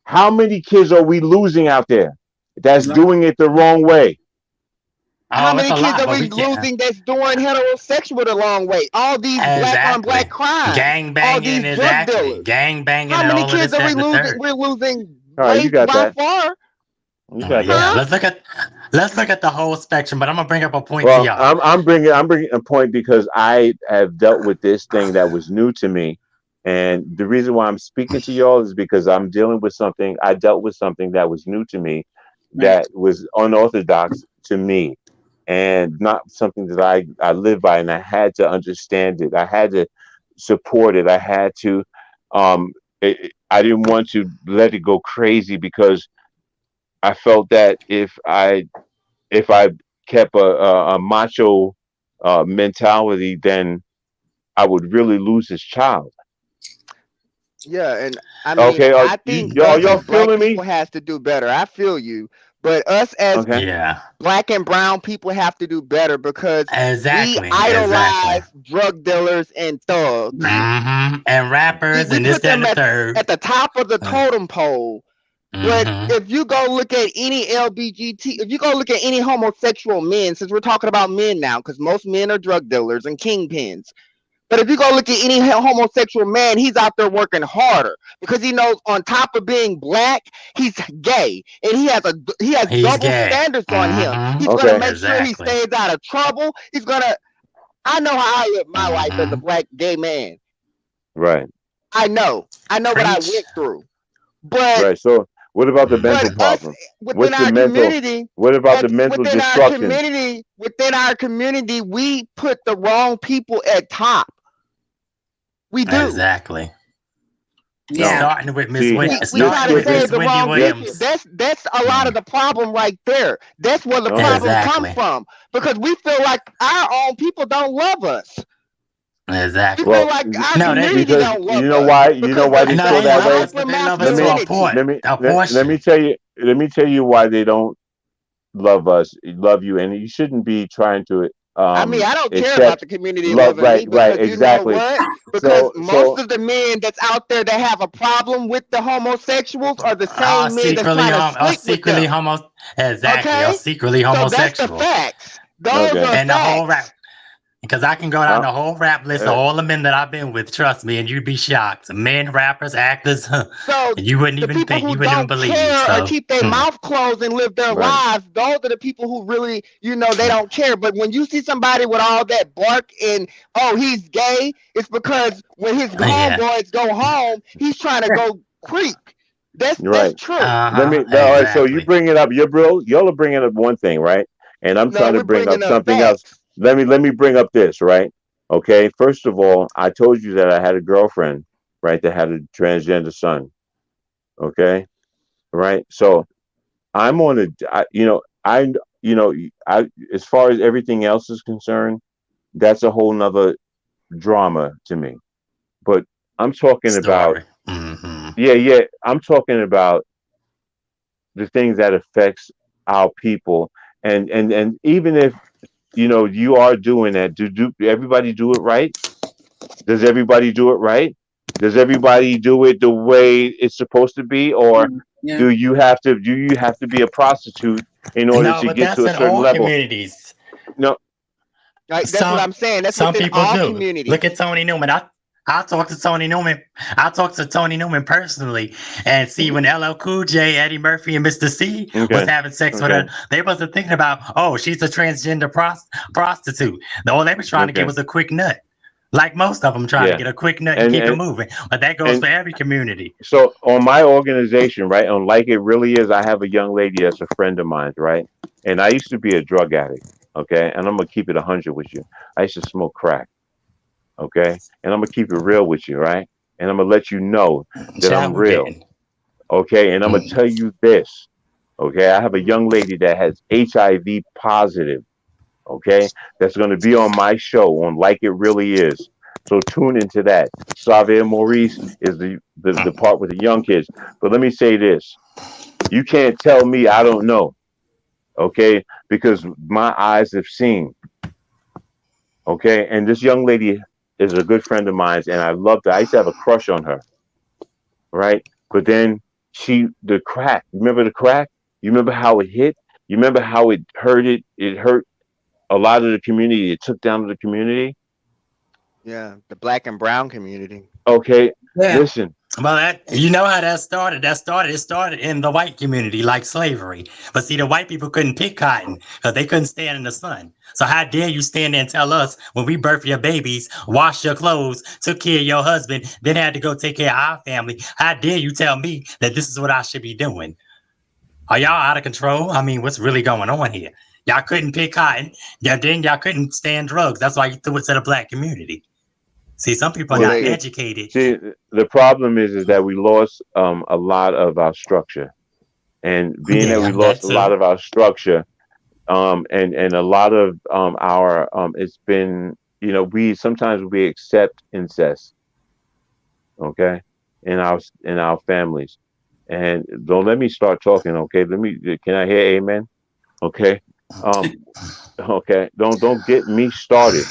S2: how many kids are we losing out there that's
S3: Right.
S2: doing it the wrong way?
S4: how
S5: Oh, it's
S4: many
S5: a
S4: kids
S5: lot,
S4: are
S5: but
S4: we
S5: we can't.
S4: losing that's doing heterosexual the long way? All these black on black
S5: Exactly.
S4: crimes,
S5: Gang
S4: all
S5: banging,
S4: these drug
S5: exactly.
S4: dealers.
S5: Gang banging
S4: How
S5: and
S4: many
S5: all of
S4: kids
S5: this,
S4: are
S5: that,
S4: we
S5: and the
S4: losing?
S5: third.
S4: We're losing
S2: All right, you
S4: way
S2: got
S4: by
S2: that.
S4: far.
S2: You got that.
S5: Yeah,
S4: Huh?
S5: let's look at the whole spectrum. But I'm gonna bring up a point to
S2: Well,
S5: y'all.
S2: I'm bringing a point because I have dealt with this thing that was new to me, and the reason why I'm speaking to y'all is because I'm dealing with something. I dealt with something that was new to me,
S3: Right.
S2: that was unorthodox to me, and not something that I live by, and I had to understand it. I had to support it. I had to. Um, I didn't want to let it go crazy because I felt that if I kept a macho mentality, then I would really lose his child.
S4: Yeah, and I mean,
S2: Okay,
S4: I think
S2: y'all
S4: us
S2: y'all
S4: as black
S2: feeling
S4: people
S2: me?
S4: has to do better. I feel you, But us as
S2: Okay.
S5: Yeah.
S4: black and brown people have to do better because we
S5: Exactly. Exactly.
S4: idolize drug dealers and thugs.
S5: And rappers
S4: We
S5: and this,
S4: put
S5: that,
S4: them
S5: and the third.
S4: at the top of the totem pole. But
S5: Mm-hmm.
S4: if you go look at any LGBT, if you go look at any homosexual men, since we're talking about men now, because most men are drug dealers and kingpins. But if you go look at any homosexual man, he's out there working harder because he knows on top of being black, he's gay and he has
S5: He's
S4: double
S5: gay.
S4: standards on him.
S5: Mm-hmm.
S4: He's gonna
S2: Okay.
S4: make sure he
S5: Exactly.
S4: stays out of trouble. I know how I live my life as a
S5: Mm-hmm.
S4: black gay man.
S2: Right.
S4: I know what I
S5: Preach.
S4: went through. But
S2: Right. So what about the mental
S4: us
S2: problem?
S4: within
S2: What's the
S4: our
S2: mental?
S4: community,
S2: What about the mental destruction?
S4: within our community, we put the wrong people at top. We do.
S5: Exactly.
S2: No.
S3: Yeah.
S5: Starting with
S2: See,
S4: we
S2: you're
S4: try
S5: Starting
S4: to
S5: with
S2: skipping.
S4: save
S5: Miss
S4: the
S5: Wendy
S4: wrong
S2: Yeah.
S4: people.
S5: Williams.
S4: That's a lot of the problem right there. That's where the
S2: Okay.
S4: problem comes
S5: Exactly.
S4: from because we feel like our own people don't love us. We
S5: Exactly.
S4: feel
S2: Well,
S4: like our
S5: No, they
S4: community
S2: because
S4: don't
S2: you
S4: love
S2: know
S4: us
S2: why? You know
S4: because
S2: why
S4: there's
S2: they
S5: no,
S2: feel
S4: such
S5: they
S4: a
S2: that
S5: love
S2: way.
S5: us, but they love
S2: Let
S5: us to
S2: me
S4: hyper-masculinity.
S2: let me
S5: a
S2: let me
S5: portion.
S2: tell you. Let me tell you why they don't love you, and you shouldn't be trying to
S4: I mean, I don't care about
S2: accept
S4: the community
S2: love.
S4: loving
S2: Right.
S4: me
S2: Right.
S4: because you know
S2: Exactly.
S4: what? Because most
S2: So
S4: of the men that's out there that have a problem with the homosexuals are the
S5: Are
S4: same men that's trying to
S5: are
S4: sleep with
S5: secretly
S4: them.
S5: homo exactly, are
S4: Okay?
S5: secretly
S4: So that's the
S5: homosexual.
S4: facts. Those
S2: okay.
S4: are
S5: And the whole rap
S4: facts.
S5: because I can go down
S2: Uh,
S5: the whole rap list of
S2: uh,
S5: all the men that I've been with, trust me, and you'd be shocked. Men, rappers, actors, and
S4: So
S5: you wouldn't
S4: the
S5: even
S4: people
S5: think,
S4: who
S5: you wouldn't even
S4: don't
S5: believe.
S4: care or
S5: So
S4: keep their mouth closed and live their
S2: right.
S4: lives, those are the people who really, they don't care. But when you see somebody with all that bark and oh, he's gay, it's because when his
S5: yeah.
S4: homeboys go home, he's trying to go creep. That's
S2: Right.
S4: true.
S2: All right. So you
S5: Exactly.
S2: bring it up. Y'all are bringing up one thing, right? And I'm
S4: No,
S2: trying to
S4: we're
S2: bring up
S4: bringing up
S2: something else.
S4: facts.
S2: Let me bring up this, right? Okay. First of all, I told you that I had a girlfriend, right, that had a transgender son. Okay. Right. So I'm on a, you know, I as far as everything else is concerned, that's a whole nother drama to me. But I'm talking about,
S5: Story. Hmm.
S2: yeah. I'm talking about the things that affects our people, and even if you are doing that, do everybody do it right? Does everybody do it right? Does everybody do it the way it's supposed to be, or
S3: Yeah.
S2: do you have to be a prostitute in order
S5: No,
S2: to
S5: but
S2: get
S5: that's
S2: to a
S5: in
S2: certain
S5: all
S2: level?
S5: communities.
S2: No.
S4: Like that's what
S5: Some
S4: I'm saying. That's
S5: some
S4: within
S5: people
S4: all
S5: do. Look
S4: communities.
S5: at Tony Newman. I talked to Tony Newman. I talked to Tony Newman personally, and see when LL Cool J, Eddie Murphy, and Mr. C was
S2: Okay.
S5: having sex with
S2: Okay.
S5: her, they wasn't thinking about, oh, she's a transgender prostitute. All they were trying to get
S2: Okay.
S5: was a quick nut. Like most of them trying to
S2: Yeah.
S5: get a quick nut and
S2: And
S5: keep it
S2: and
S5: moving. But that goes
S2: and
S5: for every community.
S2: so on my organization, right, on Like It Really Is, I have a young lady that's a friend of mine, right? And I used to be a drug addict, okay? And I'm gonna keep it 100 with you. I used to smoke crack, okay? And I'm gonna keep it real with you, right? And I'm gonna let you know that I'm
S5: Child, we
S2: real,
S5: didn't.
S2: okay? And I'm gonna
S5: Mm.
S2: tell you this, okay? I have a young lady that has HIV positive, okay? That's gonna be on my show on Like It Really Is. So tune into that. Xavier Maurice is the part with the young kids. But let me say this. You can't tell me I don't know, okay? Because my eyes have seen, okay? And this young lady is a good friend of mine, and I loved her. I used to have a crush on her, right? But then the crack, remember the crack? You remember how it hit? You remember how it hurt it hurt a lot of the community. It took down the community.
S4: Yeah, the black and brown community.
S2: Okay,
S3: Yeah.
S2: listen.
S5: Well, you know how that started. It started in the white community, like slavery. But see, the white people couldn't pick cotton because they couldn't stand in the sun. So how dare you stand there and tell us when we birth your babies, wash your clothes, took care of your husband, then had to go take care of our family? How dare you tell me that this is what I should be doing? Are y'all out of control? I mean, what's really going on here? Y'all couldn't pick cotton. Yeah, then y'all couldn't stand drugs. That's why you threw it to the black community. See, some people are
S4: Well,
S2: Yeah,
S5: not
S4: they
S5: educated.
S2: see, the problem is that we lost a lot of our structure, and being that we
S5: Yeah,
S2: lost
S5: that
S2: a lot
S5: too.
S2: of our structure, and a lot of our it's been we sometimes we accept incest, okay, in our families. and don't let me start talking. Okay, can I hear amen? Okay, okay, don't get me started.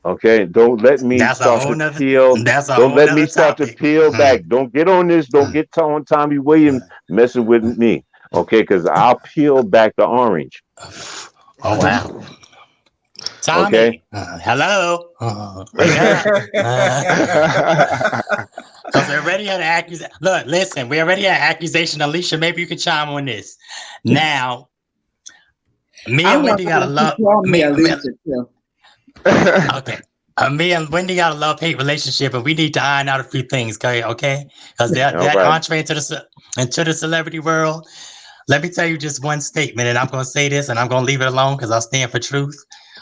S2: Okay, don't let me
S5: That's a
S2: start
S5: whole
S2: to
S5: nother.
S2: peel.
S5: That's a
S2: Don't
S5: whole
S2: let me
S5: nother
S2: start to
S5: topic.
S2: peel back. Don't get on this. Don't get on Tommy Williams messing with me. Okay, because I'll peel back the orange.
S5: Oh wow,
S2: Okay.
S5: Tommy. Hello. Wake up. Because we already had an accusation. Look, listen, we already had an accusation. Alicia, maybe you can chime on this. Now, me
S3: I
S5: and
S3: want
S5: Wendy got to
S3: to keep
S5: love
S3: calling me
S5: me.
S3: Alicia too.
S5: Okay. Me and Wendy got a love-hate relationship, and we need to iron out a few things, okay? Okay, because
S2: All
S5: that
S2: right.
S5: entree into the celebrity world. Let me tell you just one statement, and I'm going to say this, and I'm going to leave it alone because I stand for truth.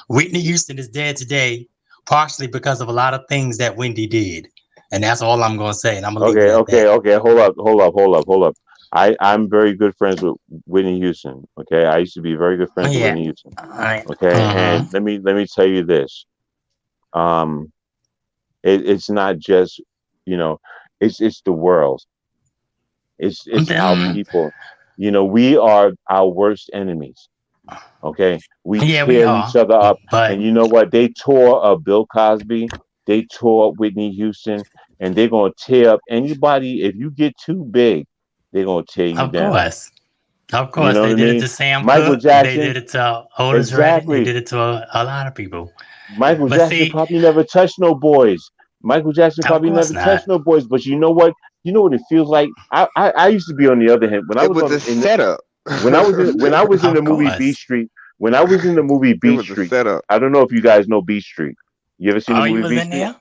S5: Whitney Houston is dead today, partially because of a lot of things that Wendy did, and that's all I'm going to say, and I'm going to leave it
S2: Okay.
S5: at that.
S2: Okay. Hold up. I'm very good friends with Whitney Houston. Okay. I used to be very good friends with
S5: Yeah.
S2: Whitney Houston.
S5: All right.
S2: Okay. And let me tell you this. Um, it's not just, you know, it's the world. It's our people. We are our worst enemies. Okay, we
S5: Yeah, we
S2: tear each
S5: are,
S2: other up,
S5: but
S2: and you know what? They tore up Bill Cosby. They tore up Whitney Houston, and they're gonna tear up anybody. If you get too big, they're gonna tear you
S5: of
S2: down.
S5: course. Of
S2: You
S5: course,
S2: know what
S5: they
S2: I
S5: did it
S2: mean?
S5: to Sam
S2: Michael
S5: Cooke. They
S2: Jackson,
S5: did it to Otis Redding. They
S2: exactly.
S5: did it to a lot of people.
S2: Michael
S5: But
S2: Jackson
S5: see,
S2: probably never touched no boys. Michael Jackson
S5: of
S2: probably
S5: course
S2: never
S5: not.
S2: touched no boys. But you know what? You know what it feels like. I used to be on the other hand when I
S4: It
S2: was
S4: was
S2: on
S4: a
S2: in
S4: setup.
S2: when I was in the
S5: Of
S2: movie Beat
S5: course.
S2: Street, when I was in the movie
S4: It
S2: Beat
S4: was a
S2: Street,
S4: setup.
S2: I don't know if you guys know Beat Street. You ever seen the
S5: Oh, you
S2: movie
S5: was
S2: Beat
S5: in
S2: Street?
S5: there?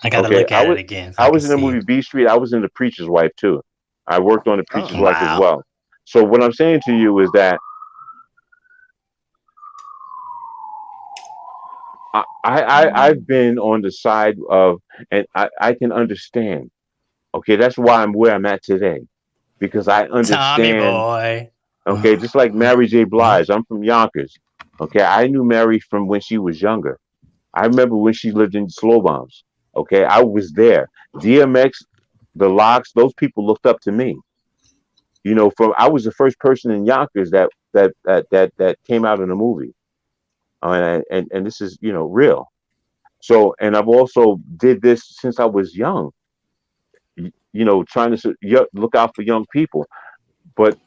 S5: I got to
S2: Okay,
S5: look at it again so
S2: I
S5: I can
S2: was in the
S5: see.
S2: movie Beat Street. I was in the Preacher's Wife too. I worked on the Preacher's
S4: Oh.
S2: Wife as
S5: Wow.
S2: well. So what I'm saying to you is that I've been on the side of, and I can understand. Okay, that's why I'm where I'm at today, because I
S5: Tommy
S2: understand.
S5: boy.
S2: Okay, just like Mary J. Blige, I'm from Yonkers. Okay, I knew Mary from when she was younger. I remember when she lived in Slow Bombs. Okay, I was there. DMX, the Locks, those people looked up to me. From I was the first person in Yonkers that came out in a movie. And this is real. So, and I've also did this since I was young. Trying to look out for young people. But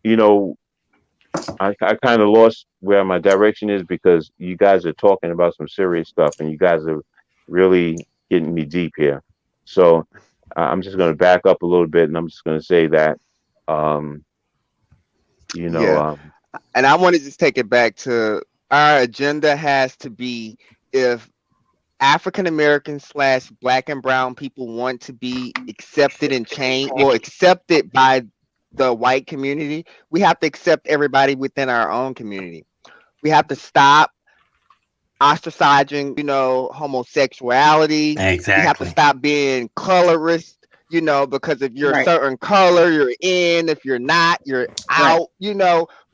S2: you know, I kind of lost where my direction is because you guys are talking about some serious stuff, and you guys are really getting me deep here. So I'm just going to back up a little bit, and I'm just going to say that, um, you know,
S4: Yeah. And I want to just take it back to our agenda has to be if African Americans / Black and Brown people want to be accepted and changed, well, accepted by the white community, we have to accept everybody within our own community. We have to stop ostracizing, homosexuality. We have to
S5: Exactly.
S4: stop being colorist, because if you're a
S3: Right.
S4: certain color, you're in. If you're not, you're
S3: Right.
S4: out.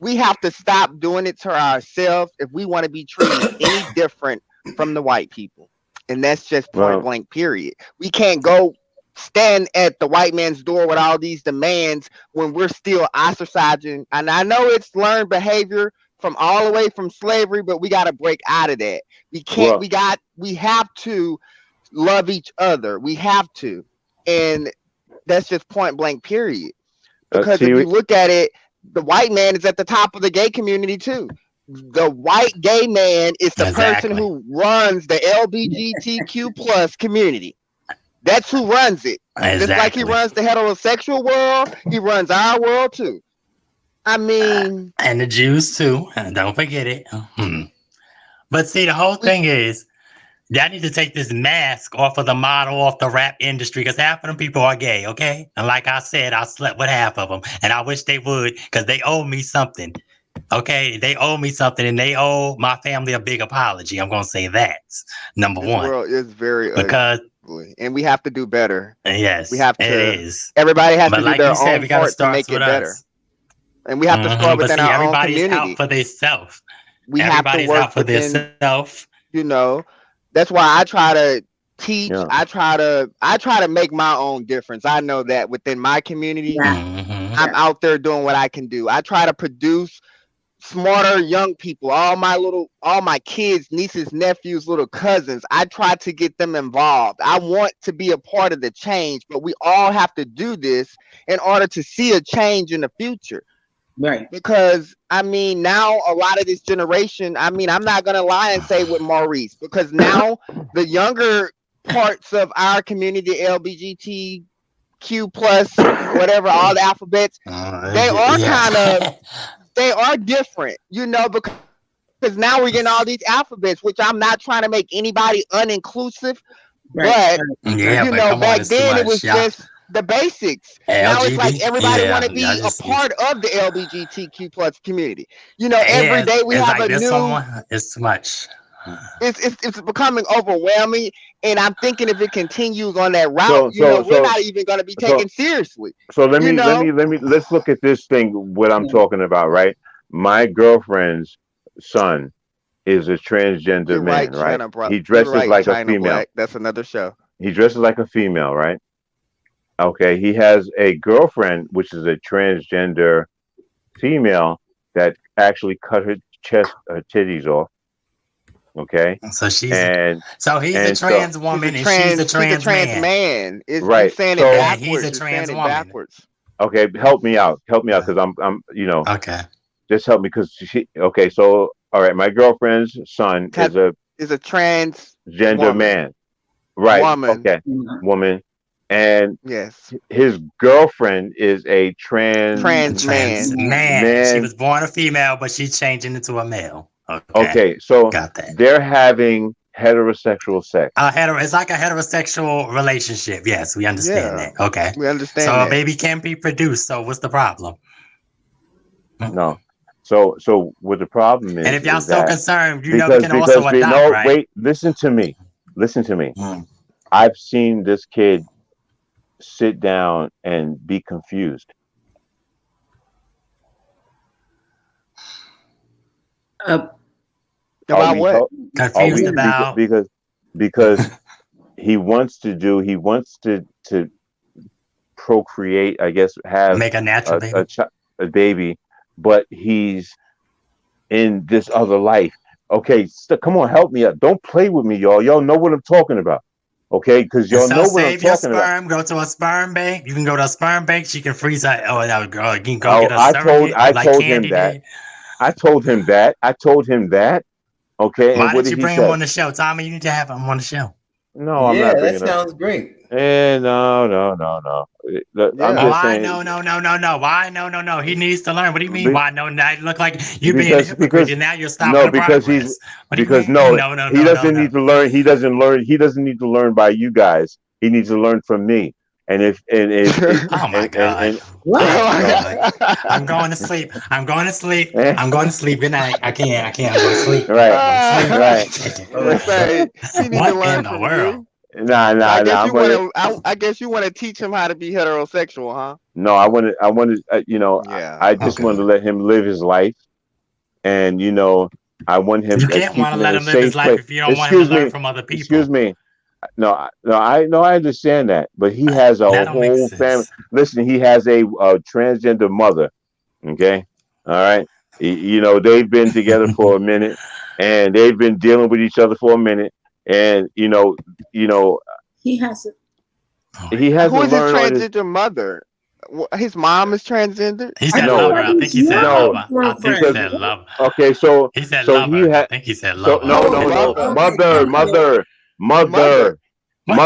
S4: We have to stop doing it to ourselves if we want to be treated any different from the white people. And that's just point
S2: well,
S4: blank, period. We can't go stand at the white man's door with all these demands when we're still ostracizing. And I know it's learned behavior from all the way from slavery, but we got to break out of that. We can't,
S2: well,
S4: we have to love each other. We have to. And that's just point blank, period. Because if
S2: see,
S4: you look at it, the white man is at the top of the gay community too. The white gay man is the person
S5: Exactly.
S4: who runs the LGBTQ plus community. That's who runs it. Just like he
S5: Exactly.
S4: runs the heterosexual world, he runs our world too. I mean,
S5: And the Jews too. Don't forget it. But see, the whole thing is, y'all need to take this mask off of the model, off the rap industry, because half of them people are gay, okay? And like I said, I slept with half of them, and I wish they would, because they owe me something. Okay, they owe me something, and they owe my family a big apology. I'm gonna say that number
S4: this
S5: one,
S4: world is very
S5: because
S4: ugly, and we have to do better.
S5: yes,
S4: We have
S5: it
S4: to.
S5: is.
S4: Everybody has
S5: But
S4: to do
S5: like you
S4: their
S5: said,
S4: own
S5: we gotta
S4: part to
S5: start
S4: make
S5: with
S4: it better,
S5: us.
S4: and we have to start
S5: But
S4: within
S5: see,
S4: our own
S5: everybody's out
S4: community.
S5: for themselves.
S4: We have to
S5: Everybody's
S4: work
S5: out for
S4: within.
S5: themselves.
S4: You know, that's why I try to teach.
S2: Yeah.
S4: I try to make my own difference. I know that within my community, I'm out there doing what I can do. I try to produce smarter young people, all my kids, nieces, nephews, little cousins. I try to get them involved. I want to be a part of the change, but we all have to do this in order to see a change in the future.
S3: Right.
S4: Because I mean, now a lot of this generation, I mean, I'm not gonna lie and say with Maurice, because now the younger parts of our community, LGBTQ plus, whatever, all the alphabets, they are they are different, because now we're getting all these alphabets, which I'm not trying to make anybody uninclusive,
S3: Right.
S4: but back then it was just the basics. Now it's like everybody want to be a part of the LGBTQ plus community. Every day we have a new.
S5: It's too much.
S4: It's becoming overwhelming, and I'm thinking if it continues on that route, we're not even going to be taken seriously.
S2: So let's look at this thing. What I'm talking about, right? My girlfriend's son is a transgender man, right?
S4: China,
S2: he dresses like
S4: China
S2: a female.
S4: Black. That's another show.
S2: He dresses like a female, right? Okay. He has a girlfriend, which is a transgender female that actually cut her titties off. Okay.
S5: So he's
S2: a
S5: trans woman and she's a trans man.
S2: Right.
S4: Saying
S2: so,
S4: it backwards.
S5: He's a trans woman.
S4: Backwards.
S2: Okay, help me out because I'm
S5: okay.
S2: Just help me because so all right, my girlfriend's son
S4: is a
S2: transgender man. Right.
S4: Woman.
S2: Okay. Woman. And
S4: yes,
S2: his girlfriend is a trans
S5: man. She was born a female, but she's changing into a male.
S2: Okay, so
S5: got that.
S2: They're having heterosexual sex.
S5: It's like a heterosexual relationship. Yes, we understand that. Okay,
S4: we understand.
S5: So
S4: that.
S5: A baby can be produced. So what's the problem?
S2: No. So what the problem is?
S5: And if y'all so concerned, we can
S2: because
S5: also adopt, right?
S2: Wait, listen to me. I've seen this kid sit down and be confused.
S4: About what?
S5: Confused about
S2: because he wants to procreate, I guess,
S5: make a natural baby.
S2: A baby, but he's in this other life. Okay, come on, help me out. Don't play with me, y'all. Y'all know what I'm talking about. Okay, because y'all know what I'm talking about.
S5: Go to a sperm bank. You can go to a sperm bank. She can freeze that. You can go get a surrogate.
S2: I told him that. I told him that. Okay.
S5: Why did you bring him on the show, Tommy? You need to have him on the show.
S2: No, I'm not bringing him.
S1: That sounds great.
S2: No.
S5: I'm saying. No. Why? No. He needs to learn. What do you mean? Why? No, that look like you being a hypocrite. And now you're stopping.
S2: No, because he doesn't need to learn. He doesn't need to learn by you guys. He needs to learn from me. And if
S5: oh my god. I'm going to sleep. I'm going to sleep. Good night. I can't. I'm going to sleep.
S2: Right.
S5: What in the world?
S2: Nah.
S4: I guess you want to teach him how to be heterosexual, huh?
S2: No, I want to. I just want to let him live his life, and I want him.
S5: You can't want to let him live his life if you don't want him to learn from other people.
S2: Excuse me. No, I understand that, but he has a whole family. Listen, he has a transgender mother. Okay, all right. They've been together for a minute, and they've been dealing with each other for a minute, and
S3: he has
S4: Who is his transgender mother? His mom is transgender.
S5: He said lover. I think he said lover. I think he said lover.
S2: Okay, so
S5: he said lover. I think he said lover.
S2: No, mother.
S5: What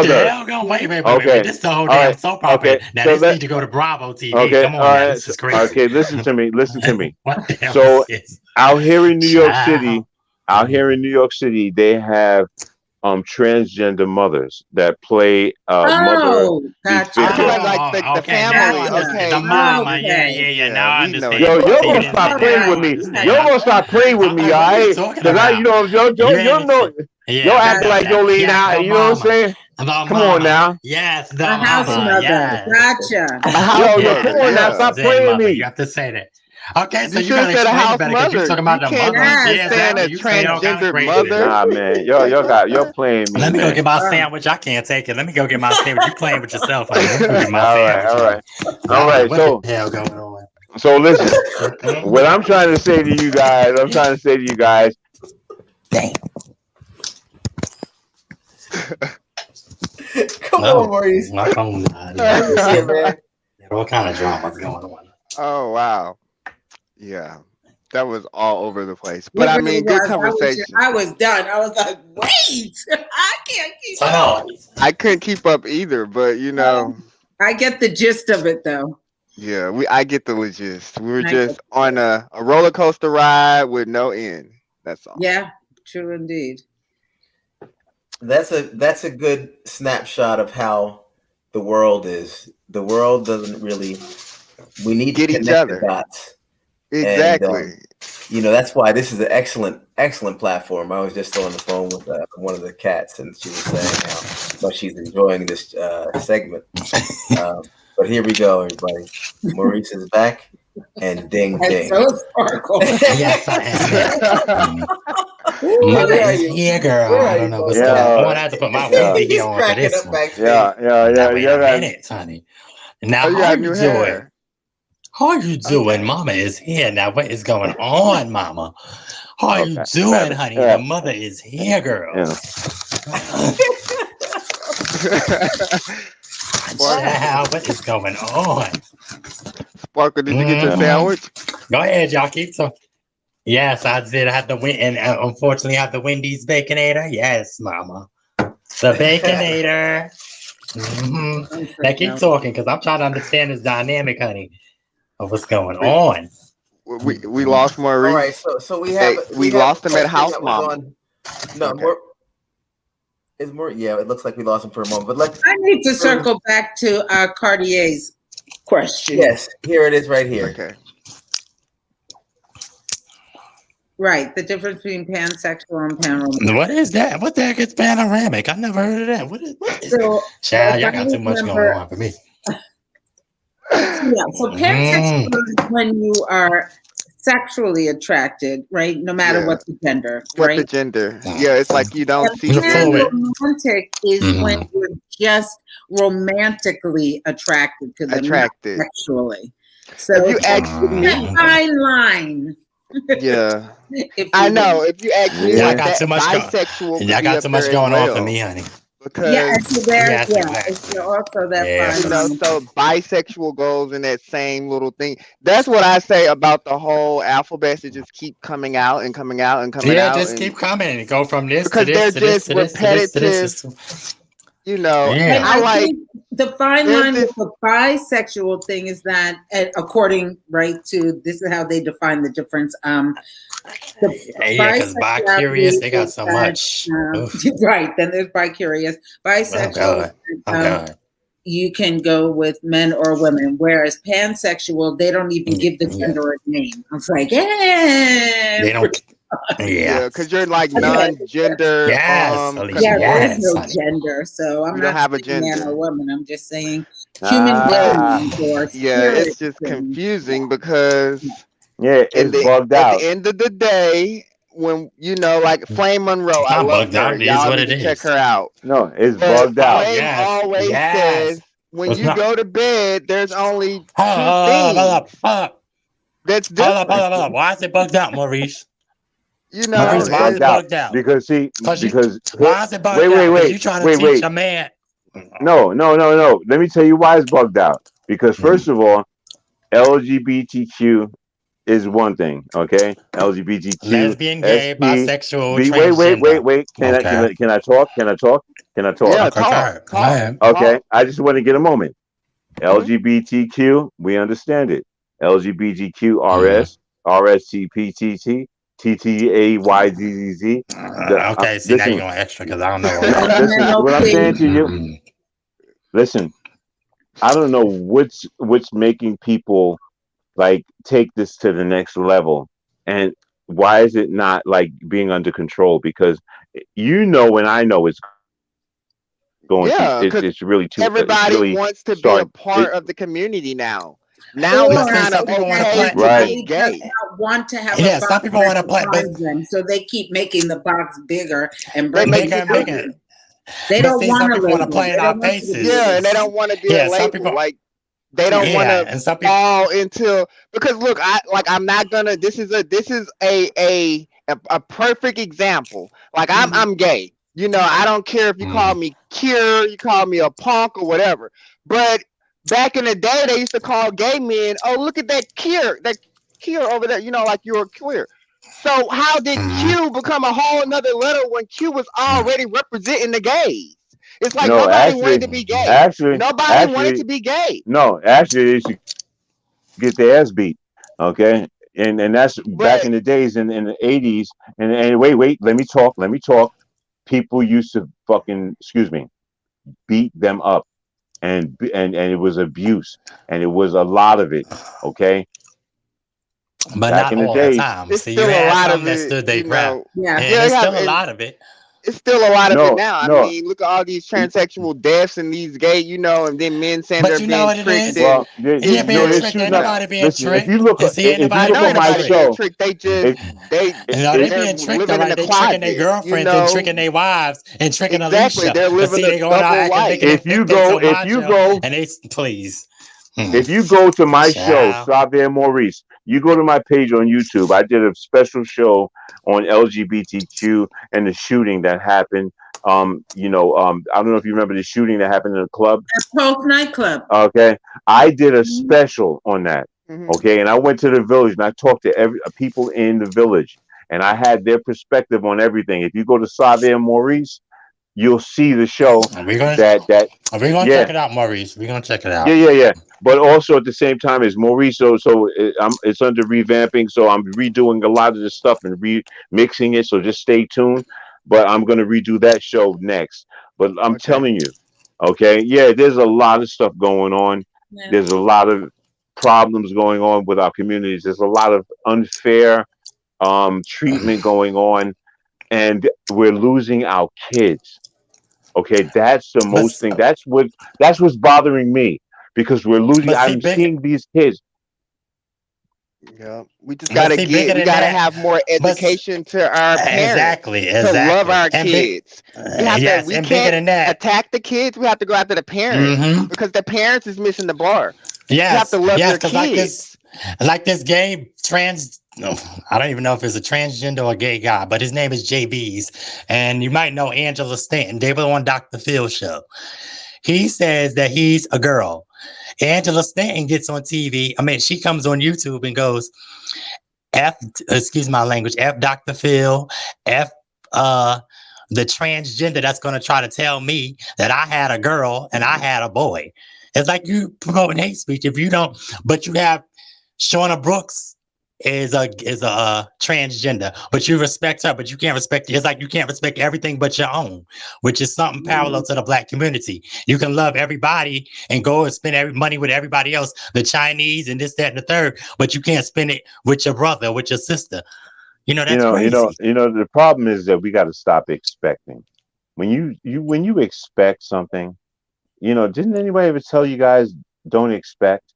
S5: the hell? Wait. This is the whole damn soap opera.
S2: Okay.
S5: Now this need to go to Bravo TV.
S2: Okay.
S5: Come on, man. This is crazy.
S2: Okay, listen to me.
S5: What the hell
S2: so
S5: is this?
S2: out here in New York City, they have transgender mothers that play
S3: gotcha.
S4: The family. Okay.
S5: The mama. Yeah. Now I understand.
S2: You're gonna stop playing with me. You're gonna stop playing with me, all right? Because you act like you'll lean out. You know what I'm saying? Come on now.
S5: Yes, the
S3: house mother.
S5: Yes.
S3: Gotcha.
S2: Come on now, stop playing with me.
S5: You have to say that. Okay, so
S4: You
S5: you
S4: should have
S5: gotta
S4: said a
S5: explain it
S4: house
S5: better because you
S4: mother.
S5: talking
S4: You
S5: about the
S4: can't
S5: mother.
S3: Yes,
S4: be
S5: Yeah,
S4: saying a
S5: exactly. You say all kind of
S4: transgender
S5: crazy.
S4: mother.
S2: Nah, man, you're playing me,
S5: Let me go
S2: man.
S5: get my sandwich. I can't take it. Let me go get my sandwich. You playing with yourself, honey. Let me go get my
S2: All right,
S5: sandwich,
S2: all
S5: honey.
S2: right,
S5: 'Cause
S2: all
S5: I don't know
S2: right.
S5: what the hell going on.
S2: So listen. What
S5: Mm-mm.
S2: I'm trying to say to you guys,
S1: Dang. Come
S5: No,
S1: on, Maurice.
S5: my phone died.
S1: Bring it here, man.
S5: All kind of dramas going on.
S4: Oh wow. Yeah. That was all over the place.
S3: It
S4: But I
S3: really
S4: mean, good
S3: was.
S4: conversation.
S3: I was done. I was like, wait, I can't keep
S5: So
S3: up.
S5: no,
S4: I couldn't keep up either, but
S3: I get the gist of it though.
S4: yeah, I get the gist. We were
S3: I get
S4: just on a roller coaster ride with no end. That's all.
S3: Yeah, true indeed.
S1: That's a good snapshot of how the world is. The world doesn't really. We need to
S4: Get each
S1: connect the
S4: other.
S1: dots, and
S4: Exactly.
S1: that's why this is an excellent platform. I was just on the phone with one of the cats, and she was saying how much she's enjoying this segment. But here we go, everybody. Maurice is back, and ding
S3: And
S1: ding.
S3: so is Sparkle.
S5: yes, I am.
S3: Ooh,
S5: Mother
S1: Where are
S5: is
S1: you?
S5: here, girl.
S1: Where
S5: I
S1: are
S5: don't
S1: you,
S5: know what's
S1: Ghost
S5: going
S1: Cat?
S5: on. I have to put my
S2: Yeah,
S5: Wendy
S1: He's
S5: on for
S1: cracking
S5: this
S1: up
S5: one.
S1: backstage.
S5: Now, wait a
S2: you got.
S5: minute, honey. Now,
S4: Oh, you
S5: how
S4: got
S5: you
S4: new
S5: doing?
S4: hair.
S5: How you doing?
S4: Okay.
S5: Mama is here. Now, what is going on, Mama? How you
S2: Okay,
S5: doing, honey? The mother is here, girl.
S2: yeah.
S5: Child, what is going on?
S4: Sparkle, did you get your
S5: Mhm.
S4: sandwich?
S5: Go ahead, y'all. Keep some. Yes, I did. I had the win, and unfortunately, I have the Wendy's Baconator. Yes, Mama, the Baconator. Now keep talking, because I'm trying to understand this dynamic, honey, of what's going
S4: We
S5: on.
S4: we lost
S1: All right,
S4: Maurice.
S1: so we
S4: Hey,
S1: have
S4: we
S1: a
S4: lost him at
S1: question
S4: House
S1: that was
S4: Mama.
S1: on. No,
S4: Okay.
S1: more. Yeah, it looks like we lost him for a moment. But let's.
S3: I need to circle back to Cartier's question.
S1: Yes, here it is, right here.
S4: Okay.
S3: Right, the difference between pansexual and panromantic.
S5: What is that? What the heck is panoramic? I've never heard of that. What is
S3: So,
S5: Child, y'all
S3: if I
S5: got too much going
S3: remember-
S5: on for me.
S3: So pansexual is when you are sexually attracted, right? No matter
S4: Yeah.
S3: what the gender,
S4: What
S3: right?
S4: the gender? Yeah, it's like you don't see
S5: You're fluid.
S3: Panromantic is when you're just romantically attracted to them, not
S4: attracted.
S3: sexually. So
S4: If you
S3: it's
S4: ask
S3: a
S4: me,
S3: fine line.
S4: yeah,
S3: If
S4: I
S3: you
S4: know.
S3: will.
S4: If you ask me,
S2: Yeah.
S4: like
S5: Y'all got
S4: that,
S5: too much
S4: bisexual could
S5: Y'all
S4: be
S5: got
S4: up
S5: too much
S4: there as
S5: going on for
S4: well.
S5: me, honey.
S4: Because
S3: Yeah, and so there's
S5: Yes, exactly.
S3: it's also that
S5: Yeah.
S3: fine line.
S4: so bisexual goes in that same little thing. That's what I say about the whole alphabet. It just keep coming out and coming out and coming
S5: Yeah,
S4: out,
S5: just
S4: and
S5: keep coming and go from this to
S4: because they're
S5: this to this
S4: just
S5: to this to this to this.
S4: repetitive. You know,
S5: Yeah.
S4: I
S3: I
S4: like.
S3: think the fine
S4: There's
S3: line
S4: this.
S3: with the bisexual thing is that, according right to this is how they define the difference.
S5: Yeah, because bi-curious, they got so much.
S3: Right. Then there's bi-curious.
S5: Oh,
S3: Bisexual.
S5: God. Oh, God.
S3: You can go with men or women, whereas pansexual, they don't even give the gender a name. I was like, yeah.
S5: They don't.
S4: Yeah,
S5: Yeah.
S4: because you're like non-gender.
S5: Yes, Alicia,
S3: Yeah, there is
S5: yes,
S3: no
S5: honey.
S3: gender, so I'm
S4: You don't
S3: not
S4: have a
S3: saying man
S4: gender.
S3: or woman. I'm just saying human
S2: Ah,
S3: beings or
S4: Yeah, it's
S3: spirit
S4: just
S3: things.
S4: confusing because
S2: yeah, it's bugged
S4: at
S2: out.
S4: the end of the day, when like Flame Monroe,
S5: It's
S4: I
S5: not
S4: love
S5: bugged out.
S4: her.
S5: It is
S4: Y'all
S5: what
S4: need
S5: it
S4: to check
S5: is.
S4: her out.
S2: No, it's
S4: But
S2: bugged out.
S4: Flame
S5: Yes,
S4: always
S5: yes.
S4: says when
S5: It's
S4: you
S5: not.
S4: go to bed, there's only two
S5: Hold up,
S4: things
S5: hold up,
S4: that's
S5: hold up, hold
S4: different.
S5: up, hold up. Why is it bugged out, Maurice?
S4: You
S2: No,
S4: know,
S5: Maurice,
S2: it's
S5: why is
S2: bugged
S5: it
S2: out
S5: bugged out?
S2: because see, because
S5: Why is it bugged
S2: wait,
S5: out? Because you trying to teach a man.
S2: no. Let me tell you why it's bugged out. Because first of all, LGBTQ is one thing, okay? LGBTQ,
S5: Lesbian, gay,
S2: SP,
S5: bisexual,
S2: B.
S5: transgender.
S2: Wait. Can
S5: Okay.
S2: I talk? Can I talk?
S4: yeah,
S5: Okay,
S4: talk.
S2: Okay, I just want to get a moment.
S4: Mhm.
S2: LGBTQ, we understand it. LGBTQ, RS, RSTPTT, TTAYZZZ.
S5: Okay, see, now you're
S2: Listen,
S5: going extra because I don't know.
S2: listen. What I'm saying to you,
S5: Mm.
S2: listen. I don't know what's making people like take this to the next level, and why is it not like being under control? Because and I know it's going to
S4: Yeah, because
S2: it's really too it's
S4: everybody
S2: really
S4: wants to be a
S2: start
S4: part of the community now. Now
S3: Or
S4: it's
S5: But see,
S4: kind of
S5: some people want to
S4: okay
S5: play.
S4: to
S2: Right.
S4: be
S3: he does
S4: gay.
S3: not want to have a
S5: Yeah,
S3: box
S5: some people
S3: that
S5: want to play, but
S3: defines them, so they keep making the box bigger and
S4: They
S3: bringing
S4: make
S5: bigger
S3: it
S4: you
S5: and
S3: out.
S5: bigger.
S3: They
S5: But
S3: don't
S5: see,
S3: want
S5: some
S3: a
S5: people want to
S3: label.
S5: play in
S3: They
S5: our
S3: don't want you to be
S4: yeah, and they
S5: faces.
S4: don't want to be a
S5: Yeah, some
S4: label.
S5: people.
S4: Like they don't
S3: yeah.
S4: want
S5: Yeah,
S4: to
S5: and some people.
S4: fall into because look, I'm not gonna. This is a perfect example. Like
S3: Mhm.
S4: I'm gay. You know, I don't care if you call
S5: Mm.
S4: me cure, you call me a punk or whatever. But back in the day, they used to call gay men, oh look at that cure over there. You know, like you're queer. So how did
S5: Mm.
S4: Q become a whole another letter when Q was
S5: Mm.
S4: already representing the gays? It's like
S2: No,
S4: nobody wanted
S2: actually,
S4: to be gay.
S2: actually,
S4: Nobody wanted to
S2: actually,
S4: be gay.
S2: no, actually, they should get their ass beat. Okay, and that's back
S4: But
S2: in the days in the 80s. And wait, let me talk. Let me talk. People used to fucking excuse me beat them up, and it was abuse, and it was a lot of it. Okay,
S5: But
S2: back
S5: not
S2: in the
S5: all the
S2: days.
S5: time.
S4: it's
S5: See, you
S4: still a
S5: had
S4: lot
S5: some
S4: of
S5: that
S4: it,
S5: stood their
S4: you
S5: ground,
S4: know.
S3: Yeah.
S5: and
S4: Yeah,
S5: it's still a lot of it.
S4: it's still a lot of it
S2: No,
S4: now. I
S2: no.
S4: mean, look at all these transsexual deaths and these gay, you know, and then men saying
S5: But
S4: they're
S5: you know
S4: being
S5: what it
S4: tricked
S5: is?
S4: and
S2: Well, they,
S5: You
S2: they,
S5: ain't
S4: it's
S2: no,
S5: being
S2: they're
S5: tricked.
S4: just,
S5: Ain't
S2: shooting
S4: you
S2: up.
S5: nobody
S4: know.
S5: being
S2: Listen,
S5: tricked. And see, ain't
S2: if you
S4: I
S5: nobody
S2: look
S4: know
S2: on
S5: being
S2: my
S4: anybody being
S5: tricked.
S2: show,
S4: tricked. They just
S2: if
S4: they
S5: No, they
S2: if
S4: they're
S5: being tricked, all
S4: living in
S5: right.
S4: the
S5: They tricking their
S4: closet, you
S5: girlfriends and
S4: know.
S5: tricking their wives and tricking
S4: Exactly.
S5: Alicia.
S4: They're
S5: But
S4: living
S5: see,
S4: a
S5: they going out
S4: double
S5: acting,
S4: life.
S5: making it
S2: if
S5: fit
S2: you
S5: they
S2: go
S5: so
S2: if you
S5: macho.
S2: go
S5: And they, please.
S2: if you go to my show,
S5: Child.
S2: Savia Maurice, you go to my page on YouTube. I did a special show on LGBTQ and the shooting that happened. I don't know if you remember the shooting that happened in the club.
S3: At Post nightclub.
S2: Okay, I did a
S3: Mhm.
S2: special on that.
S4: Hmm.
S2: Okay, and I went to the village and I talked to every people in the village, and I had their perspective on everything. If you go to Savia Maurice, you'll see the show.
S5: We're gonna
S2: That
S5: we're gonna check
S2: yeah,
S5: it out, Maurice. We're gonna check it
S2: yeah,
S5: out.
S2: yeah, yeah. But also at the same time as Maurice, it's under revamping, so I'm redoing a lot of this stuff and remixing it. So just stay tuned. But I'm gonna redo that show next. But I'm
S4: Okay.
S2: telling you, okay, yeah, there's a lot of stuff going on.
S3: Yeah.
S2: There's a lot of problems going on with our communities. There's a lot of unfair treatment going on, and we're losing our kids. Okay, that's the
S5: But
S2: most thing. That's what's bothering me because we're losing.
S5: but see,
S2: I'm
S5: big
S2: seeing these kids.
S4: Yeah. We just
S5: but see, bigger
S4: we
S5: than
S4: gotta
S5: that.
S4: have more
S5: But
S4: education to our parents
S5: exactly,
S4: to love
S5: exactly,
S4: our
S5: and big.
S4: kids. We
S5: Yes, and bigger
S4: can't
S5: than that.
S4: attack the kids. We have to go after the parents
S5: Mm-hmm.
S4: because the parents is missing the bar. You have to
S5: Yes,
S4: love
S5: yes,
S4: your
S5: because
S4: kids.
S5: like this gay trans. No, I don't even know if it's a transgender or a gay guy, but his name is JB's, and you might know Angela Stanton. They were on Dr. Phil's show. He says that he's a girl. Angela Stanton gets on TV. I mean, she comes on YouTube and goes, F, excuse my language, F Dr. Phil, F the transgender that's going to try to tell me that I had a girl and I had a boy. It's like you promoting hate speech if you don't, but you have Shauna Brooks is a transgender, but you respect her, but you can't respect. It's like you can't respect everything but your own, which is something parallel to the Black community. You can love everybody and go and spend every money with everybody else, the Chinese and this, that, and the third, but you can't spend it with your brother, with your sister. You know,
S2: You
S5: that's
S2: know, you know,
S5: crazy.
S2: you know. The problem is that we got to stop expecting. When you expect something, didn't anybody ever tell you guys don't expect?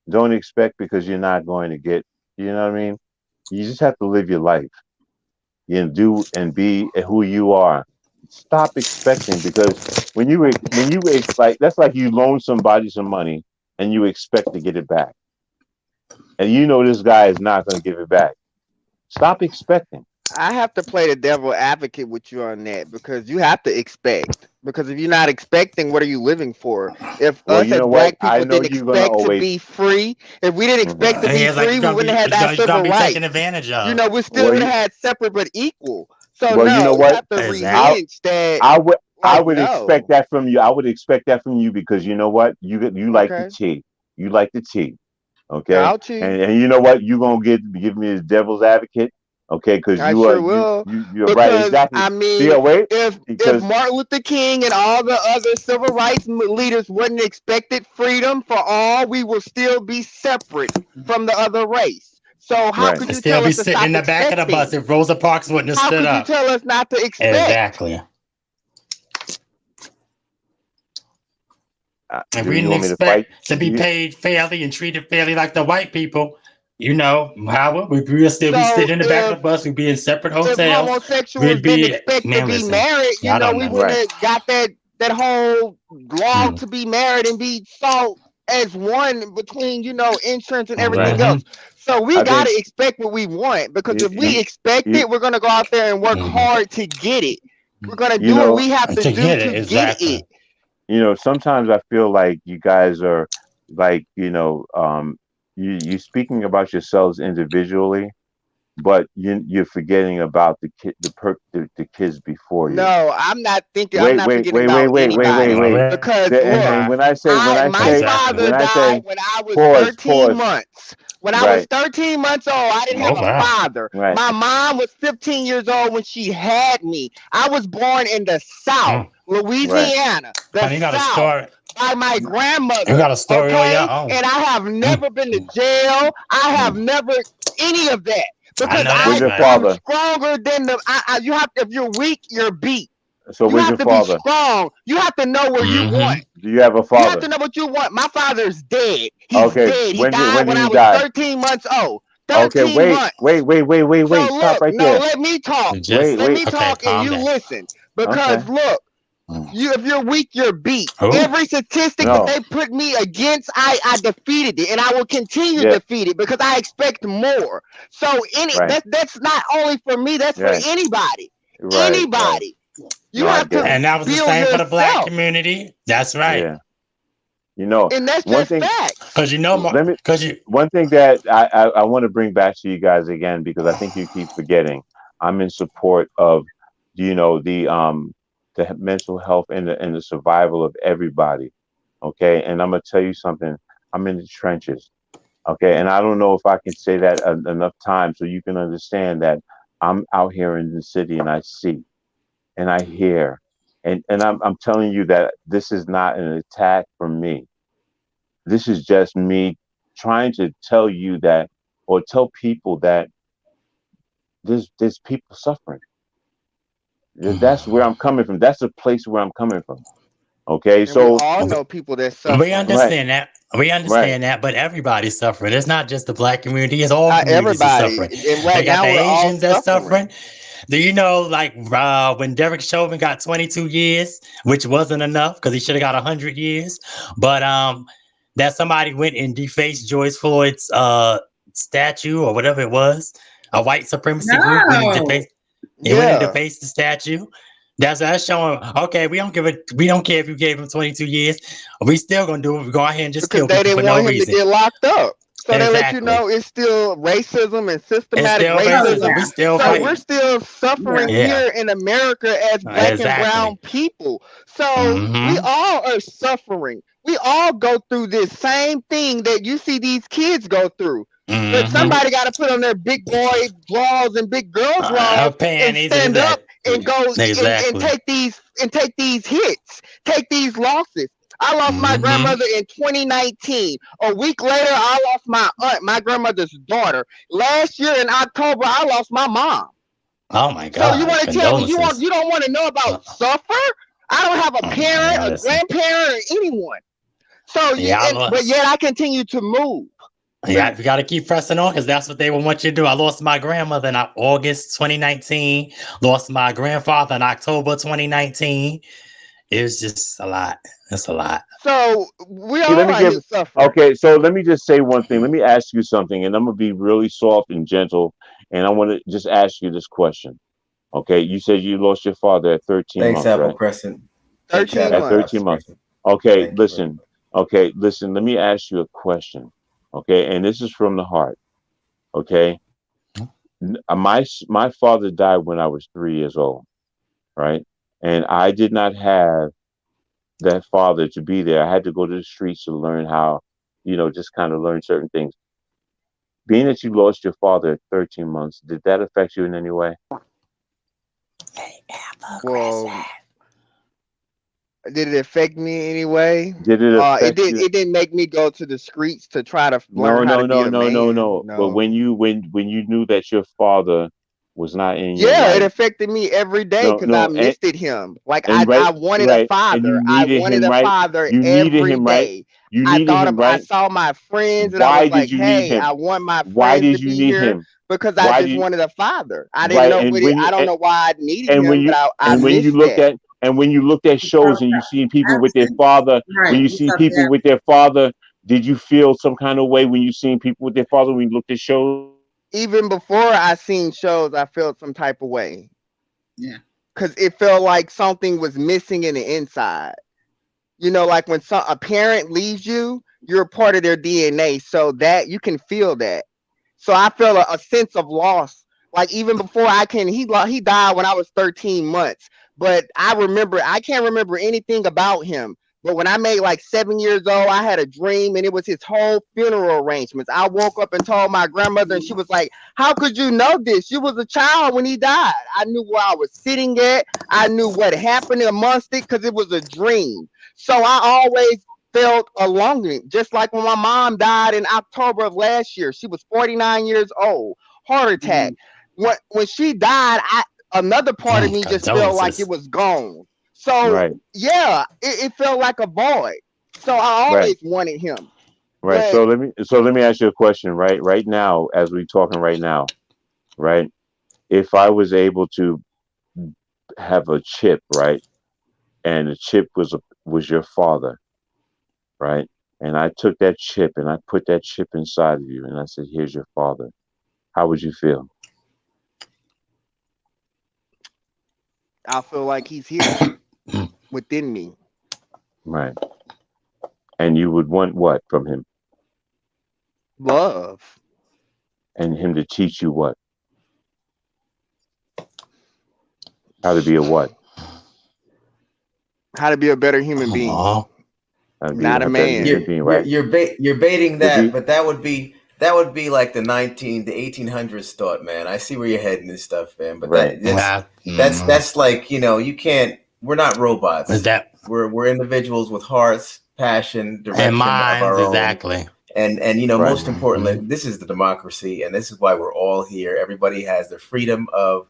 S2: Don't expect because you're not going to get. You know what I mean? You just have to live your life. Do and be who you are. Stop expecting because like that's like you loan somebody some money and you expect to get it back, and this guy is not going to give it back. Stop expecting.
S4: I have to play the devil advocate with you on that because you have to expect. Because if you're not expecting, what are you living for? If
S2: Well,
S4: us
S2: you
S4: as
S2: know what?
S4: black
S2: I
S4: people
S2: know
S4: didn't
S2: you're gonna
S4: expect to
S2: always.
S4: be free, if we didn't
S2: Mhm.
S4: expect to be
S5: Yeah, it's like
S4: free, we wouldn't have had that
S5: you're gonna
S4: civil
S5: be taken
S4: rights.
S5: advantage
S4: You
S5: of.
S4: know, we still
S2: Well,
S4: would have had separate but equal. So
S2: well, you know
S4: no, you
S2: what?
S4: have to
S5: Exactly.
S2: I
S4: rehinge that.
S2: I would I
S4: Like
S2: would expect
S4: no,
S2: that from you. I would expect that from you because you know what? You like the
S4: okay,
S2: tea. You like the tea. Okay,
S4: got you.
S2: and you know what? You gonna give me as devil's advocate. Okay, because
S4: I
S2: you are
S4: sure will.
S2: you're right
S4: Because
S2: exactly.
S4: I
S2: See,
S4: mean,
S2: wait
S4: if
S2: because
S4: Martin Luther King and all the other civil rights leaders wouldn't expected freedom for all, we will still be separate from the other race. So how
S2: right.
S4: could
S5: And
S4: you
S5: still
S4: tell
S5: be
S4: us to
S5: sitting in
S4: stop
S5: the back of the bus
S4: expecting?
S5: if Rosa Parks wouldn't have
S4: How
S5: stood
S4: could you
S5: up.
S4: tell us not to expect?
S5: Exactly. And
S2: Do
S5: we
S2: you
S5: didn't
S2: want me to fight?
S5: expect to be paid fairly and treated fairly like the white people. Howard, we'd still be
S4: So
S5: sitting in the back of the bus. We'd be in separate
S4: if
S5: hotels.
S4: homosexuals
S5: We'd
S4: didn't
S5: be,
S4: expect to
S5: man,
S4: be
S5: listen,
S4: married,
S5: I don't
S4: we
S5: know.
S4: wouldn't
S2: Right.
S4: have got that whole law
S5: Mm.
S4: to be married and be sold as one between insurance and everything
S2: Right.
S5: Mhm.
S4: else. So we
S2: I
S4: gotta
S2: think
S4: expect what we want, because
S2: you
S4: if we
S2: you
S4: expect
S2: you,
S4: it, we're gonna go out there and work
S5: Mhm.
S4: hard to get it. We're gonna
S2: you
S4: do what
S2: know
S4: we have to
S5: To
S4: do
S5: get
S4: to
S5: it,
S4: get
S5: exactly.
S4: it.
S2: sometimes I feel like you guys are like, you speaking about yourselves individually, but you're forgetting about the kids before you.
S4: No, I'm not
S2: Wait, wait,
S4: forgetting
S2: wait,
S4: about
S2: wait, wait, wait, wait,
S4: anybody,
S5: Well,
S2: wait.
S4: because
S2: And,
S4: look,
S2: and
S5: right.
S2: when I say
S4: my
S5: Exactly.
S4: father
S2: when I
S4: died
S2: say
S4: when I was
S2: pause,
S4: 13
S2: pause,
S4: months. When I was
S2: right,
S4: 13 months old, I didn't have
S5: Oh,
S4: a
S5: wow.
S4: father.
S2: right.
S4: My mom was 15 years old when she had me. I was born in the South,
S5: Mm.
S2: Right.
S4: Louisiana, the
S5: Honey, you got a
S4: South,
S5: story.
S4: by my
S5: You
S4: grandmother.
S5: got a story on your
S4: Okay?
S5: own.
S4: And I have
S5: Mm.
S4: never been to jail. I have
S2: Mm.
S4: never any of that,
S5: I
S4: because
S5: know
S2: Where's
S5: that's
S2: your
S5: right.
S4: I'm
S2: father?
S4: stronger than you have to, if you're weak, you're beat.
S2: So
S4: You
S2: where's
S4: have
S2: your
S4: to be
S2: father?
S4: strong. You have to know where you
S5: Mm-hmm.
S4: want.
S2: Do you have a
S4: You have
S2: father?
S4: to know what you want. My father's dead. He's
S2: Okay.
S4: dead. He
S2: When
S4: died
S2: did
S4: when
S2: he
S4: I was
S2: die?
S4: 13 months old.
S2: Okay.
S4: 13
S2: Wait,
S4: months.
S2: wait, wait, wait, wait,
S4: So
S2: wait. Stop
S4: look,
S2: right
S4: no,
S2: there.
S4: let me talk.
S5: Just
S2: Wait,
S4: Let
S2: wait.
S4: me
S5: okay.
S4: talk and
S5: Calm
S4: you
S5: down.
S4: listen.
S2: Okay.
S4: Because look,
S5: Mm.
S4: if you're weak, you're beat.
S5: Who?
S4: Every statistic that
S2: No.
S4: they put me against, I defeated it, and I will continue to
S2: Yeah.
S4: defeat it, because I expect more. So
S2: Right.
S4: that's not only for me, that's for
S2: Yeah.
S4: anybody.
S2: Right. Right.
S4: You
S2: No, I
S4: have
S2: get
S4: to
S2: it.
S5: And that was the
S4: build
S5: same for the black
S4: yourself,
S5: community. That's right.
S2: Yeah. You know,
S4: and that's
S2: one
S4: just
S2: thing.
S4: facts.
S5: Cause
S2: Let me.
S5: cause you.
S2: One thing that I want to bring back to you guys again, because I think you keep forgetting. I'm in support of, the mental health and the survival of everybody. Okay, and I'm gonna tell you something. I'm in the trenches. Okay, and I don't know if I can say that enough times so you can understand that I'm out here in the city and I see and I hear, and I'm telling you that this is not an attack from me. This is just me trying to tell you that, or tell people that there's people suffering. That's where I'm coming from. That's the place where I'm coming from. Okay,
S4: And we
S2: so
S4: all know people that's
S5: We
S4: suffering.
S2: right,
S5: understand that. We
S2: right,
S5: understand that, but everybody's suffering. It's not just the black community, it's all
S4: Not
S5: communities are
S4: everybody.
S5: suffering.
S4: And
S5: They
S4: right
S5: got
S4: now
S5: the
S4: we're all
S5: Asians that's
S4: suffering.
S5: suffering. Do you know, like, when Derek Chauvin got 22 years, which wasn't enough because he should have got 100 years, but that somebody went and defaced George Floyd's statue or whatever it was, a white supremacy group went and
S3: No.
S5: defaced. It went and
S4: Yeah.
S5: defaced the statue. That's showing. Okay, we don't give it. We don't care if you gave him 22 years. We still gonna do it. We go out here and just
S4: Because
S5: kill
S4: they
S5: people for
S4: didn't
S5: no
S4: want him to
S5: reason.
S4: get locked up. So they let you
S5: Exactly.
S4: know it's still racism and
S5: It's
S4: systematic
S5: still
S3: Oh
S5: racism.
S4: racism.
S5: We
S3: yeah.
S5: still
S4: So
S3: Oh
S4: we're
S3: yeah.
S5: fighting.
S4: still
S3: Yeah.
S4: suffering
S5: Yeah.
S4: here in America as black and brown
S5: Exactly.
S4: people. So we
S5: Mm-hmm.
S4: all are suffering. We all go through this same thing that you see these kids go through. But
S5: Mm-hmm.
S4: somebody got to put on their big boy draws and big girl draws and
S5: Panties.
S4: stand up and
S5: Exactly.
S4: go and
S5: Exactly.
S4: take these hits, take these losses. I lost my
S5: Mm-hmm.
S4: grandmother in 2019. A week later, I lost my aunt, my grandmother's daughter. Last year in October, I lost my mom.
S5: Oh my
S4: So you
S5: God.
S4: want to tell me
S5: Condolences.
S4: you don't want to know
S5: Uh,
S4: about suffer? I don't have a parent,
S5: yeah.
S4: a
S5: Listen.
S4: grandparent, or anyone. So
S5: Yeah. I
S4: but
S5: lost.
S4: yet I continue to move.
S5: Yeah, we got to keep pressing on because that's what they will want you to do. I lost my grandmother in August 2019, lost my grandfather in October 2019. It was just a lot. It's a lot.
S4: So we
S2: okay, let
S4: all
S2: me
S4: out
S2: give.
S4: here suffering.
S2: Okay, so let me just say one thing. Let me ask you something, and I'm gonna be really soft and gentle, and I want to just ask you this question. Okay, you said you lost your father at 13
S1: Thanks,
S2: months,
S1: Apple
S2: right?
S1: Crescent. Big shout
S4: 13
S2: At
S1: out to
S4: months.
S2: 13
S1: Apple
S2: months.
S1: Crescent.
S2: Okay,
S1: Thank you very
S2: listen.
S1: much.
S2: Okay, listen. Let me ask you a question. Okay, and this is from the heart. Okay, my father died when I was 3 years old, right? And I did not have that father to be there. I had to go to the streets to learn how, just kind of learn certain things. Being that you lost your father at 13 months, did that affect you in any way?
S4: Well, did it affect me anyway?
S2: Did it
S4: It
S2: affect
S4: did.
S2: you?
S4: It didn't make me go to the streets to try to learn
S2: No,
S4: how
S2: no,
S4: to be
S2: no,
S4: a
S2: no, no,
S4: man.
S2: no. But
S4: No.
S2: when you knew that your father was not in your
S4: Yeah, it
S2: life.
S4: affected me every day
S2: No,
S4: because I
S2: no,
S4: misted him. Like
S2: and right,
S4: I wanted a
S2: right, and you
S4: father. I
S2: needed
S4: wanted
S2: him,
S4: a
S2: right?
S4: father
S2: You needed
S4: every
S2: him, right?
S4: day.
S2: You needed him,
S4: I
S2: right?
S4: saw my friends and I
S2: Why
S4: was
S2: did
S4: like,
S2: you need
S4: hey,
S2: him?
S4: I want my
S2: Why
S4: friends
S2: did
S4: to
S2: you
S4: be
S2: need
S4: here
S2: him?
S4: because I
S2: Why
S4: just
S2: did
S4: wanted a father. I didn't
S2: right?
S4: know what it, I don't know why I needed
S2: And when
S4: him, but
S2: you
S4: I missed
S2: looked
S4: that.
S2: at when you looked at
S3: You
S2: shows
S3: felt
S2: and you
S3: that
S2: seen people with their
S3: absence.
S2: father, when
S3: Right.
S2: you
S3: You
S2: seen
S3: felt
S2: people
S3: that.
S2: with their father, did you feel some kind of way when you seen people with their father when you looked at shows?
S4: Even before I seen shows, I felt some type of way
S3: Yeah.
S4: because it felt like something was missing in the inside. You know, like when a parent leaves you, you're a part of their DNA, so that you can feel that. So I felt a sense of loss. Like even before he died when I was 13 months. But I can't remember anything about him. But when I made like 7 years old, I had a dream and it was his whole funeral arrangements. I woke up and told my grandmother, and she was like, how could you know this? You was a child when he died. I knew where I was sitting at. I knew what happened amongst it because it was a dream. So I always felt a longing, just like when my mom died in October of last year. She was 49 years old, heart attack. When she died, another part of me just felt like it
S5: Condolences.
S4: was gone. So
S2: Right,
S4: yeah, it felt like a void. So I
S2: right,
S4: always wanted him.
S2: right.
S4: But
S2: So let me ask you a question. Right now, as we talking right now, right? If I was able to have a chip, right, and the chip was your father, right? And I took that chip and I put that chip inside of you, and I said, "Here's your father." How would you feel?
S4: I feel like he's here within me.
S2: Right. And you would want what from him?
S4: Love.
S2: And him to teach you what? How to be a what?
S4: How to be a better human being.
S5: Aw.
S2: How to be
S4: Not a
S2: a better
S4: man.
S2: human being, right?
S1: You're baiting
S2: To
S1: that,
S2: be
S1: but that would be like the 1800s thought, man. I see where you're heading and stuff, man. But
S2: right,
S1: that's like, you can't. We're not
S5: Is
S1: robots.
S5: that
S1: We're individuals with hearts, passion,
S5: and
S1: direction of
S5: minds
S1: our own.
S5: exactly?
S1: And
S2: right,
S1: most importantly,
S5: Mhm.
S1: this is the democracy, and this is why we're all here. Everybody has the freedom of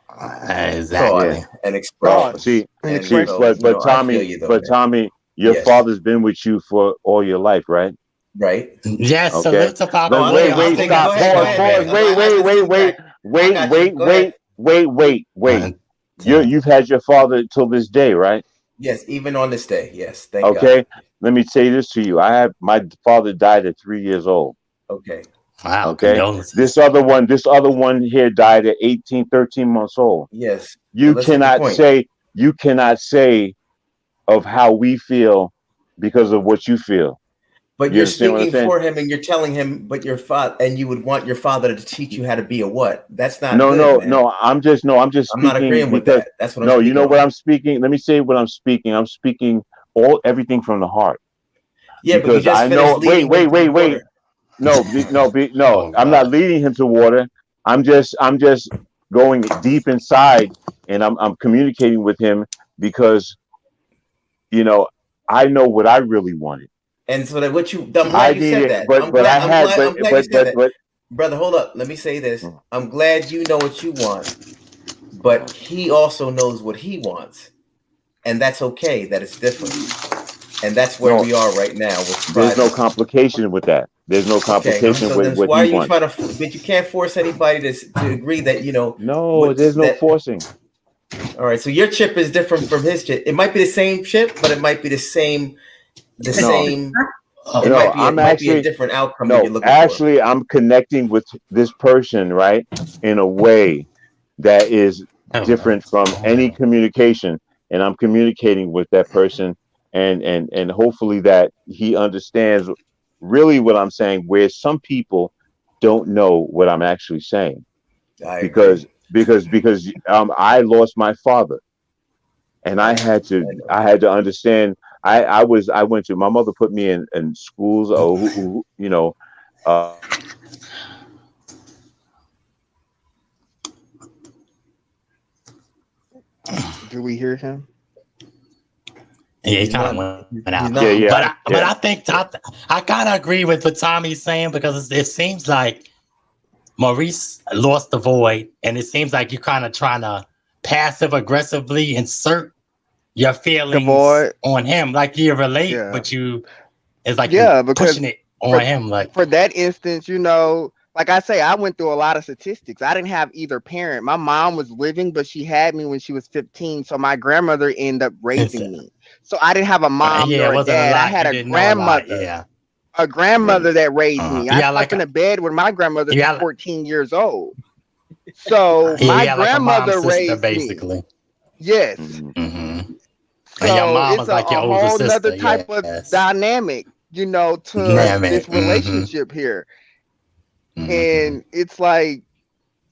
S1: thought
S2: yeah.
S5: Exactly.
S1: and
S2: Well,
S1: expression.
S4: Thoughts
S2: see,
S4: and
S1: And
S2: see,
S1: so,
S4: expression.
S2: but
S1: I feel
S2: Tommy,
S1: you though, man.
S2: your
S1: Yes,
S2: father's been with you for all your life, right?
S1: right.
S5: Yes,
S2: Okay.
S5: salute to
S1: No,
S5: Papa
S1: I'll
S2: Wait,
S1: take
S5: Will.
S1: it. Go
S2: stop,
S1: ahead,
S2: pause, pause,
S1: man.
S2: wait,
S1: Let's
S2: wait,
S1: do it
S2: wait,
S1: back. I
S2: wait,
S1: got you.
S2: wait,
S1: Go ahead.
S2: wait, wait, wait, wait.
S5: Uh,
S2: You've had your father till this day, right?
S1: Yes, even on this day. Yes, thank God.
S2: Okay. Let me say this to you. My father died at 3 years old.
S1: Okay.
S5: wow,
S2: Okay.
S5: condolences.
S2: This other one here died at 18, 13 months old.
S1: Yes, but
S2: You
S1: let's get the
S2: cannot
S1: point.
S2: say, you cannot say of how we feel because of what you feel.
S1: But
S2: You
S1: you're
S2: understand what I'm
S1: speaking
S2: saying?
S1: for him, and you're telling him, but your father, and you would want your father to teach you how to be a what? That's not
S2: No,
S1: good,
S2: no,
S1: man.
S2: no. I'm just
S1: I'm not
S2: speaking
S1: agreeing with
S2: because
S1: that. That's what I'm
S2: no, you
S1: speaking
S2: know what
S1: on.
S2: I'm speaking. Let me say what I'm speaking. I'm speaking everything from the heart
S1: Yeah, but you
S2: because
S1: just
S2: I
S1: finished
S2: know. Wait,
S1: leading him
S2: wait,
S1: to the
S2: wait, wait.
S1: water.
S2: No.
S5: Oh
S2: I'm not
S5: God.
S2: leading him to water. I'm just going deep inside, and I'm communicating with him because you know I know what I really wanted.
S1: And so that I'm
S2: I
S1: glad you said
S2: needed,
S1: that.
S2: but I had,
S1: I'm glad you said that.
S2: but.
S1: Brother, hold up. Let me say this. I'm glad you know what you want, but he also knows what he wants. And that's okay that it's different. And that's where
S2: No,
S1: we are right now with
S2: there's no
S1: private.
S2: complication with that. There's no
S1: Okay,
S2: complication
S1: so
S2: with
S1: then
S2: what
S1: why
S2: he
S1: are you
S2: wants.
S1: trying to? But you can't force anybody to agree that
S2: No,
S1: what
S2: there's no
S1: that.
S2: forcing.
S1: All right, so your chip is different from his chip. It might be the same chip, but it might be the same. The
S2: No,
S1: same. It
S5: Oh,
S2: no,
S1: might be a different outcome that you're looking for.
S2: actually, I'm connecting with this person, right, in a way that is
S5: oh,
S2: different from any
S5: oh.
S2: communication, and I'm communicating with that person, and hopefully that he understands really what I'm saying. Where some people don't know what I'm actually saying
S1: I
S2: because
S1: agree.
S2: I lost my father, and
S1: I know.
S2: I had to understand. I went to my mother put me in schools uh
S4: Do we hear him?
S5: Yeah, he
S1: He's
S5: kind
S1: not.
S5: of went
S1: He's
S5: out.
S2: yeah,
S1: not.
S2: yeah,
S5: But I think I kind of agree with what Tommy's saying because it seems like Maurice lost the void, and it seems like you're kind of trying to passive aggressively insert your
S4: The
S5: feelings
S4: void.
S5: on him, like you relate,
S4: Yeah.
S5: but it's like you
S4: Yeah, because
S5: pushing it
S4: for
S5: on him, like
S4: for that instance, like I say, I went through a lot of statistics. I didn't have either parent. My mom was living, but she had me when she was 15. So my grandmother ended up
S5: it's
S4: raising me. So I didn't have a mom
S5: yeah, it
S4: nor a
S5: wasn't a
S4: dad. I
S5: lot.
S4: had
S5: You
S4: a
S5: didn't know a lot.
S4: grandmother,
S5: Yeah,
S4: a grandmother that raised me. I
S5: yeah,
S4: slept in a bed with my grandmother
S5: you
S4: till
S5: got
S4: 14 years old. So
S5: yeah,
S4: my
S5: you got like a mom
S4: grandmother
S5: sister
S4: raised me.
S5: basically.
S4: Yes.
S5: hmm And your
S4: So
S5: mom
S4: it's
S5: was
S4: a,
S5: like your
S4: a
S5: older
S4: whole nother
S5: sister.
S4: type of
S5: Yes,
S4: dynamic, to
S5: damn it.
S4: this relationship here.
S5: hmm
S4: And it's like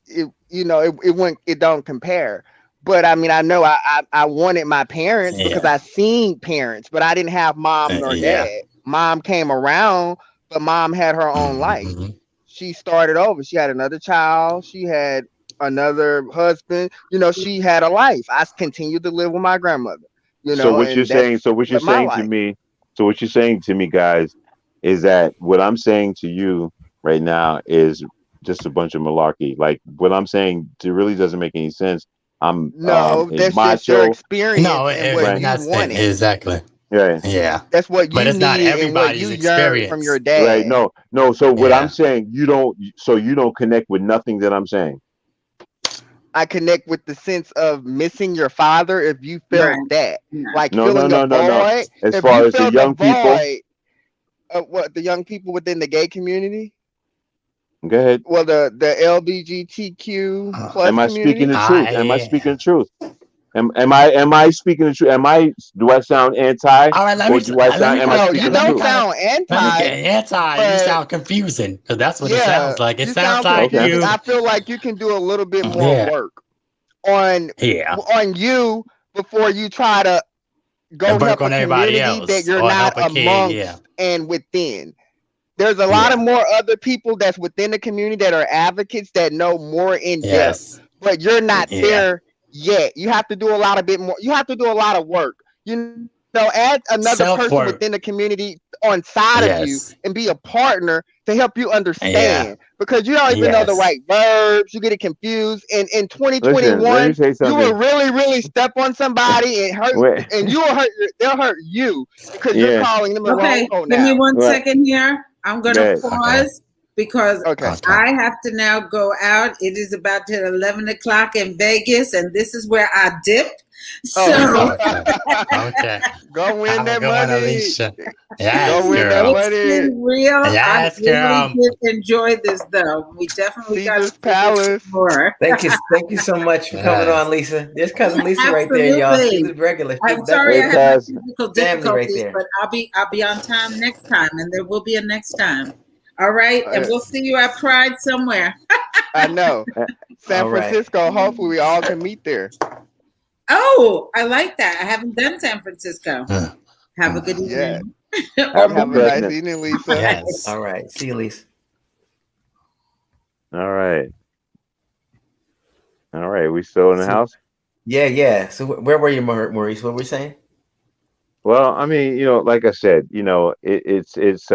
S4: it don't compare. But I mean, I know I wanted my parents because
S5: Yeah,
S4: I seen parents, but I didn't have mom nor
S5: yeah.
S4: dad. Mom came around, but mom had her own life.
S5: hmm
S4: She started over. She had another child. She had another husband. She had a life. I continued to live with my grandmother.
S2: So what you're
S4: And that's
S2: saying, so what you're
S4: what my
S2: saying to
S4: life.
S2: me, so what you're saying to me, guys, is that what I'm saying to you right now is just a bunch of malarkey. Like what I'm saying, it really doesn't make any sense. I'm
S4: No,
S2: a
S4: that's just your
S2: macho,
S5: No,
S4: experience and what
S2: right?
S4: you
S5: that's it.
S4: wanted.
S5: Exactly.
S2: Yeah,
S5: Yeah,
S4: That's what
S5: but
S4: you
S5: it's not
S4: needed and what you
S5: everybody's
S4: yearned from your
S5: experience.
S2: right.
S4: dad.
S2: No, no. So what I'm
S5: Yeah.
S2: saying, you don't connect with nothing that I'm saying.
S4: I connect with the sense of missing your father if you felt
S3: Right.
S4: that,
S3: Yeah.
S4: like
S2: No, no,
S4: feeling a
S2: no, no, no.
S4: void.
S2: As
S4: If you
S2: far as the
S4: felt a
S2: young people,
S4: void, what the young people within the gay community,
S2: go ahead.
S4: well, the LBGTQ
S2: Am
S4: plus
S2: I speaking the
S4: community.
S2: truth? Am I
S5: I
S2: speaking the truth? Am I speaking the truth? Do I sound anti
S5: all right.
S2: or do I sound? Am I
S4: No, you
S2: speaking the
S4: don't
S2: truth?
S4: sound
S5: Let me get
S4: anti,
S5: anti. You
S4: but
S5: sound confusing because that's what it
S4: yeah,
S5: sounds like. It
S4: you
S5: sounds
S4: sound
S5: like
S2: Okay.
S4: confusing.
S5: you.
S4: I feel like you can do a little bit more
S5: Yeah.
S4: work on
S5: Yeah.
S4: on you before you try to
S5: And
S4: go
S5: work
S4: help a
S5: on everybody
S4: community that
S5: else
S4: you're
S5: or
S4: not
S5: help a kid. Yeah.
S4: amongst and within. There's a lot of
S5: Yeah.
S4: more other people that's within the community that are advocates that know more in depth,
S5: Yes.
S4: but you're not
S5: Yeah.
S4: there yet. You have to do a lot of bit more. You have to do a lot of work. Add another person
S5: Self
S4: within
S5: work.
S4: the community on side of you
S5: Yes.
S4: and be a partner to help you
S5: Yeah.
S4: understand because you don't even know the
S5: Yes.
S4: right verbs. You get it confused. And in
S2: Listen, let me
S4: 2021,
S2: say
S4: you will
S2: something.
S4: really, really step on somebody and hurt,
S2: Wait,
S4: and you will hurt. They'll hurt you because you're
S2: yeah,
S4: calling them a wrong
S3: Okay, give me
S4: pronoun.
S3: one
S2: right.
S3: second here. I'm going to
S2: Good.
S5: Okay.
S3: pause because
S4: Okay.
S5: Okay.
S3: I have to now go out. It is about to 11 o'clock in Vegas, and this is where I dip. So
S4: Oh,
S5: Okay. Okay.
S4: go win
S5: Have a
S4: that
S5: good one,
S4: money.
S5: Alicia.
S4: Go
S5: Yes,
S4: win that
S5: girl.
S3: it's
S4: money.
S3: been real. I
S5: Yes,
S3: really
S5: girl.
S3: did enjoy this, though. We definitely got to
S4: Caesar's
S3: do this some
S4: Palace.
S3: more.
S1: Thank you so much for coming on,
S5: Yes.
S1: Lisa. There's cousin Lisa right there, y'all. She's
S3: Absolutely.
S1: a regular. She's
S3: I'm sorry
S2: Hey,
S3: I
S1: definitely
S3: had my
S2: Kaz.
S3: technical
S1: family right
S3: difficulties,
S1: there.
S3: but I'll be on time next time, and there will be a next time. All right, and
S4: Uh,
S3: we'll see you at Pride somewhere.
S4: I know. San
S1: All right.
S4: Francisco. Hopefully, we all can meet there.
S3: Oh, I like that. I haven't done San Francisco.
S5: Mm,
S3: Have a
S5: mm.
S3: good
S4: Yeah.
S3: evening or
S2: Happy
S4: Have a nice
S3: morning.
S2: president.
S4: evening, Lisa.
S5: Yes.
S1: All right. See you, Lisa.
S2: All right. All right. We still in the
S1: So,
S2: house?
S1: yeah. So where were you, Maurice? What were we saying?
S2: Well, I mean, like I said, it's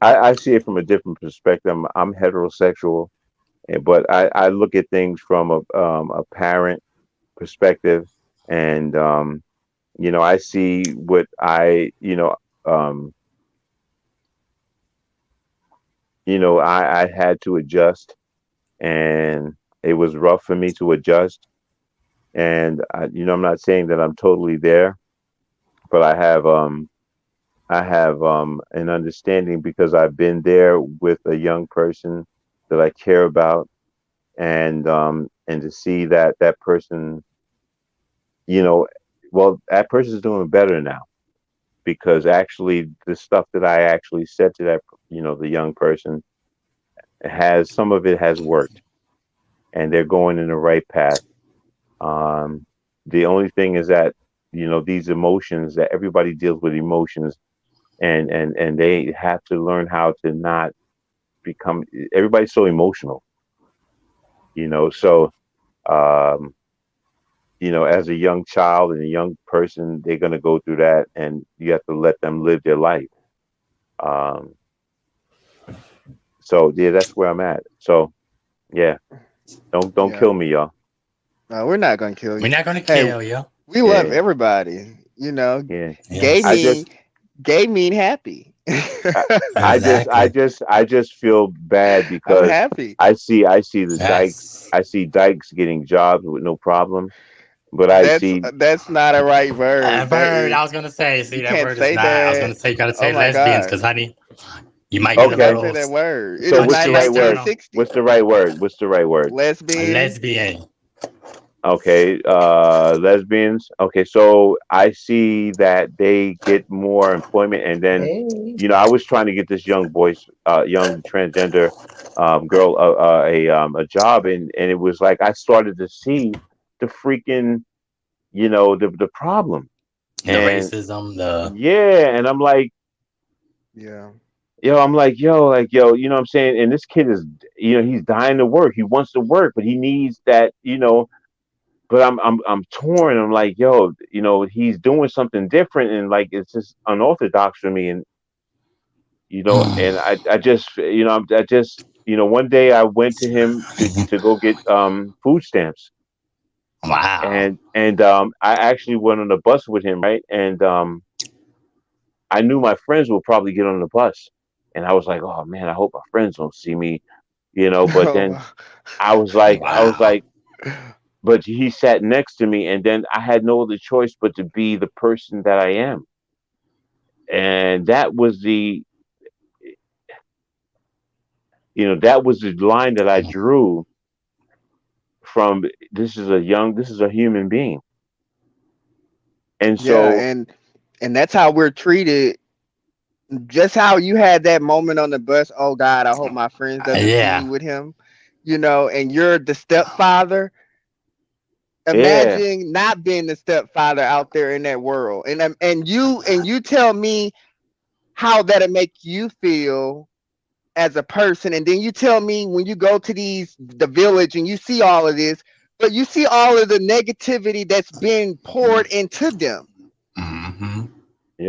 S2: I see it from a different perspective. I'm heterosexual, but I look at things from a parent perspective, and I see what um, I had to adjust, and it was rough for me to adjust. And I'm not saying that I'm totally there, but I have an understanding because I've been there with a young person that I care about, and to see that person, you know, well, that person's doing better now because actually the stuff that I actually said to that, the young person some of it has worked, and they're going in the right path. Um, the only thing is that these emotions that everybody deals with emotions, and they have to learn how to not become. Everybody's so emotional, so um, as a young child and a young person, they're going to go through that, and you have to let them live their life. Um, So yeah, that's where I'm at. So yeah, don't
S4: Yeah.
S2: kill me, y'all.
S4: No, we're not gonna kill
S5: We're
S4: you.
S5: not gonna
S4: Hey,
S5: kill you.
S4: we love
S2: Yeah,
S4: everybody. You know,
S2: yeah.
S4: gay
S2: I
S5: Yes,
S4: mean
S2: just
S4: gay mean happy.
S2: I,
S5: exactly.
S2: I just feel bad
S4: I'm
S2: because
S4: happy.
S2: I see the dykes,
S5: Yes.
S2: I see dykes getting jobs with no problem, but I
S4: That's
S2: see
S4: that's not a right word. That
S5: Bird,
S4: is
S5: I was gonna say, see
S4: you
S5: that
S4: can't
S5: word is
S4: say
S5: not. I was
S4: that.
S5: gonna say you gotta
S4: Oh
S5: say
S4: my
S5: lesbians,
S4: God.
S5: because honey, you might
S4: You
S5: get a
S2: okay.
S4: cannot say
S5: little
S4: that word. It
S2: So
S4: is
S2: what's
S4: not
S2: the
S5: touchy
S2: right word?
S5: external.
S4: 1960.
S2: What's the right word? What's the right word?
S5: A
S4: Lesbian.
S5: lesbian.
S2: Okay, lesbians. Okay, so I see that they get more employment, and then,
S1: Hey.
S2: I was trying to get this young transgender girl a job, and it was like I started to see the freaking, the problem,
S5: The
S2: and
S5: racism, the
S2: yeah, and I'm like,
S4: Yeah.
S2: I'm like, yo, you know what I'm saying? And this kid is, he's dying to work. He wants to work, but he needs that, but I'm torn. I'm like, yo, he's doing something different, and like it's just unorthodox for me, and and I just, one day I went to him to go get food stamps,
S5: wow.
S2: and I actually went on the bus with him, right? And I knew my friends would probably get on the bus, and I was like, oh man, I hope my friends don't see me, But then
S4: Oh,
S2: I was
S5: Wow.
S2: like, but he sat next to me, and then I had no other choice but to be the person that I am, and that was the line that I drew from. This is a human being, and
S4: yeah,
S2: so
S4: and that's how we're treated. Just how you had that moment on the bus. Oh God, I hope my friends doesn't see me
S5: Yeah.
S4: with him. And you're the stepfather.
S2: yeah,
S4: Imagine not being the stepfather out there in that world, and you tell me how that'll make you feel as a person, and then you tell me when you go to the village and you see all of this, but you see all of the negativity that's being poured into them.
S5: Hmm.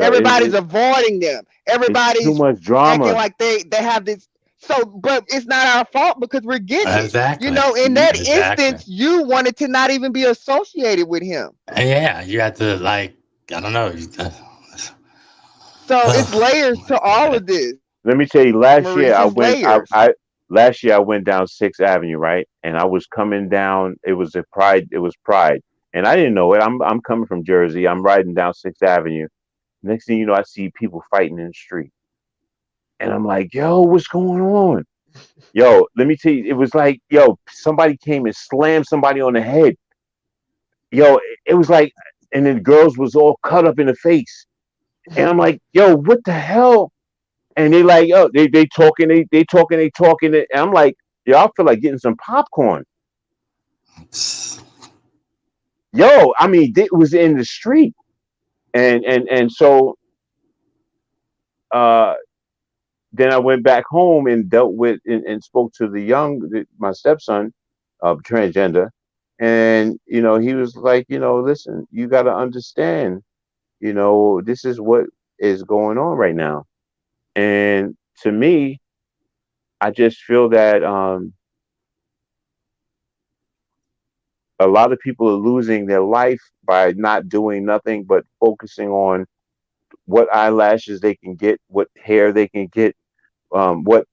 S4: Everybody's avoiding them.
S2: it's too
S4: Everybody's
S2: much
S4: acting
S2: drama.
S4: like they have this. So, but it's not our fault because we're getting it.
S5: Exactly.
S4: In that
S5: Exactly.
S4: instance, you wanted to not even be associated with him.
S5: And yeah, you had to like, I don't know.
S4: So it's
S5: Oh
S4: layers
S5: my
S4: to all of
S5: god.
S4: this,
S2: Let me tell you,
S4: Maurice. It's layers.
S2: last year I went down Sixth Avenue, right? And I was coming down. It was Pride, and I didn't know it. I'm coming from Jersey. I'm riding down Sixth Avenue. Next thing you know, I see people fighting in the street, and I'm like, yo, what's going on? Yo, let me tell you, it was like, yo, somebody came and slammed somebody on the head. Yo, it was like, and then girls was all cut up in the face, and I'm like, yo, what the hell? And they like, yo, they talking, they talking, and I'm like, yo, I feel like getting some popcorn. Yo, I mean, it was in the street, and so uh, then I went back home and dealt with and spoke to my stepson, transgender, and he was like, listen, you got to understand, this is what is going on right now, and to me, I just feel that a lot of people are losing their life by not doing nothing but focusing on what eyelashes they can get, what hair they can get, what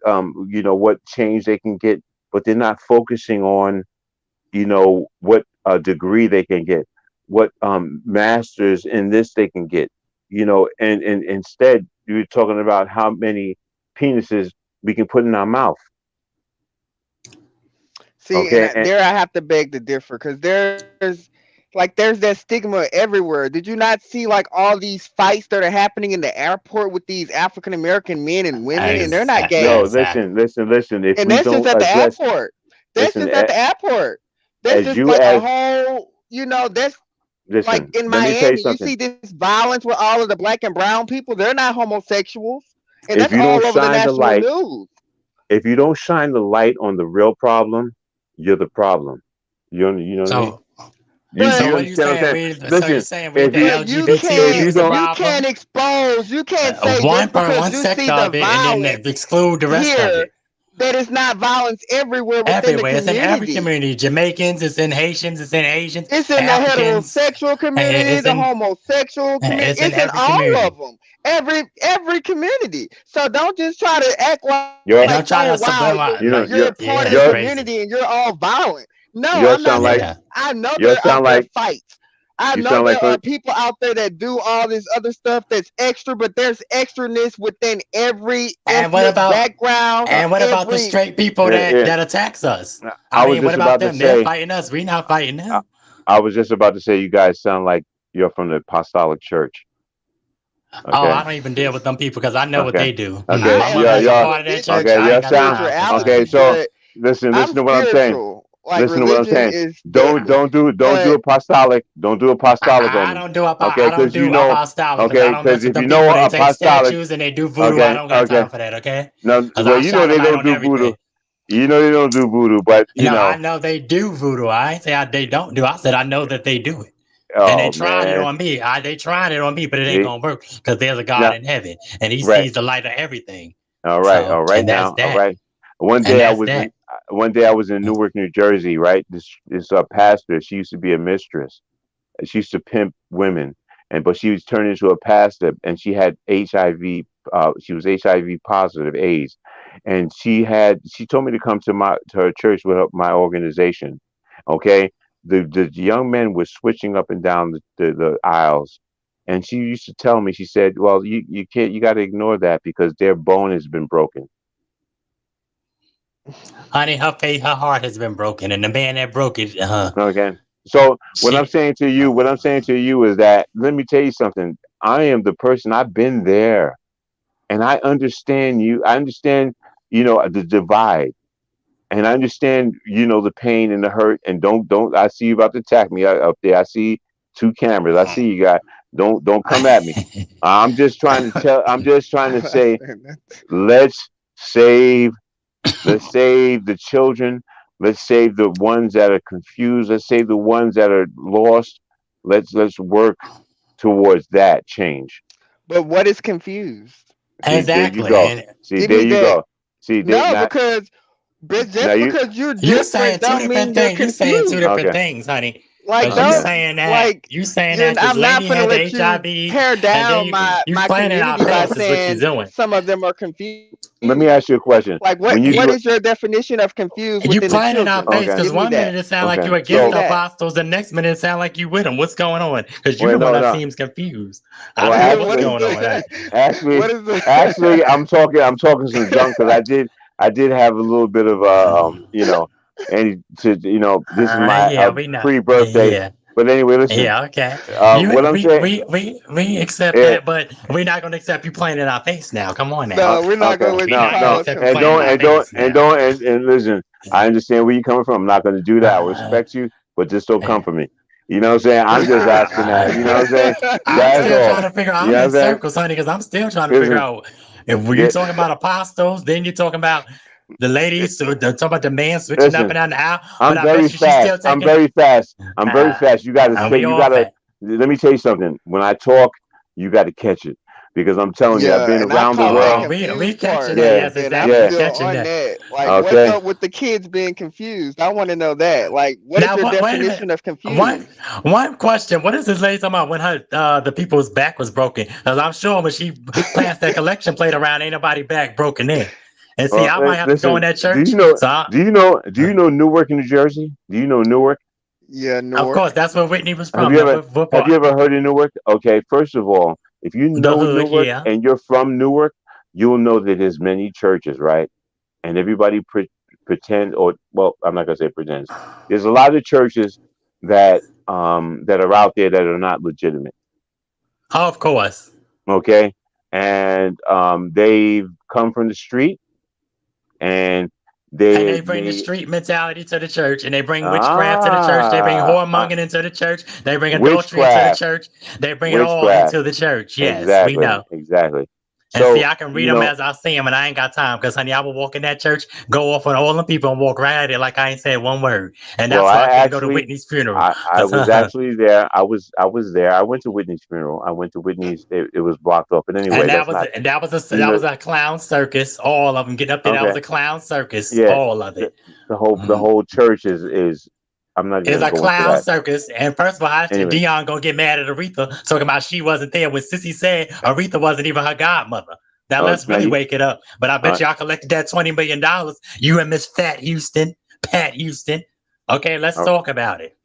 S2: change they can get, but they're not focusing on what degree they can get, what masters in this they can get, and instead you're talking about how many penises we can put in our mouth.
S4: See, and
S2: Okay, and
S4: there I have to beg to differ because there's that stigma everywhere. Did you not see like all these fights that are happening in the airport with these African American men and women, and they're not
S2: yo,
S4: gay,
S2: listen,
S5: Exactly.
S2: listen, listen. If
S4: and
S2: we
S4: that's just
S2: don't
S4: at the
S2: address,
S4: airport. That's
S2: listen,
S4: just at the airport. That's
S2: as
S4: just
S2: you
S4: like a
S2: as
S4: whole. That's like
S2: listen,
S4: in
S2: let me tell you
S4: Miami. You
S2: something.
S4: see this violence with all of the black and brown people. They're not homosexuals, and
S2: If
S4: that's
S2: you don't
S4: all over the
S2: shine the
S4: national
S2: light,
S4: news.
S2: if you don't shine the light on the real problem, you're the problem. You know what I mean?
S5: So,
S4: But
S5: so
S2: You
S5: what are you
S2: understand what I'm
S5: saying?
S2: saying?
S5: So you're
S2: Listen,
S5: saying we
S2: if
S5: the
S2: you
S4: But you
S2: if
S5: LGBTQ
S4: can't
S2: you
S5: is the
S2: don't
S4: you can't
S5: problem?
S4: expose. You can't say
S5: One
S4: just
S5: per
S4: because
S5: one
S4: you see
S5: sector
S4: the
S5: of it, and then
S4: violence
S5: exclude the rest of
S4: here
S5: it.
S4: that it's not violence everywhere within
S5: Everywhere.
S4: the
S5: It's in every
S4: community.
S5: community. Jamaicans, it's in Haitians, it's in Asians,
S4: It's in the
S5: Africans.
S4: heterosexual community,
S5: It's
S4: the
S5: in
S4: homosexual community.
S5: it's in
S4: It's in
S5: every
S4: all
S5: community.
S4: of them. Every community. So don't just try to act like,
S2: Yo,
S5: Don't try
S4: oh
S5: to
S4: wow,
S5: subliminal.
S2: you know,
S5: Like,
S4: you're a
S5: yeah,
S4: part of
S5: it's
S4: the
S2: yo,
S5: crazy.
S4: community and you're all violent. No,
S2: yo
S4: I'm not
S2: sound like
S4: saying.
S5: Yeah.
S4: I know
S2: yo
S4: there
S2: sound
S4: out there
S2: like
S4: fights. I
S2: you
S4: know
S2: sound like
S4: there are people out there that do all this other stuff that's extra, but there's extraness within every
S5: And what
S4: ethnic
S5: about
S4: background.
S5: the
S4: Every
S5: straight people
S2: yeah, yeah.
S5: that attacks us? I
S2: I was
S5: mean, what
S2: just
S5: about
S2: about to
S5: them? They're
S2: say
S5: fighting us. We not fighting
S2: I,
S5: them.
S2: I was just about to say you guys sound like you're from the Apostolic Church.
S5: Oh,
S2: Okay.
S5: I don't even deal with them people because I know what
S2: Okay.
S5: they do.
S2: Okay.
S4: I
S5: My
S4: am
S5: mother
S2: Yeah,
S5: is a
S2: yeah.
S5: part of that
S4: individual
S5: church.
S2: Okay.
S5: I
S2: Yeah,
S5: ain't got
S2: sound
S5: time for that.
S2: okay.
S4: spirituality,
S2: So
S4: but
S2: listen
S4: I'm
S2: to what I'm saying.
S4: spiritual. Like
S2: Listen to what I'm
S4: religion
S2: saying.
S4: is
S2: Don't
S4: dead.
S2: do
S4: But
S2: apostolic. Don't do apostolic on
S5: I
S2: me.
S5: don't do
S2: Okay,
S5: I don't
S2: because you
S5: do
S2: know.
S5: apostolic because I
S2: Okay,
S5: don't
S2: because
S5: mess with
S2: if
S5: them
S2: you know
S5: people. They take
S2: apostolic,
S5: statues and they do voodoo. I
S2: okay,
S5: don't got
S2: okay.
S5: time for that. Okay,
S2: No,
S5: because
S2: well,
S5: I
S2: you know
S5: shine a
S2: they
S5: light
S2: don't
S5: on
S2: do voodoo.
S5: everything.
S2: You know they don't do voodoo, but you
S5: No, I
S2: know.
S5: know they do voodoo. I ain't say they don't do. I said I know that they do it. And they
S2: Oh
S5: tried it
S2: man.
S5: on me. They tried it on me, but it ain't
S2: See,
S5: gonna work because there's a God
S2: now,
S5: in heaven and He
S2: right.
S5: sees the light of everything.
S2: All
S5: So,
S2: right
S5: and that's
S2: now, all
S5: that.
S2: right. One
S5: And
S2: day I
S5: that's
S2: was in
S5: that.
S2: Newark, New Jersey, right? This pastor, she used to be a mistress. She used to pimp women, and but she was turned into a pastor, and she had HIV. She was HIV positive, AIDS, and she told me to come to her church with my organization. Okay, the young men were switching up and down the aisles, and she used to tell me. She said, "Well, you can't. You got to ignore that because their bone has been broken."
S5: Honey, her heart has been broken, and the man that broke it,
S2: Okay. So
S5: she,
S2: what I'm saying to you is that let me tell you something. I am the person. I've been there, and I understand you. I understand, the divide, and I understand, the pain and the hurt. And don't. I see you about to attack me up there. I see two cameras. I see you guys. Don't come at me. I'm just trying to tell. I'm just trying to say, let's save let's save the children. Let's save the ones that are confused. Let's save the ones that are lost. Let's work towards that change.
S4: but what is confused?
S2: See, there you
S5: exactly.
S2: go.
S5: And
S2: See,
S4: Give
S2: there
S4: me
S2: you
S4: that.
S2: go. See, there
S4: No,
S2: not
S4: because
S2: now
S4: just
S2: you.
S4: because you're
S5: you saying
S4: different
S5: two
S4: don't
S5: different
S4: mean you're
S5: things. You saying two
S4: confused.
S5: different
S2: Okay,
S5: things, honey.
S4: Like
S5: Because you
S2: okay.
S4: don't
S5: saying that
S4: like
S5: this
S4: I'm not
S5: lady
S4: gonna
S5: had
S4: let
S5: the
S4: you
S5: HIV,
S4: tear
S5: and then
S4: down
S5: you
S4: my
S5: playing in our
S4: community by
S5: face is what you're
S4: saying
S5: doing.
S4: some of them are confused.
S2: Let me ask you a question.
S4: Like
S2: When you
S5: You
S4: what
S2: grew,
S4: is your definition of confused
S5: you
S4: within the
S5: playing in our
S4: children?
S5: face
S2: okay,
S5: because
S4: Give me
S5: one minute
S4: that.
S5: it sound like
S2: okay.
S5: you
S4: Give me
S5: against
S2: So,
S5: the
S4: that.
S5: apostles, the next minute it sound like you with them. What's going on? Because you
S2: wait,
S5: the one
S2: no,
S5: that
S2: no.
S5: seems confused. I
S2: Well,
S5: don't know what's
S4: What is
S2: actually,
S5: going on with
S4: the
S5: that.
S2: actually,
S4: what is
S2: actually,
S4: the
S2: I'm talking some junk because I did have a little bit of and this is my
S5: Yeah, we know.
S2: pre-birthday.
S5: Yeah.
S2: But anyway, listen.
S5: Yeah, okay. You
S2: What I'm saying,
S5: we accept
S2: eh,
S5: that, but we're not gonna accept you playing in our face now. Come on now.
S4: no, we're not
S2: okay,
S4: gonna let
S5: We're
S4: you
S2: no,
S5: not
S4: call
S5: gonna
S2: no,
S4: us
S5: accept you
S2: and
S5: playing in our
S4: confused.
S5: face now.
S2: and listen. I understand where you're coming from. I'm not going to do that. I
S5: Uh,
S2: respect you, but just don't come
S5: yeah.
S2: for me. You know what I'm saying? I'm just asking that. You know what I'm saying?
S5: I'm
S2: That's
S5: still
S2: all.
S5: trying to figure
S2: You
S5: I'm
S2: know
S5: in
S2: what I'm saying?
S5: circles, honey, because I'm still trying to figure
S2: Listen,
S5: out if were you
S2: yeah,
S5: talking about apostles, then you're talking about the ladies, so they're talking about the man switching up and
S2: listen.
S5: down the aisle, but
S2: I'm
S5: I bet
S2: very
S5: you she's still
S2: fast. I'm
S5: taking
S2: very fast. I'm very
S5: uh,
S2: fast. You got to
S5: and
S2: say.
S5: we
S2: You
S5: all
S2: got to.
S5: fat.
S2: Let me tell you something. When I talk, you got to catch it because I'm telling you, I've
S4: Yeah,
S2: been
S4: and I
S2: around the
S4: caught that
S5: Oh,
S2: world.
S5: we
S4: confused
S5: catching
S4: part,
S5: that.
S2: Yeah,
S5: Yes,
S4: and I'm
S5: exactly. We
S2: yeah.
S4: still
S5: catching
S4: on
S5: that.
S4: that. Like, what's
S2: Okay.
S4: up with the kids being confused? I want to know that. Like, what is
S5: Now,
S4: your
S5: wait a minute.
S4: definition of
S5: One
S4: confused?
S5: one question. What is this lady talking about when her the people's back was broken? Because I'm sure when she passed that collection plate around, ain't nobody back broken in. And see, I might have to go in
S2: Listen.
S5: that
S2: Do you
S5: church.
S2: know?
S5: So,
S2: Do you know Newark, New Jersey? Do you know Newark?
S4: Yeah,
S5: of course,
S4: Newark.
S5: that's where Whitney was
S2: Have
S5: from.
S2: you
S5: Now,
S2: ever
S5: what
S2: have you
S5: part?
S2: ever heard of Newark? Okay, first of all, if you
S5: The
S2: know
S5: hood,
S2: Newark
S5: yeah.
S2: and you're from Newark, you'll know that there's many churches, right? And everybody pretend, or well, I'm not gonna say pretends. There's a lot of churches that are out there that are not legitimate.
S5: Of course.
S2: Okay, and they've come from the street, and
S5: And
S2: they
S5: they bring the
S2: they
S5: street mentality to the church, and they bring witchcraft to the church. They bring
S2: ah
S5: whoremongering into the church. They bring adultery into the
S2: witchcraft,
S5: church. They bring it all
S2: witchcraft.
S5: into the church. Yes, we
S2: Exactly,
S5: know.
S2: exactly.
S5: And see,
S2: So
S5: I can read them as I see them, and I ain't got time because, honey, I will walk in that church, go off on all the people, and walk right at it like I ain't said one word. And
S2: well,
S5: that's why I couldn't go to
S2: actually,
S5: Whitney's funeral.
S2: I was actually there. I was there. I went to Whitney's funeral. I went to Whitney's. It was blocked up. But
S5: And
S2: anyway,
S5: that
S2: that's
S5: was
S2: not.
S5: that
S2: No,
S5: was a clown circus. All of them getting up there. That was
S2: okay.
S5: a clown circus.
S2: Yeah.
S5: All of
S2: The,
S5: it.
S2: the
S5: Mhm.
S2: whole church is. I'm not
S5: It's
S2: gonna
S5: a
S2: go into
S5: clown
S2: that.
S5: circus. And first of all, how
S2: Anyway.
S5: Dion gonna get mad at Aretha talking about she wasn't there when Sissy said Aretha wasn't even her godmother. Now let's
S2: Now
S5: really
S2: you.
S5: wake it up. But I bet y'all collected that $20 million. You and Miss Pat Houston. Okay, let's
S2: Uh,
S5: talk about it.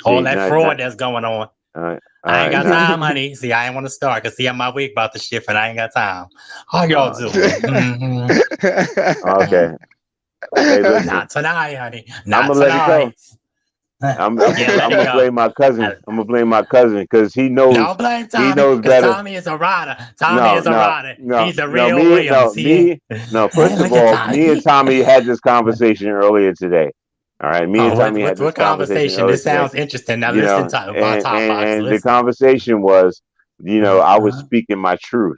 S5: All
S2: see
S5: that
S2: now.
S5: fraud that's going on.
S2: All right.
S5: I ain't got
S2: Now.
S5: time, honey. See, I ain't want to start because see, I'm my wig about to shift and I ain't got time. How y'all doing?
S2: Okay. Hey, listen.
S5: Not tonight, honey.
S2: I'm
S5: Not
S2: gonna let it go.
S5: tonight.
S2: I'm
S5: Yeah, let it
S2: gonna
S5: go.
S2: blame my cousin. I'm gonna blame my cousin because he knows.
S5: Don't blame
S2: He
S5: Tommy
S2: knows
S5: because
S2: better.
S5: Tommy is a rider. Tommy is a rider. He's a
S2: No,
S5: real
S2: me, no,
S5: Williams.
S2: me, no. First of
S5: Look at
S2: all, me and
S5: Tommy.
S2: Tommy had this conversation earlier today. All right, me and
S5: Oh,
S2: Tommy had this
S5: what
S2: conversation
S5: conversation?
S2: earlier
S5: This
S2: today.
S5: sounds interesting. Now
S2: You
S5: listen
S2: know,
S5: to my top box.
S2: and the
S5: Listen.
S2: conversation was, I was speaking my truth,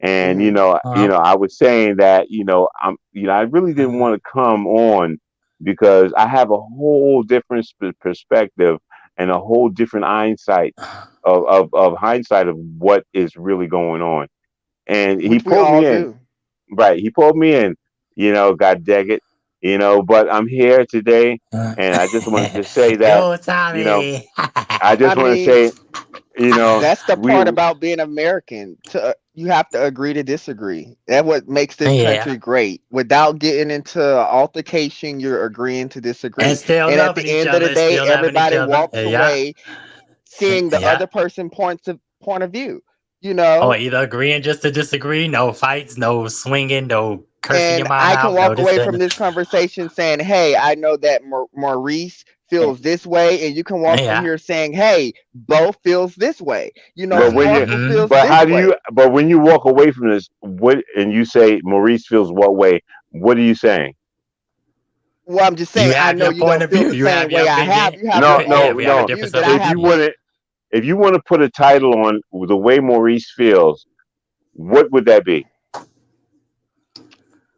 S2: and I was saying that, I really didn't want to come on because I have a whole different perspective and a whole different hindsight of hindsight of what is really going on. And he
S4: Which we
S2: pulled
S4: all
S2: me in.
S4: do.
S2: Right. He pulled me in, God dang it. But I'm here today and I just wanted to say that,
S5: Go,
S2: you know,
S5: Tommy.
S2: I
S4: I
S2: just want to
S4: mean,
S2: say,
S4: that's the
S2: we
S4: part about being American. You have to agree to disagree. That's what makes this
S5: Yeah.
S4: country great. Without getting into altercation, you're agreeing to disagree.
S5: And still
S4: And at the
S5: loving each
S4: end of the
S5: other.
S4: day,
S5: Still loving each
S4: everybody
S5: other.
S4: walks
S5: Yeah.
S4: away seeing the
S5: Yeah.
S4: other person point of view.
S5: Or either agreeing just to disagree. No fights, no swinging, no cursing your
S4: And
S5: mom
S4: I can
S5: out. No
S4: walk
S5: this,
S4: away
S5: that.
S4: from this conversation saying, "Hey, I know that Maurice feels this way," and you can walk from
S5: Yeah.
S4: here saying, "Hey, Bo feels this way."
S2: but when you
S4: Sparkle feels
S2: but
S4: this
S2: how do
S4: way.
S2: you but when you walk away from this, what and you say Maurice feels what way, what are you saying?
S4: Well, I'm just
S5: You
S4: saying, I
S5: have
S4: know
S5: your
S4: you
S5: point
S4: don't
S5: of
S4: feel
S5: view.
S4: the
S5: You have
S4: same
S5: your
S4: way I
S5: opinion.
S4: have. You have
S2: No,
S4: your
S5: Yeah,
S2: no,
S4: own
S5: we
S4: point
S5: have a
S2: no.
S4: of
S5: different
S4: view that I
S2: If
S5: self.
S4: have
S2: you
S4: none.
S2: want to if you want to put a title on the way Maurice feels, what would that be?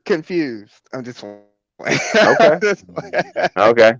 S4: Confused. I'm just
S2: Okay. Okay.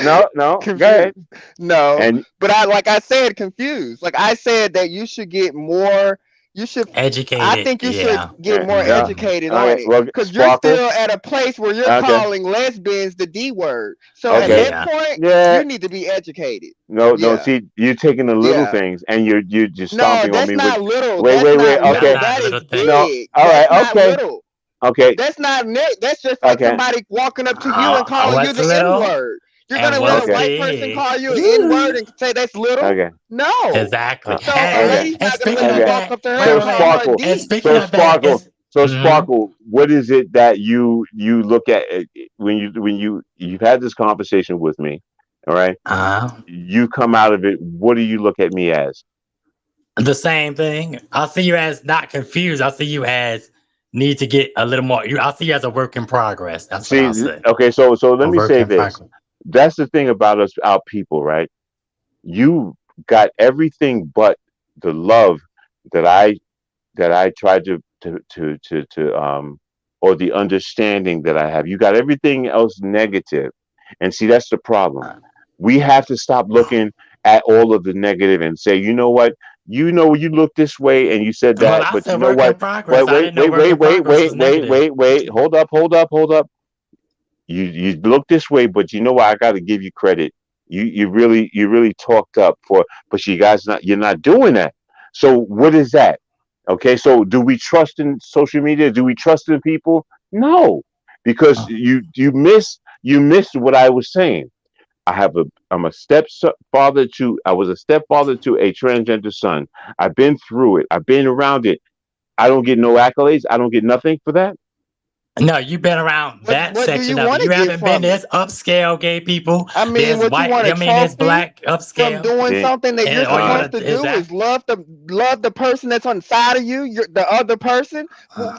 S2: No, go
S4: confused.
S2: ahead.
S4: No,
S2: And
S4: but like I said, confused. Like I said that you should get more. You should. I
S5: Educated.
S4: think you should
S5: Yeah.
S4: get more
S2: yeah.
S4: educated
S2: All
S4: on
S2: right.
S4: it
S2: Well,
S4: because you're
S2: Sparkle.
S4: still at a place where you're
S2: Okay.
S4: calling lesbians the D word. So at
S2: Okay.
S4: that
S5: Yeah.
S4: point,
S2: Yeah.
S4: you need to be educated.
S2: No, no.
S4: Yeah.
S2: See, you're taking the little
S4: Yeah.
S2: things and you're just
S4: No,
S2: stomping on
S4: that's
S2: me with.
S4: not little.
S2: Wait,
S4: That's
S2: wait, wait.
S4: not
S5: That's
S4: little.
S2: Okay.
S5: not a
S4: That
S5: little
S4: is
S5: thing.
S2: No.
S4: big.
S2: All right.
S4: That's not
S2: Okay.
S4: little.
S2: Okay.
S4: That's not that's just like
S2: Okay.
S4: somebody walking up to you and calling you
S5: What's
S4: the N
S5: little
S4: word. You're
S5: and
S4: gonna let a
S5: what's
S2: Okay.
S4: white person
S5: big?
S4: call you an N word and say that's little?
S2: Okay.
S4: No.
S5: Exactly.
S4: So a
S2: Okay.
S4: lady's
S5: And
S4: not gonna
S5: speaking
S4: let you
S5: of
S2: Okay.
S4: walk
S5: that,
S4: up to her
S5: wait,
S2: So
S4: and
S5: wait,
S4: call
S5: wait.
S4: her a
S2: Sparkle.
S5: And
S4: D.
S5: speaking
S2: So
S5: of that,
S2: Sparkle.
S5: it's
S2: So Sparkle. What is it that you look at when you've had this conversation with me? All right.
S5: uh,
S2: You come out of it. What do you look at me as?
S5: the same thing. I see you as not confused. I see you as need to get a little more. I see you as a work in progress. That's what
S2: See,
S5: I'll say.
S2: okay, so let
S5: A
S2: me
S5: work
S2: say
S5: in
S2: this.
S5: progress.
S2: That's the thing about us, our people, right? You got everything but the love that I tried to or the understanding that I have. You got everything else negative, and see that's the problem. We have to stop looking at all of the negative and say, you know what? You look this way and you said
S5: Well,
S2: that,
S5: I
S2: but you
S5: said
S2: know
S5: work in
S2: what?
S5: progress.
S2: Wait,
S5: I
S2: wait,
S5: didn't know
S2: wait,
S5: work
S2: wait,
S5: in
S2: wait,
S5: progress
S2: wait,
S5: was
S2: wait,
S5: negative.
S2: wait, wait. Hold up, hold up, hold up. You look this way, but you know what? I got to give you credit. You really talked up but you guys you're not doing that. So what is that? Okay, so do we trust in social media? Do we trust in people? No, because
S5: Oh,
S2: you missed what I was saying. I'm a stepfather to I was a stepfather to a transgender son. I've been through it. I've been around it. I don't get no accolades. I don't get nothing for that.
S5: no, you've been around that
S4: What do
S5: section
S4: you
S5: of it.
S4: want to
S5: You
S4: get
S5: haven't been.
S4: from it?
S5: There's upscale gay people.
S4: I mean,
S5: There's
S4: what you
S5: white.
S4: want, a
S5: I mean, there's
S4: trophy
S5: black
S4: from
S5: upscale.
S4: doing
S2: See,
S4: something that you're
S5: And or you
S2: uh,
S5: want
S4: supposed to
S5: to
S4: do is
S5: exact.
S4: love the person that's on the side of you, the other person.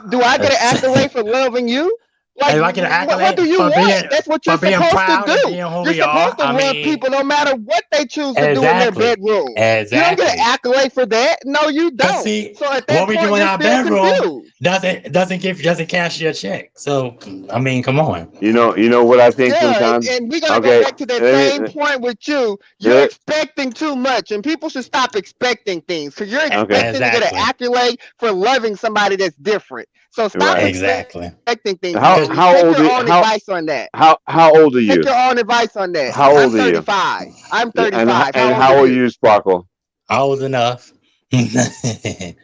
S4: Do I get an accolade for loving you? Like,
S5: If I get an
S4: what do
S5: accolade
S4: you
S5: for being
S4: want? That's what you're
S5: for being
S4: supposed to
S5: proud of
S4: do.
S5: being who
S4: You're
S5: we are,
S4: supposed to
S5: I
S4: love
S5: mean,
S4: people no matter what they choose to do in their
S5: exactly,
S4: bedroom. You don't get an
S5: exactly.
S4: accolade for that. No, you
S5: Cause
S4: don't.
S5: see,
S4: So at
S5: what
S4: that
S5: we do
S4: point,
S5: in
S4: you're
S5: our
S4: still
S5: bedroom
S4: confused.
S5: doesn't cash you a check. So I mean, come on.
S2: You know what I think
S4: Yeah,
S2: sometimes.
S4: and we're gonna go
S2: Okay,
S4: back to that
S2: let
S4: same
S2: me.
S4: point with you. You're
S2: Let,
S4: expecting too much, and people should stop expecting things because you're
S2: okay,
S4: expecting to get an
S5: Exactly,
S4: accolade for loving somebody that's different. So stop
S2: right.
S5: exactly.
S4: expecting things,
S2: How
S5: Cause
S4: Maurice.
S2: how
S4: Take
S2: old
S4: your
S2: are,
S4: own advice on that.
S2: how old are
S4: Take
S2: you?
S4: your own advice on that.
S2: How
S4: I'm
S2: old are you?
S4: 35. I'm
S2: And
S4: 35.
S2: and
S4: How old are
S2: how old are
S4: you?
S2: you, Sparkle?
S5: old enough.
S2: Okay,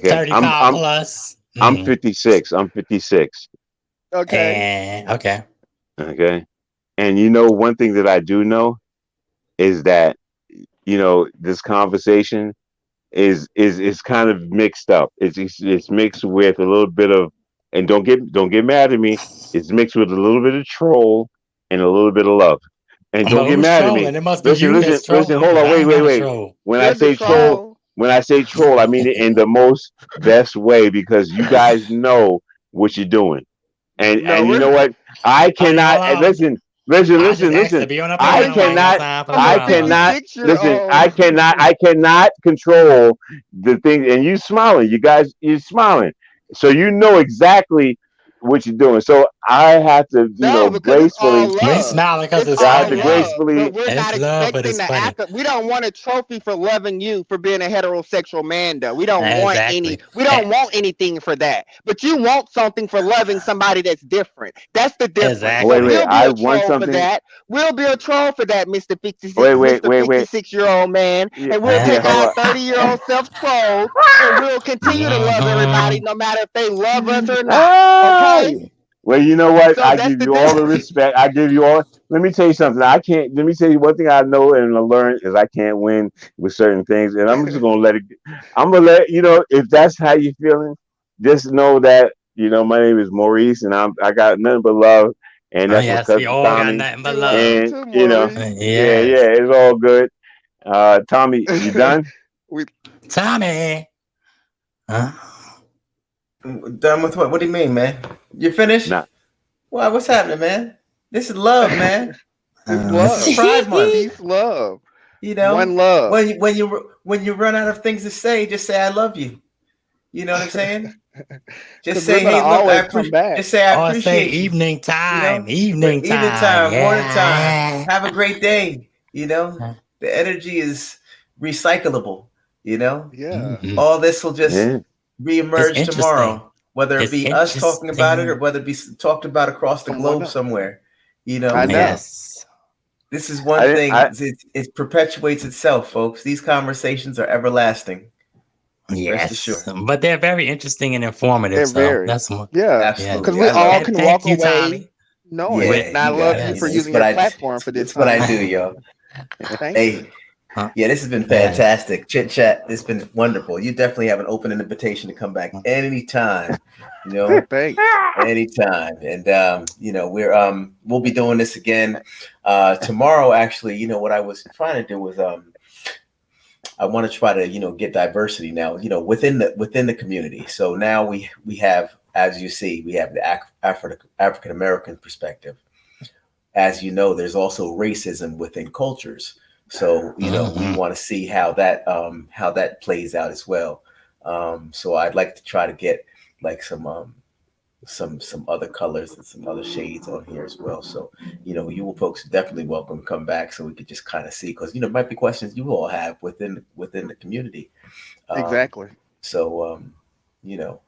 S5: 35 plus.
S2: I'm 56. I'm 56.
S4: Okay.
S5: And okay.
S2: Okay, and one thing that I do know is that this conversation is kind of mixed up. It's mixed with a little bit of, and don't get mad at me. It's mixed with a little bit of troll and a little bit of love. And don't
S5: But
S2: get
S5: who's
S2: mad at me.
S5: trolling? It must be
S2: Listen,
S5: you
S2: listen,
S5: that's
S2: listen.
S5: trolling,
S2: Hold
S5: because
S2: on,
S5: I
S2: wait,
S5: ain't
S2: wait,
S5: got a
S2: wait.
S5: troll.
S4: You're the troll.
S2: When I say troll, I mean it in the most best way because you guys know what you're doing. And
S4: No,
S2: you
S4: we're
S2: know what? I
S5: I ain't
S2: cannot
S5: gonna lie.
S2: listen, listen,
S5: I just
S2: listen,
S5: asked to
S2: listen.
S5: be on a
S2: I
S5: panel. I ain't got
S2: cannot,
S5: time for the
S4: from a
S2: I
S5: drama.
S2: cannot
S4: 56-year
S2: listen.
S4: old.
S2: I cannot control the thing. And you smiling, you guys, you're smiling, so you know exactly what you're doing. So I have to,
S4: No, because it's all
S2: gracefully.
S5: We
S4: love.
S5: smiling because
S4: It's
S5: it's
S2: I have
S4: all
S2: to
S5: funny,
S4: love.
S5: huh?
S4: But
S2: gracefully.
S4: we're not
S5: It's love, but
S4: expecting
S5: it's
S4: the
S5: funny.
S4: we don't want a trophy for loving you for being a heterosexual man, though. We don't want
S5: Exactly.
S4: we don't want anything for that. But you want something for loving somebody that's different. That's the difference. So
S2: Wait,
S5: Exactly.
S2: wait.
S4: we'll be
S2: I
S4: a
S2: want
S4: troll for
S2: something.
S4: that. We'll be a troll for that, Mr. 56,
S2: Wait, wait,
S4: Mr.
S2: wait, wait.
S4: 56-year-old man.
S2: Yeah,
S4: And we'll
S2: yeah.
S4: take
S2: Hold
S4: our
S2: on.
S4: 30-year-old self trolls and we'll continue to love everybody
S5: Mm-hmm.
S4: no matter if they love us or not.
S2: Ah,
S4: Okay?
S2: well, you know what?
S4: So
S2: I
S4: that's
S2: give
S4: the
S2: you all the
S4: difference.
S2: respect. I give you all. Let me tell you something. I can't. Let me tell you one thing I know and I learned is I can't win with certain things, and I'm just gonna let it. I'm gonna let if that's how you feeling. Just know that my name is Maurice, and I got nothing but love, and
S5: Oh
S2: that's my
S5: yes, we
S2: cousin
S5: all got
S2: Tommy,
S5: nothing but
S4: We love you
S5: love.
S2: and
S4: too, Maurice.
S2: yeah,
S5: Yes.
S2: yeah, it's all good. Tommy, you done?
S4: we
S5: Tommy. Huh?
S1: Done with what? What do you mean, man? You finished?
S2: Nah.
S1: Why? What's happening, man? This is love, man.
S4: It's
S1: This is
S4: love.
S1: Pride Month.
S4: Peace, love.
S1: You
S4: One
S1: know,
S4: love.
S1: when you run out of things to say, just say I love you. You know what I'm saying? Just
S4: Because we're
S1: say,
S4: gonna
S1: hey, look,
S4: always come back.
S1: Just say I
S5: Or say
S1: appreciate you.
S5: evening
S1: You know,
S5: time.
S1: but
S5: Evening
S1: evening
S5: time.
S1: time, morning time.
S5: Yeah.
S1: Have a great day. You know, the energy is recyclable. You know,
S4: Yeah.
S5: Mhm.
S1: all this will just
S2: Yeah.
S5: It's
S1: reemerge
S5: interesting.
S1: tomorrow, whether it
S5: It's
S1: be us talking about it or
S5: interesting.
S1: whether it be talked about across the
S4: Someone
S1: globe
S4: else.
S1: somewhere. You
S4: I
S1: know,
S4: know.
S5: Yes.
S1: this is
S2: I
S1: one
S2: didn't.
S1: thing. It perpetuates itself, folks. These conversations are everlasting. Rest assured.
S5: Yes. But they're very interesting and informative.
S4: They're
S5: So
S4: very.
S5: that's one.
S4: Yeah.
S5: Yeah.
S4: Because
S1: Absolutely.
S4: we
S1: I love
S4: all
S1: it.
S5: And
S4: can
S5: thank
S4: walk
S5: you,
S4: away
S5: Tommy.
S4: knowing.
S1: Yeah,
S5: With
S4: And I
S1: you got
S4: love
S1: it.
S4: you for
S5: yes.
S1: It's
S4: using
S1: what
S4: your
S1: I
S4: platform for this
S1: it's what I do,
S4: conversation.
S1: yo.
S4: Thank you.
S1: Hey, yeah, this has been
S5: Yeah.
S1: fantastic. Chit chat. It's been wonderful. You definitely have an open invitation to come back anytime. You know,
S4: Thanks.
S1: anytime. And we'll be doing this again tomorrow. Actually, what I was trying to do was I want to try to get diversity now. Within the community. So now we have, as you see, we have the African American perspective. As you know, there's also racism within cultures. So we
S5: Mhm.
S1: want to see how that plays out as well. So I'd like to try to get like some other colors and some other shades on here as well. So you folks definitely welcome to come back so we could just kind of see, because might be questions you all have within the community. Um,
S4: Exactly.
S1: so you know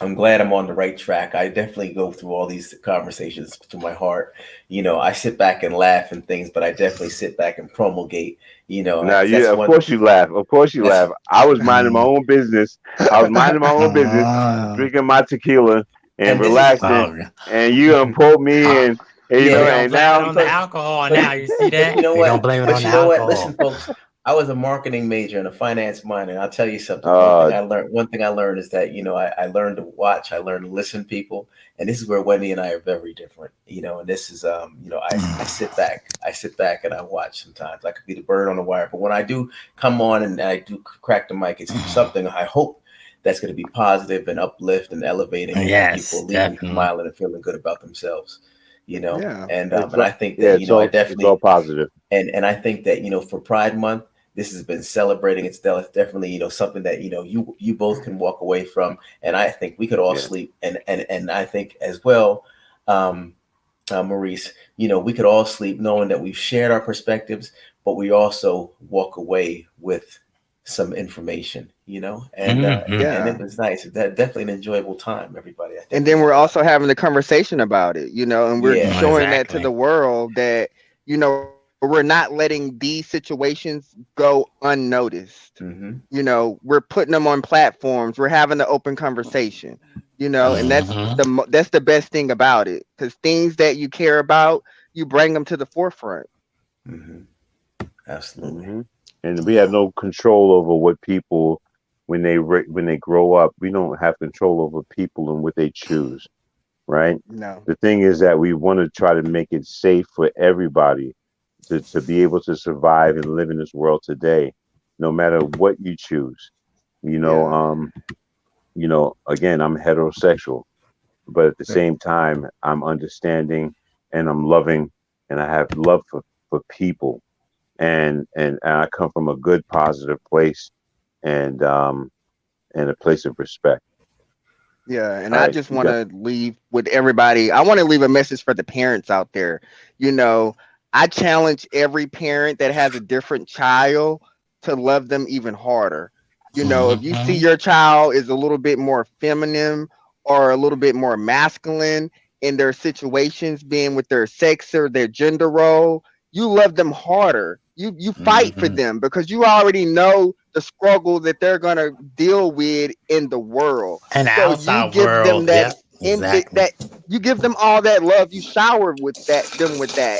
S1: I'm glad I'm on the right track. I definitely go through all these conversations to my heart. I sit back and laugh and things, but I definitely sit back and promulgate.
S2: Now,
S1: That's
S2: of
S1: one.
S2: course you laugh. Of course you
S1: That's
S2: laugh. I was minding my own business. I was minding my own business,
S5: Oh,
S2: drinking my tequila and
S1: and this is
S2: relaxing.
S5: oh,
S2: And you pulled me
S5: oh.
S2: in, and,
S1: yeah,
S5: We're
S1: but
S5: gonna
S2: and
S5: blame
S2: now
S5: it
S2: I'm
S5: on the
S2: talking.
S5: alcohol
S1: but
S5: now. You see
S1: but you
S5: that?
S1: know
S5: We're gonna
S1: what?
S5: blame it
S1: But
S5: on the
S1: you know what? Listen,
S5: alcohol.
S1: folks. I was a marketing major and a finance minor, and I'll tell you something.
S2: Uh,
S1: One thing I learned is that I learned to watch. I learned to listen to people, and this is where Wendy and I are very different. And this is I sit back. I sit back and I watch. Sometimes I could be the bird on the wire, but when I do come on and I do crack the mic, it's something I hope that's going to be positive and uplift and elevating and have
S5: Yes,
S1: people leaving
S5: definitely.
S1: smiling and feeling good about themselves.
S4: Yeah.
S1: And
S2: It's
S1: and
S2: all,
S1: I think
S2: yeah,
S1: that
S2: it's all
S1: I
S2: it's
S1: definitely
S2: all positive.
S1: and I think that for Pride Month, this has been celebrating. It's definitely something that you both can walk away from, and I think we could all
S2: Yeah.
S1: sleep. And I think as well, Maurice, we could all sleep knowing that we've shared our perspectives, but we also walk away with some information, and
S4: Yeah.
S1: it was nice. That definitely an enjoyable time, everybody. I think
S4: And
S1: we
S4: then
S1: had
S4: we're
S1: a lot
S4: also
S1: of
S4: having the conversation about it, and we're
S1: yeah.
S4: showing that to
S5: Exactly.
S4: the world that, we're not letting these situations go unnoticed.
S1: Mm-hmm.
S4: We're putting them on platforms. We're having the open conversation, and that's the best thing about it, because things that you care about, you bring them to the forefront.
S1: Mm-hmm. Absolutely.
S2: Hmm. And we have no control over what people when they grow up. We don't have control over people and what they choose, right?
S4: No.
S2: The thing is that we want to try to make it safe for everybody to be able to survive and live in this world today, no matter what you choose. You know,
S4: Yeah.
S2: um, again, I'm heterosexual, but at the same time, I'm understanding and I'm loving, and I have love for people, and I come from a good, positive place, and a place of respect.
S4: Yeah, and
S2: All
S4: I
S2: right,
S4: just
S2: you
S4: want
S2: got.
S4: to leave with everybody. I want to leave a message for the parents out there. You know, I challenge every parent that has a different child to love them even harder. If you see your child is a little bit more feminine or a little bit more masculine in their situations, being with their sex or their gender role, you love them harder. You fight for them because you already know the struggle that they're gonna deal with in the world.
S5: And the
S4: So you
S5: outside
S4: give them
S5: world,
S4: that
S5: yep,
S4: in
S5: exactly.
S4: that you give them all that love. You shower with that,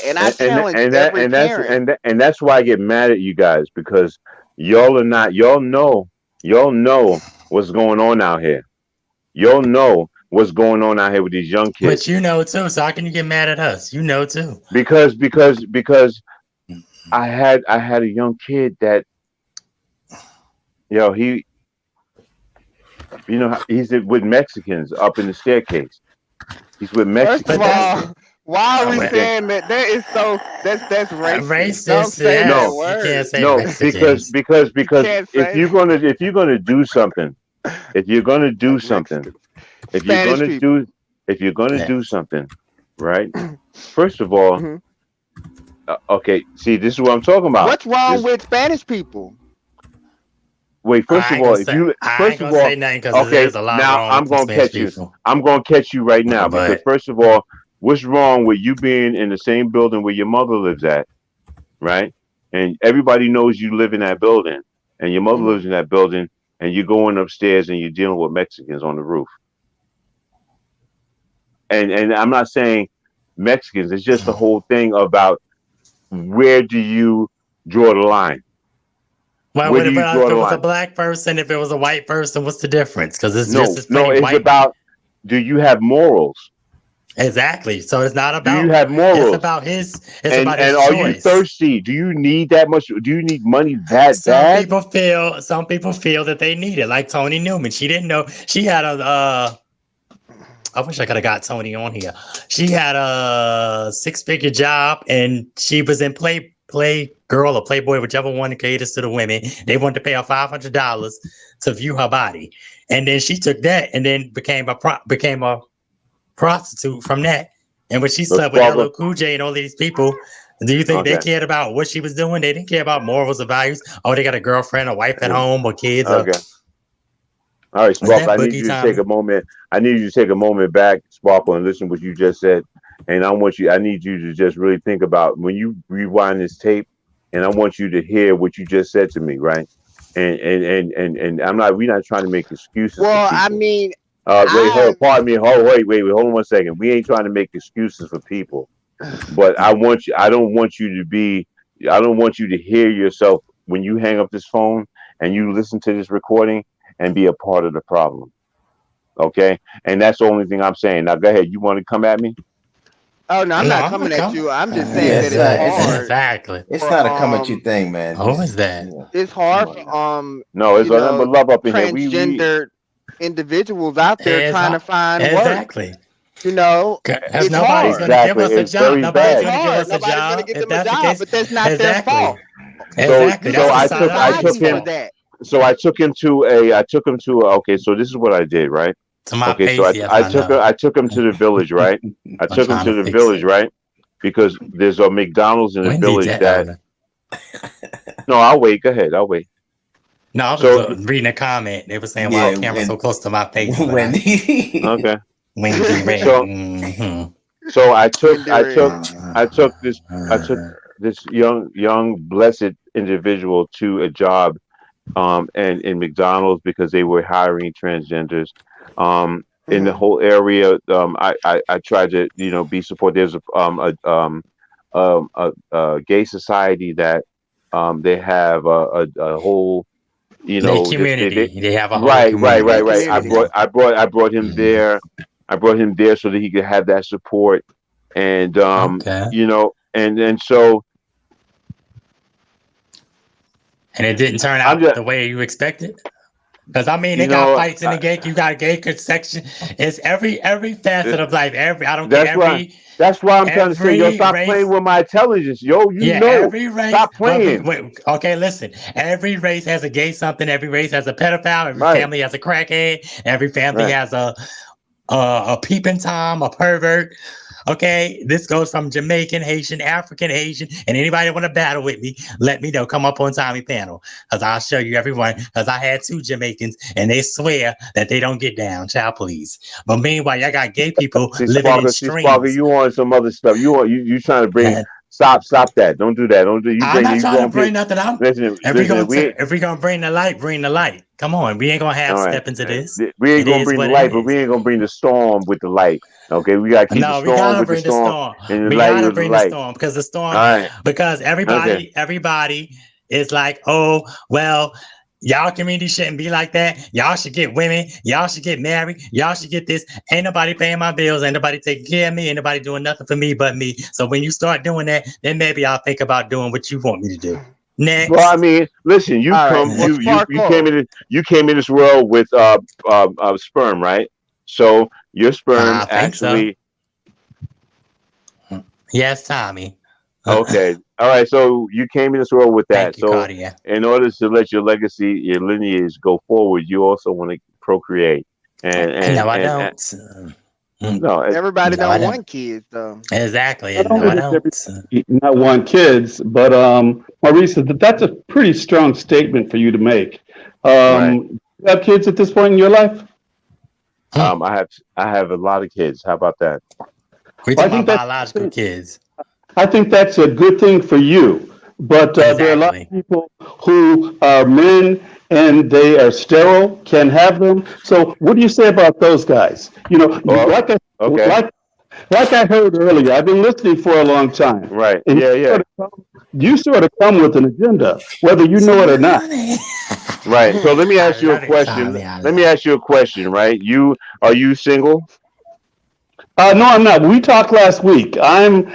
S4: and I challenge
S2: And that
S4: every
S2: and that's
S4: parent.
S2: and that's why I get mad at you guys because y'all are not y'all know what's going on out here. Y'all know what's going on out here with these young
S5: But
S2: kids
S5: you know too, so how can you get mad at us? You know too.
S2: because I had a young kid that he he's with Mexicans up in the staircase. He's with
S4: First of
S5: But
S2: Mexicans.
S5: that's
S4: all, why are we
S5: well,
S2: Okay.
S4: saying that? That is that's racist. Don't
S5: racist.
S4: say that
S2: No,
S5: Yes, you can't
S4: word.
S5: say
S2: no, because
S5: Mexicans.
S2: because
S4: You
S2: because
S4: can't
S2: if
S4: say
S2: you're
S4: that.
S2: gonna if you're gonna do something, if you're gonna do something,
S4: Mexicans,
S2: if you're
S4: Spanish
S2: gonna
S4: people.
S2: do if you're gonna
S5: Yeah.
S2: do something, right? First of all,
S4: Mhm.
S2: okay. See, this is what I'm talking about.
S4: What's wrong
S2: This
S4: with Spanish people?
S2: wait. First
S5: I
S2: of
S5: ain't
S2: all,
S5: gonna
S2: if
S5: say
S2: you
S5: I ain't
S2: first of
S5: gonna
S2: all,
S5: say nothing because
S2: okay.
S5: there's a lot
S2: Now
S5: wrong with them Spanish people.
S2: I'm gonna catch you right now because
S5: But
S2: first of all, what's wrong with you being in the same building where your mother lives at, right? And everybody knows you live in that building, and your mother
S4: Hmm.
S2: lives in that building, and you're going upstairs and you're dealing with Mexicans on the roof. And I'm not saying Mexicans. It's just the whole thing about where do you draw the line?
S5: well,
S2: Where
S5: what
S2: do
S5: if,
S2: you draw
S5: if
S2: the
S5: it was a
S2: line?
S5: black person, if it was a white person, what's the difference? Because it's just
S2: No,
S5: as
S2: no.
S5: plenty
S2: It's
S5: white.
S2: about do you have morals?
S5: Exactly. So it's not
S2: Do you
S5: about.
S2: have
S5: It's
S2: morals?
S5: about his. It's
S2: And
S5: about
S2: and
S5: his
S2: are you
S5: choice.
S2: thirsty? Do you need that much? Do you need money that
S5: Some
S2: bad?
S5: people feel. Some people feel that they need it. Like Tony Newman. She didn't know she had a. I wish I could have got Tony on here. She had a six-figure job, and she was in Play Girl or Playboy, whichever one caters to the women. They wanted to pay her $500 to view her body, and then she took that and then became a prostitute from that. And when she
S2: Let's
S5: slept with
S2: sparkle.
S5: LL Cool J and all these people, do you think they
S2: Okay.
S5: cared about what she was doing? They didn't care about morals or values. Oh, they got a girlfriend, a wife at home, or kids. Or
S2: Okay. All right,
S5: is
S2: Sparkle.
S5: that
S2: I need
S5: Boogie
S2: you to take
S5: Tommy?
S2: a moment. I need you to take a moment back, Sparkle, and listen to what you just said. And I need you to just really think about when you rewind this tape, and I want you to hear what you just said to me, right? And we're not trying to make excuses for
S4: Well, I
S2: people.
S4: mean,
S2: Wait, hold,
S4: I
S2: pardon me. Hold on 1 second. We ain't trying to make excuses for people, but I don't want you to hear yourself when you hang up this phone and you listen to this recording and be a part of the problem. Okay, and that's the only thing I'm saying. Now, go ahead. You want to come at me?
S4: oh no, I'm
S5: No,
S4: not
S5: I'm
S4: coming
S5: not
S4: at
S5: coming.
S4: you. I'm just saying
S1: Yeah,
S4: that
S1: it's
S4: it's
S1: not. It's
S4: hard
S5: Exactly.
S1: it's
S4: for
S1: not a come at you thing, man.
S5: Who is that?
S1: Yeah,
S4: it's
S1: come
S4: hard
S1: on
S4: for
S1: now.
S2: No, it's nothing but love up in here. We
S4: transgender individuals out there trying to find work.
S5: Exactly.
S4: You know,
S5: Because
S4: it's
S5: nobody's
S4: hard.
S5: going to give us a
S2: It's
S5: job.
S2: very
S5: Nobody's
S2: bad.
S5: going to give us a
S4: Nobody's
S5: job.
S4: gonna give
S5: If
S4: them a
S5: that's the
S4: job,
S5: case,
S4: but that's not their
S5: exactly.
S4: fault.
S5: Exactly.
S2: So
S5: That's
S2: I
S5: the
S2: took
S5: society's
S2: him.
S5: fault.
S2: So I took him to okay, so this is what I did, right?
S5: To my
S2: Okay, so
S5: face, yes, I know.
S2: I took him to the village, right? I took him
S5: trying
S2: to
S5: to
S2: the
S5: fix
S2: village,
S5: it.
S2: right? Because there's a McDonald's in the
S5: Wendy
S2: village
S5: dead
S2: that.
S5: older.
S2: No, I'll wait. Go ahead. I'll wait.
S5: No, I was
S2: So
S5: reading a comment. They were saying, "Why the camera so close to my face?" But
S1: Wendy.
S2: okay.
S5: Wendy Red.
S2: So I took
S4: Wendy
S2: this young blessed individual to a job and in McDonald's because they were hiring transgenders. In the whole area, I tried to be supportive. There's a gay society that they have a whole
S5: Their community. They have a whole
S2: right.
S5: community.
S2: I brought him there. I brought him there so that he could have that support, and
S5: Okay.
S2: and so.
S5: And it didn't turn out the way you expected. Because I mean, they got fights in the gay. You got a gay section. It's every facet of life.
S2: That's why I'm trying to say, yo, stop playing with my intelligence, yo.
S5: Every race.
S2: Stop playing.
S5: Okay, listen. Every race has a gay something. Every race has a pedophile. Every family has a crackhead. Every family has a peeping Tom, a pervert. Okay, this goes from Jamaican, Haitian, African, Asian, and anybody that want to battle with me, let me know. Come up on Tommy panel, because I'll show you everyone. Because I had 2 Jamaicans, and they swear that they don't get down. Child police. But meanwhile, y'all got gay people living in streams.
S2: Sparker, you on some other stuff? You trying to bring? Stop that! Don't do that! Don't do.
S5: I'm not trying to bring nothing out. If we gonna bring the light, bring the light. Come on, we ain't gonna have step into this.
S2: We ain't gonna bring the light, but we ain't gonna bring the storm with the light. Okay, we gotta keep the storm.
S5: We gotta bring the storm. We gotta bring the storm because the storm. Because everybody is like, oh well, y'all community shouldn't be like that. Y'all should get women. Y'all should get married. Y'all should get this. Ain't nobody paying my bills. Ain't nobody taking care of me. Ain't nobody doing nothing for me but me. So when you start doing that, then maybe I'll think about doing what you want me to do. Next.
S2: Well, I mean, listen, you came in this world with sperm, right? So your sperm actually.
S5: So. Yes, Tommy.
S2: Okay. All right. So you came in this world with that.
S5: Thank you, Claudia.
S2: In order to let your legacy, your lineage go forward, you also want to procreate. And
S5: no, I don't.
S2: No,
S4: everybody don't want kids though.
S5: Exactly.
S6: Not want kids, but Maurice, that's a pretty strong statement for you to make. You have kids at this point in your life?
S2: I have a lot of kids. How about that?
S5: We talking about biological kids.
S6: I think that's a good thing for you. But there are a lot of people who are men and they are sterile, can't have them. So what do you say about those guys? Like I heard earlier, I've been listening for a long time.
S2: Right.
S6: And you sort of come with an agenda, whether you know it or not.
S2: Right. So let me ask you a question. Right? Are you single?
S6: No, I'm not. We talked last week. I'm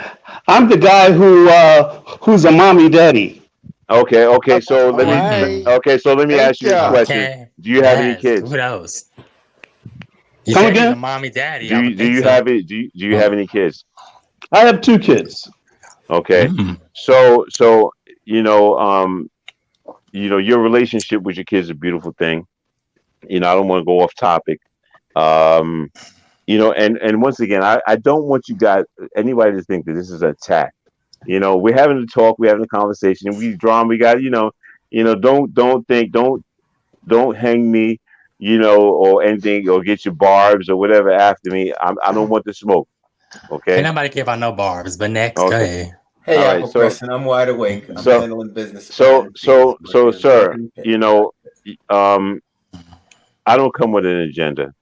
S6: the guy who's a mommy daddy.
S2: Okay. So let me ask you a question. Do you have any kids?
S5: Who knows?
S6: Come again?
S5: A mommy daddy.
S2: Do you have it? Do you have any kids?
S6: I have 2 kids.
S2: Okay. So your relationship with your kids is a beautiful thing. I don't want to go off topic. And once again, I don't want anybody to think that this is an attack. We're having a talk, we're having a conversation, we got, don't hang me, or anything, or get your barbs or whatever after me. I don't want the smoke. Okay.
S5: Ain't nobody care about no barbs, but next, go ahead.
S1: Hey, I have a question. I'm wide awake. I'm handling business.
S2: So, sir, I don't come with an agenda.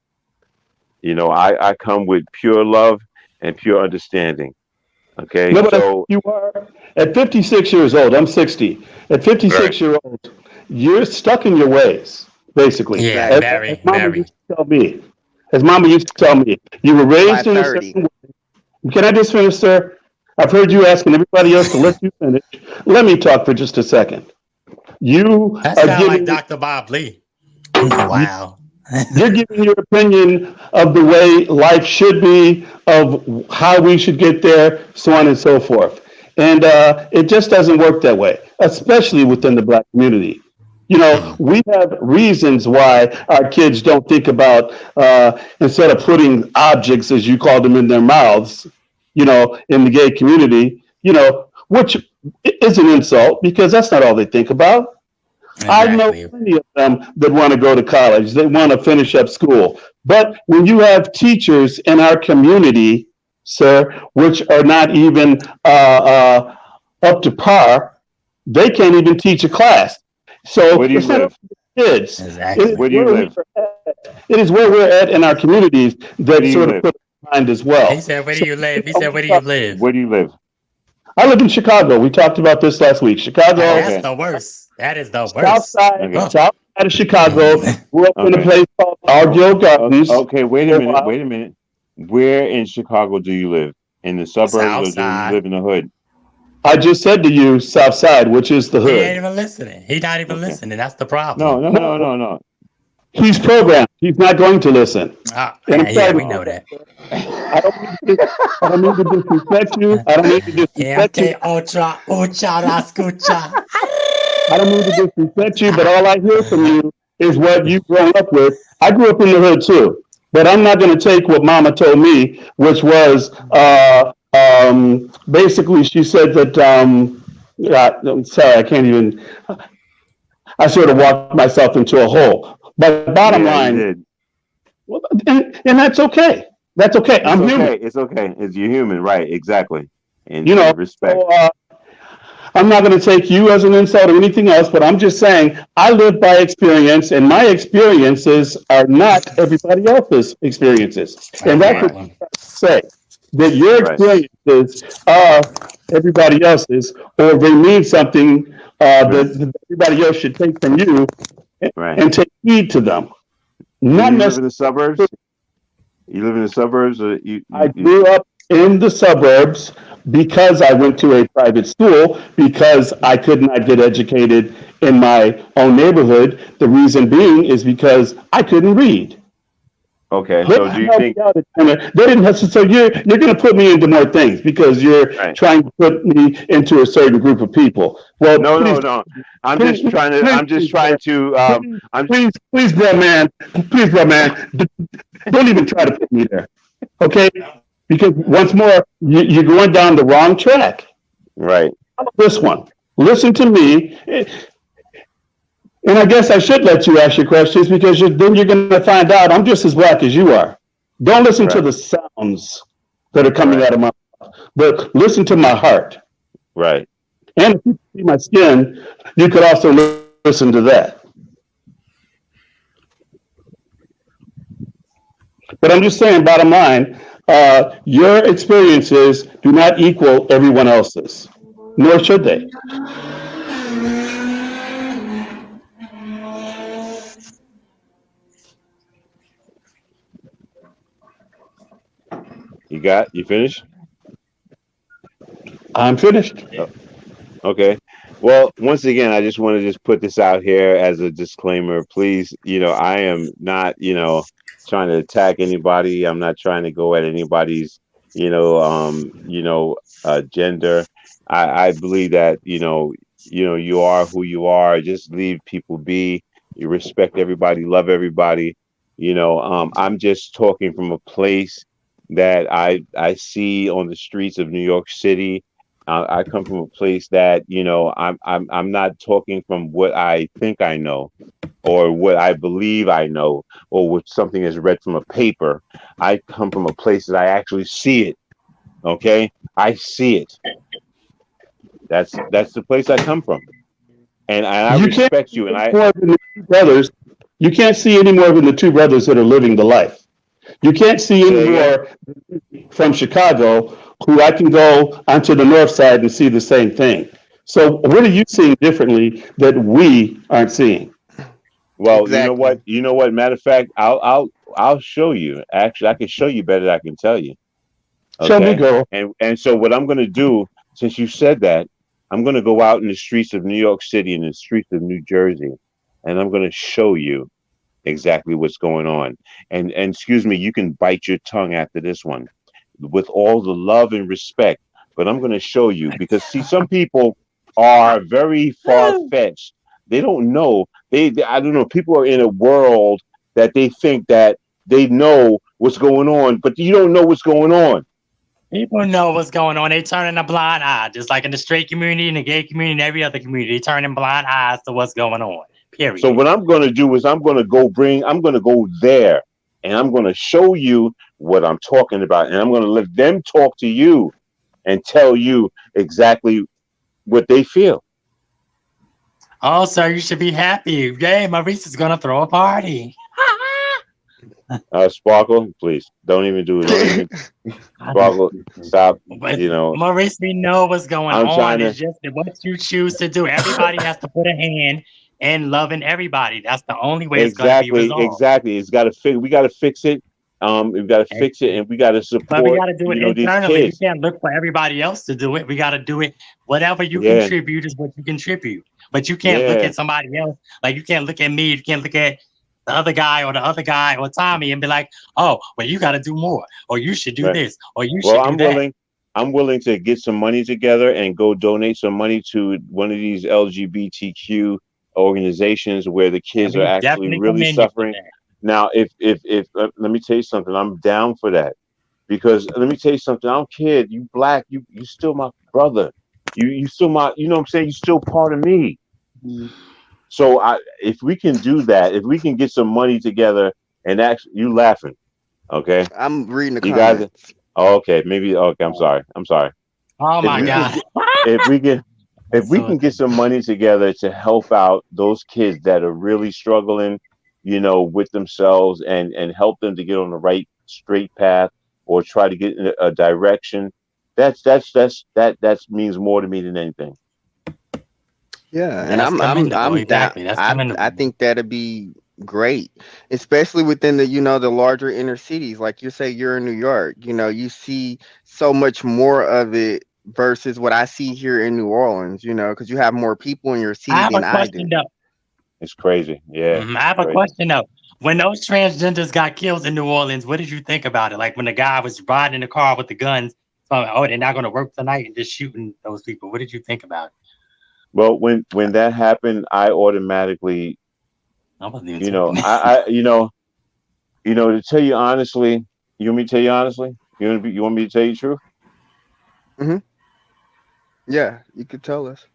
S2: I come with pure love and pure understanding. Okay.
S6: No, but you are at 56 years old. I'm 60. At 56 years old, you're stuck in your ways, basically.
S5: Yeah,
S6: as Mama used to tell me, you were raised in a certain way. Can I just finish, sir? I've heard you asking everybody else to let you finish. Let me talk for just a second.
S5: That sounds like Dr. Bob Lee. Wow.
S6: You're giving your opinion of the way life should be, of how we should get there, so on and so forth. And it just doesn't work that way, especially within the black community. You know, we have reasons why our kids don't think about, instead of putting objects, as you call them, in their mouths, you know, in the gay community, you know, which is an insult because that's not all they think about. I know
S5: Exactly.
S6: plenty of them that want to go to college, they want to finish up school. But when you have teachers in our community, sir, which are not even up to par, they can't even teach a class. So
S2: Where do you
S6: it's not
S2: live?
S6: up to the kids.
S5: Exactly.
S2: Where do you live?
S6: It is where we're at in our communities
S2: Where
S6: that
S2: do you
S6: sort of
S2: live?
S6: put in mind as
S5: He
S6: well.
S5: said, "Where do
S6: So
S5: you live?" He said, "Where do you live?"
S2: Where do you live?
S6: I live in Chicago. We talked about this last week.
S5: Now,
S6: Chicago,
S5: that's
S2: Okay.
S5: the worst. That is the
S6: south
S5: worst.
S6: side,
S2: Okay.
S5: Oh.
S6: south side of Chicago. Grew up in a
S2: Okay.
S6: place called Argyle Gardens.
S2: Okay. Wait a
S6: for a
S2: minute.
S6: while.
S2: Wait a minute. Where in Chicago do you live? In the suburbs,
S5: South
S2: or do you
S5: side.
S2: live in the hood?
S6: I just said to you, south side, which is the
S5: He ain't
S6: hood.
S5: even listening. He not even
S2: Okay.
S5: listening. That's the
S2: No,
S5: problem.
S2: no, no, no, no.
S6: He's programmed. He's not going to listen. And I'm
S5: Yeah,
S6: sorry
S5: we
S6: to
S5: know
S6: say that.
S5: that.
S6: I don't mean to disrespect you. I don't mean to disrespect you.
S5: Gente otra, ocha la escucha.
S6: I don't mean to disrespect you, but all I hear from you is what you've grown up with. I grew up in the hood too, but I'm not going to take what Mama told me, which was basically she said that. I'm sorry, I can't even. I sort of walked myself into a hole. But bottom
S2: Yeah, you
S6: line,
S2: did.
S6: well, and that's okay. That's okay.
S2: It's
S6: I'm human.
S2: okay. It's okay. It's you're human, right? Exactly. And
S6: You know,
S2: respect.
S6: so, I'm not going to take you as an insult or anything else, but I'm just saying I live by experience, and my experiences are not everybody else's experiences. And that's what
S5: Exactly.
S6: you say, that your
S2: Right.
S6: experiences are everybody else's, or they mean something
S2: Right.
S6: that everybody else should take from you
S2: Right.
S6: and take heed to them.
S2: Do
S6: Not
S2: you live
S6: necessarily.
S2: in the suburbs? You live in the suburbs, or
S6: I grew up in the suburbs because I went to a private school because I could not get educated in my own neighborhood. The reason being is because I couldn't read.
S2: Okay.
S6: They
S2: So
S6: didn't
S2: do you
S6: help
S2: think?
S6: me out. They didn't have to, so you're going to put me into more things because you're
S2: Right.
S6: trying to put me into a certain group of people. Well,
S2: No, no,
S6: please,
S2: no. I'm
S6: please,
S2: just trying to.
S6: please,
S2: I'm just trying to. I'm.
S6: please, bro, man, please, bro, man, don't even try to put me there. Okay? Because once more, you're going down the wrong track.
S2: Right.
S6: This one. Listen to me. And I guess I should let you ask your questions because then you're going to find out I'm just as black as you are. Don't listen to
S2: Right.
S6: the sounds that are coming
S2: Right.
S6: out of my mouth, but listen to my heart.
S2: Right.
S6: And if you see my skin, you could also listen to that. But I'm just saying, bottom line, your experiences do not equal everyone else's, nor should they.
S2: You finished?
S6: I'm finished.
S2: Okay. Well, once again, I just want to just put this out here as a disclaimer. Please, I am not, trying to attack anybody. I'm not trying to go at anybody's, gender. I believe that, you are who you are. Just leave people be. You respect everybody, love everybody. I'm just talking from a place that I see on the streets of New York City. I come from a place that I'm not talking from what I think I know, or what I believe I know, or what something is read from a paper. I come from a place that I actually see it. Okay, I see it. That's the place I come from, and I
S6: You can't
S2: respect
S6: see
S2: you. And
S6: any more than the two brothers. You can't see any more than the two brothers that are living the life. You can't see any
S2: Say again?
S6: more from Chicago, who I can go onto the north side and see the same thing. So what are you seeing differently that we aren't seeing?
S2: Well,
S4: Exactly.
S2: You know what? Matter of fact, I'll show you. Actually, I can show you better than I can tell you.
S6: Show me,
S2: Okay.
S6: girl.
S2: And so what I'm going to do, since you said that, I'm going to go out in the streets of New York City and the streets of New Jersey, and I'm going to show you exactly what's going on. And excuse me, you can bite your tongue after this one with all the love and respect. But I'm going to show you because see, some people are very far fetched. They don't know. I don't know. People are in a world that they think that they know what's going on, but you don't know what's going on.
S5: People know what's going on. They turning a blind eye, just like in the straight community, in the gay community, and every other community. They turning blind eyes to what's going on. Period.
S2: So what I'm going to do is I'm going to go there and I'm going to show you what I'm talking about. And I'm going to let them talk to you and tell you exactly what they feel.
S5: Oh, sir, you should be happy. Yay, Maurice is going to throw a party.
S2: Sparkle, please don't even do it. Don't even Sparkle, stop.
S5: But
S2: You know,
S5: Maurice, we know what's going
S2: I'm
S5: on.
S2: trying
S5: It's
S2: to
S5: just that what you choose to do. Everybody has to put a hand in loving everybody. That's the only way it's going to be resolved.
S2: exactly. It's got to fix. We got to fix it. We've got to fix it, and we got to
S5: But we
S2: support.
S5: got to do it
S2: These
S5: internally. You
S2: kids.
S5: can't look for everybody else to do it. We got to do it. Whatever you
S2: Yeah,
S5: contribute is what you contribute. But you can't look
S2: yeah.
S5: at somebody else. Like you can't look at me. You can't look at the other guy or Tommy and be like, oh, well, you got to do more, or you should do
S2: Right.
S5: this, or you
S2: Well,
S5: should do that.
S2: I'm willing to get some money together and go donate some money to one of these LGBTQ organizations where the
S5: And
S2: kids are
S5: we
S2: actually
S5: definitely
S2: really
S5: commend you for
S2: suffering.
S5: that.
S2: Now, if let me tell you something, I'm down for that because let me tell you something. I don't care. You black, you still my brother. You still my. You know what I'm saying? You still part of me. So if we can do that, if we can get some money together and actually, you laughing, okay?
S4: I'm reading the
S2: You guys,
S4: comments.
S2: okay? Maybe okay. I'm sorry. I'm sorry.
S5: Oh
S2: If
S5: my
S2: we can
S5: God.
S2: get, if we can, if
S5: That's
S2: we
S5: so
S2: can get some money together to help out those kids that are really struggling, with themselves and help them to get on the right straight path or try to get in a direction, that means more to me than anything.
S4: Yeah, and
S5: That's commendable.
S4: I'm down.
S5: Exactly. That's
S4: I
S5: commendable.
S4: think that'd be great, especially within the larger inner cities. Like you say, you're in New York. You see so much more of it versus what I see here in New Orleans. Because you have more people in your
S5: I
S4: city
S5: have a
S4: than I
S5: question
S4: do.
S5: though.
S2: It's crazy. Yeah,
S5: I have a
S2: crazy.
S5: question though. When those transgenders got killed in New Orleans, what did you think about it? Like when the guy was riding in the car with the guns, oh, they're not going to work tonight and just shooting those people. What did you think about it?
S2: Well, when that happened, I automatically,
S5: I wasn't even talking.
S2: to tell you honestly, you want me to tell you honestly? You want me to tell you the truth?
S4: Hmm. Yeah, you could tell us.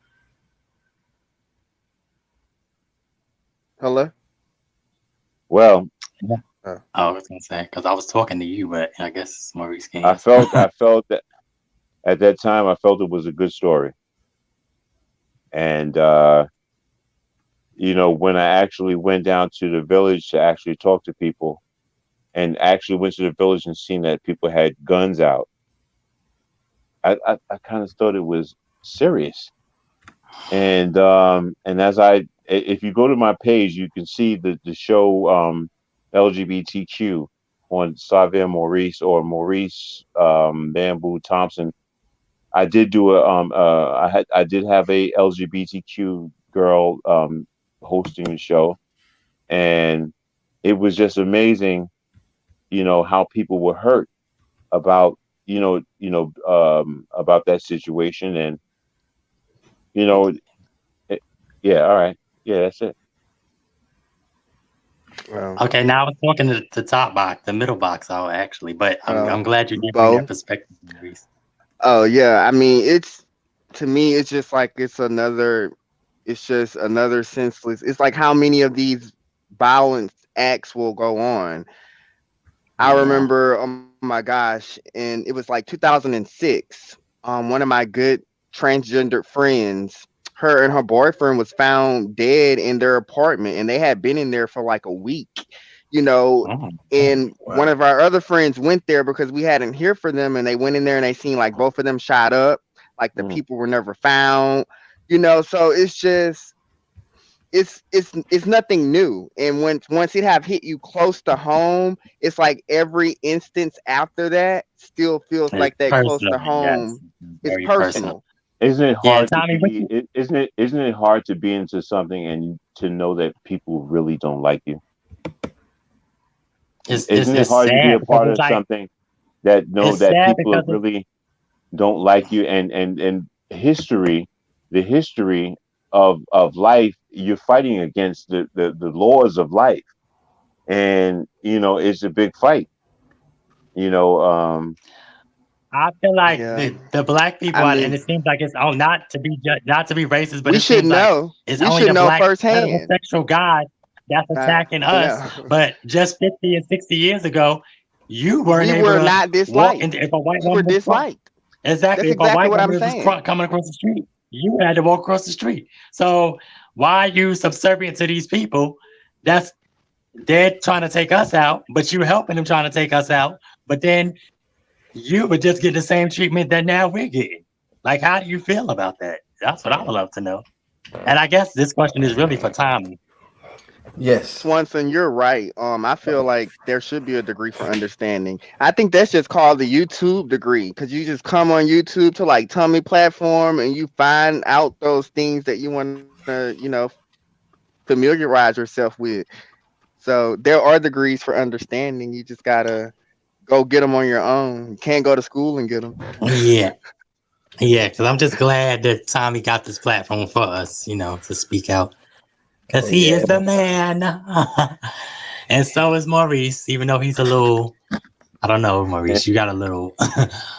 S4: Hello.
S2: Well,
S5: Yeah.
S4: Oh.
S5: I was going to say, because I was talking to you, but I guess Maurice can't
S2: I
S5: answer.
S2: felt that at that time, I felt it was a good story. And, when I actually went down to the village to actually talk to people and actually went to the village and seen that people had guns out, I kind of thought it was serious. And if you go to my page, you can see the show LGBTQ on Savia Maurice or Maurice Bamboo Thompson. I did do I did have a LGBTQ girl hosting the show, and it was just amazing, how people were hurt about about that situation, and you know it, yeah, all right, yeah, that's it.
S4: Well,
S5: Okay, now I was talking to the top box, the middle box, actually, but I'm glad you did bring that
S4: both.
S5: perspective, Maurice.
S4: Oh yeah, I mean, to me, it's just like it's just another senseless. It's like how many of these violent acts will go on. I
S5: Yeah.
S4: remember, oh my gosh, and it was like 2006. One of my good transgender friends, her and her boyfriend was found dead in their apartment, and they had been in there for like a week. You know,
S5: Oh,
S4: and one
S1: Wow.
S4: of our other friends went there because we hadn't heard from them, and they went in there and they seen like both of them shot up, like the
S2: Mm.
S4: people were never found. So it's just it's nothing new. And once it have hit you close to home, it's like every instance after that still feels
S5: it's
S4: like that close
S5: personal.
S4: to
S5: Yes,
S4: home. It's
S5: very personal.
S4: personal.
S2: Isn't it
S5: Yeah,
S2: hard to
S5: Tommy, what
S2: be?
S5: you
S2: Isn't it hard to be into something and to know that people really don't like you? isn't it hard to be a part of something that people really don't like you, and history, the history of life, you're fighting against the laws of life, and it's a big fight.
S5: I feel like the black people,
S4: I
S5: and
S4: mean,
S5: it seems like it's not to be racist, but
S4: we
S5: it
S4: should
S5: seems like
S4: know.
S5: it's
S4: We
S5: only
S4: should
S5: the
S4: know
S5: black
S4: firsthand.
S5: heterosexual guys that's attacking us.
S4: No.
S5: But just 50 and 60 years ago, you weren't
S4: We
S5: able
S4: were
S5: to
S4: not
S5: walk
S4: disliked.
S5: into if a white
S4: We were
S5: woman was
S4: disliked.
S5: exactly
S4: That's
S5: if a
S4: exactly
S5: white
S4: what I'm
S5: woman was
S4: saying.
S5: coming across the street, you had to walk across the street. So why are you subservient to these people? They're trying to take us out, but you're helping them trying to take us out. But then you would just get the same treatment that now we're getting. Like, how do you feel about that? That's what I would love to know. And I guess this question is really for Tommy.
S1: Yes.
S4: Swanson, you're right. I feel like there should be a degree for understanding. I think that's just called the YouTube degree, because you just come on YouTube to like Tommy platform and you find out those things that you want to, familiarize yourself with. So there are degrees for understanding. You just gotta go get them on your own. You can't go to school and get them.
S5: Yeah. Yeah, because I'm just glad that Tommy got this platform for us, to speak out. Because he is the man. And so is Maurice, even though he's a little, I don't know, Maurice, you got a little,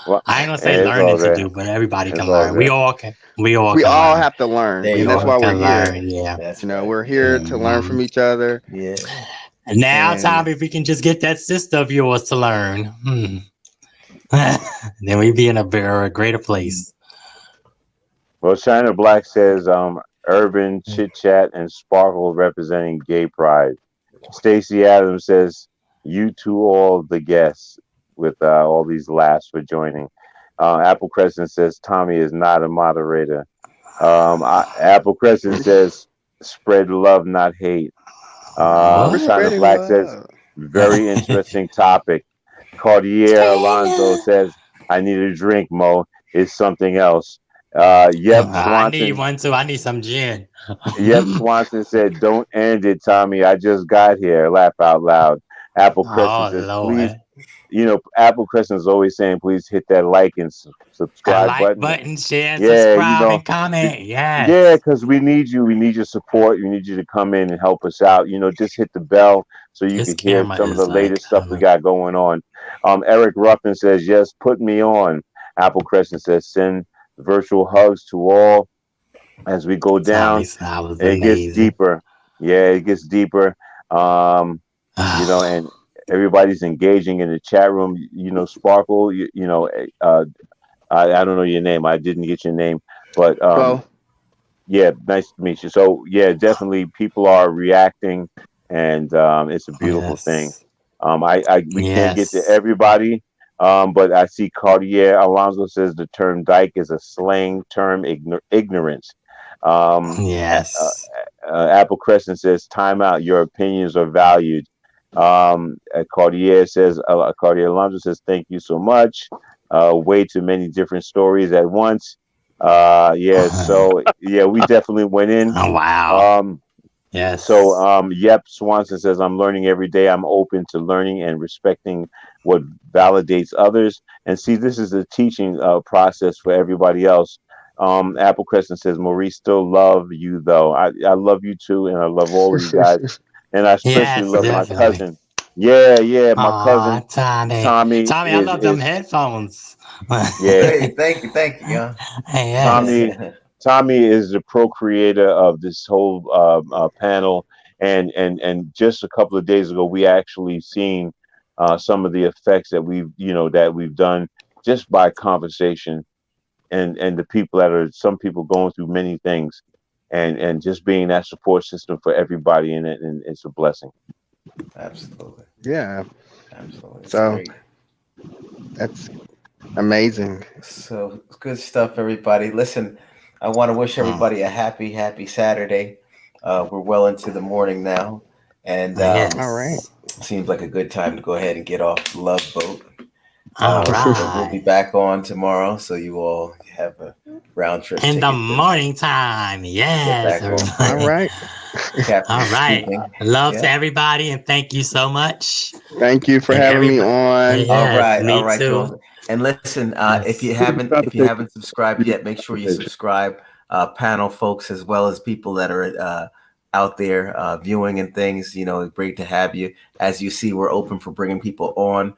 S2: Well,
S5: I ain't going to say
S2: it's all
S5: learning to
S2: good.
S5: do, but everybody
S2: It's
S5: can
S2: all
S5: learn.
S2: good.
S5: We all can
S4: We all
S5: learn.
S4: have to learn.
S1: There
S4: And
S1: you
S4: that's
S1: go.
S4: why
S5: We
S4: we're
S5: can
S4: here.
S5: learn, yeah.
S1: That's right.
S4: We're here to learn from each other.
S1: Yeah.
S5: And now,
S4: And-
S5: Tommy, if we can just get that sister of yours to learn, then we'd be in a greater place.
S2: Well, China Black says, urban chit chat and sparkle representing gay pride. Stacey Adams says, you to all the guests, with all these laughs for joining. Apple Crescent says, Tommy is not a moderator. Apple Crescent says, spread love, not hate.
S5: What?
S2: China
S4: Spreading
S2: Black
S4: love.
S2: says, very interesting topic. Cartier Alonso says, I need a drink, Mo. It's something else. Yep,
S5: I need
S2: Swanson.
S5: one too. I need some gin.
S2: Yep, Swanson said, don't end it, Tommy. I just got here. Laugh out loud. Apple Crescent
S5: Oh,
S2: says,
S5: Lord.
S2: please, Apple Crescent is always saying, please hit that like and
S5: A
S2: subscribe
S5: like
S2: button.
S5: button, share,
S2: Yeah,
S5: subscribe, and comment. Yes.
S2: Yeah, because we need you. We need your support. We need you to come in and help us out. Just hit the bell so you
S5: This
S2: can hear
S5: camera
S2: some of
S5: is
S2: the latest
S5: like,
S2: stuff we got going on. Eric Ruffin says, yes, put me on. Apple Crescent says, send virtual hugs to all. As we go down,
S5: Tommy's style is
S2: it gets
S5: amazing.
S2: deeper. Yeah, it gets deeper. And everybody's engaging in the chat room. Sparkle, I don't know your name. I didn't get your name, but yeah, nice to meet you. So yeah, definitely people are reacting, and it's a beautiful thing. We can't get to everybody, but I see Cartier Alonso says the term dyke is a slang term, ignorance.
S5: Yes.
S2: Apple Crescent says time out. Your opinions are valued. Cartier Alonso says thank you so much. Way too many different stories at once. So we definitely went in.
S5: Oh, wow. Yes.
S2: So yep, Swanson says I'm learning every day. I'm open to learning and respecting what validates others. And see, this is a teaching process for everybody else. Apple Crescent says Maurice still love you though. I love you too, and I love all of you guys. And I especially love my cousin. Yeah, my cousin Tommy.
S5: I love them headphones.
S2: Yeah.
S1: Hey, thank you.
S5: Yes.
S2: Tommy is the procreator of this whole panel, and just a couple of days ago, we actually seen some of the effects that we've done just by conversation, and the people some people going through many things, and just being that support system for everybody in it, and it's a blessing.
S1: Absolutely.
S4: Yeah.
S1: Absolutely.
S4: So that's amazing.
S1: So good stuff, everybody. Listen, I want to wish everybody a happy Saturday. We're well into the morning now, and
S4: all right.
S1: Seems like a good time to go ahead and get off the Love Boat.
S5: All right.
S1: We'll be back on tomorrow, so you all have a round trip
S5: In the
S1: ticket.
S5: morning time. Yes,
S1: Get back home.
S5: everybody.
S4: All right.
S1: Captain
S5: All right.
S1: speaking.
S5: Love
S1: Yeah.
S5: to everybody, and thank you so much.
S4: Thank you for
S5: And
S4: having me
S5: everybody-
S4: on.
S5: Yes,
S1: All
S5: me
S1: right,
S5: too.
S1: Joel. And listen, if you
S5: Yes.
S1: haven't subscribed yet, make sure you subscribe. Panel folks, as well as people that are out there viewing and things. You know, great to have you. As you see, we're open for bringing people on.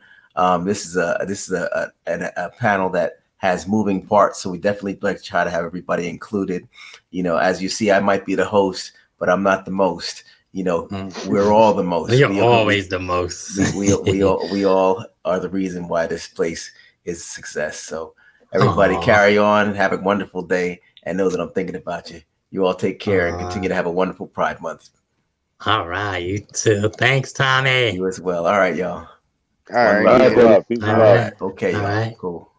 S1: This is a panel that has moving parts, so we definitely like to try to have everybody included. You know, as you see, I might be the host, but I'm not the most. You know, we're all the most.
S5: You're always the most.
S1: We all are the reason why this place is a success. So everybody carry on, have a wonderful day, and know that I'm thinking about you. You all take care and continue to have a wonderful Pride Month.
S5: All right, you too. Thanks, Tommy.
S1: You as well. All right, y'all.
S4: All right.
S2: All right, bro. Peace and
S1: All
S2: love.
S1: right. Okay,
S5: All
S1: y'all.
S5: right.
S1: Cool.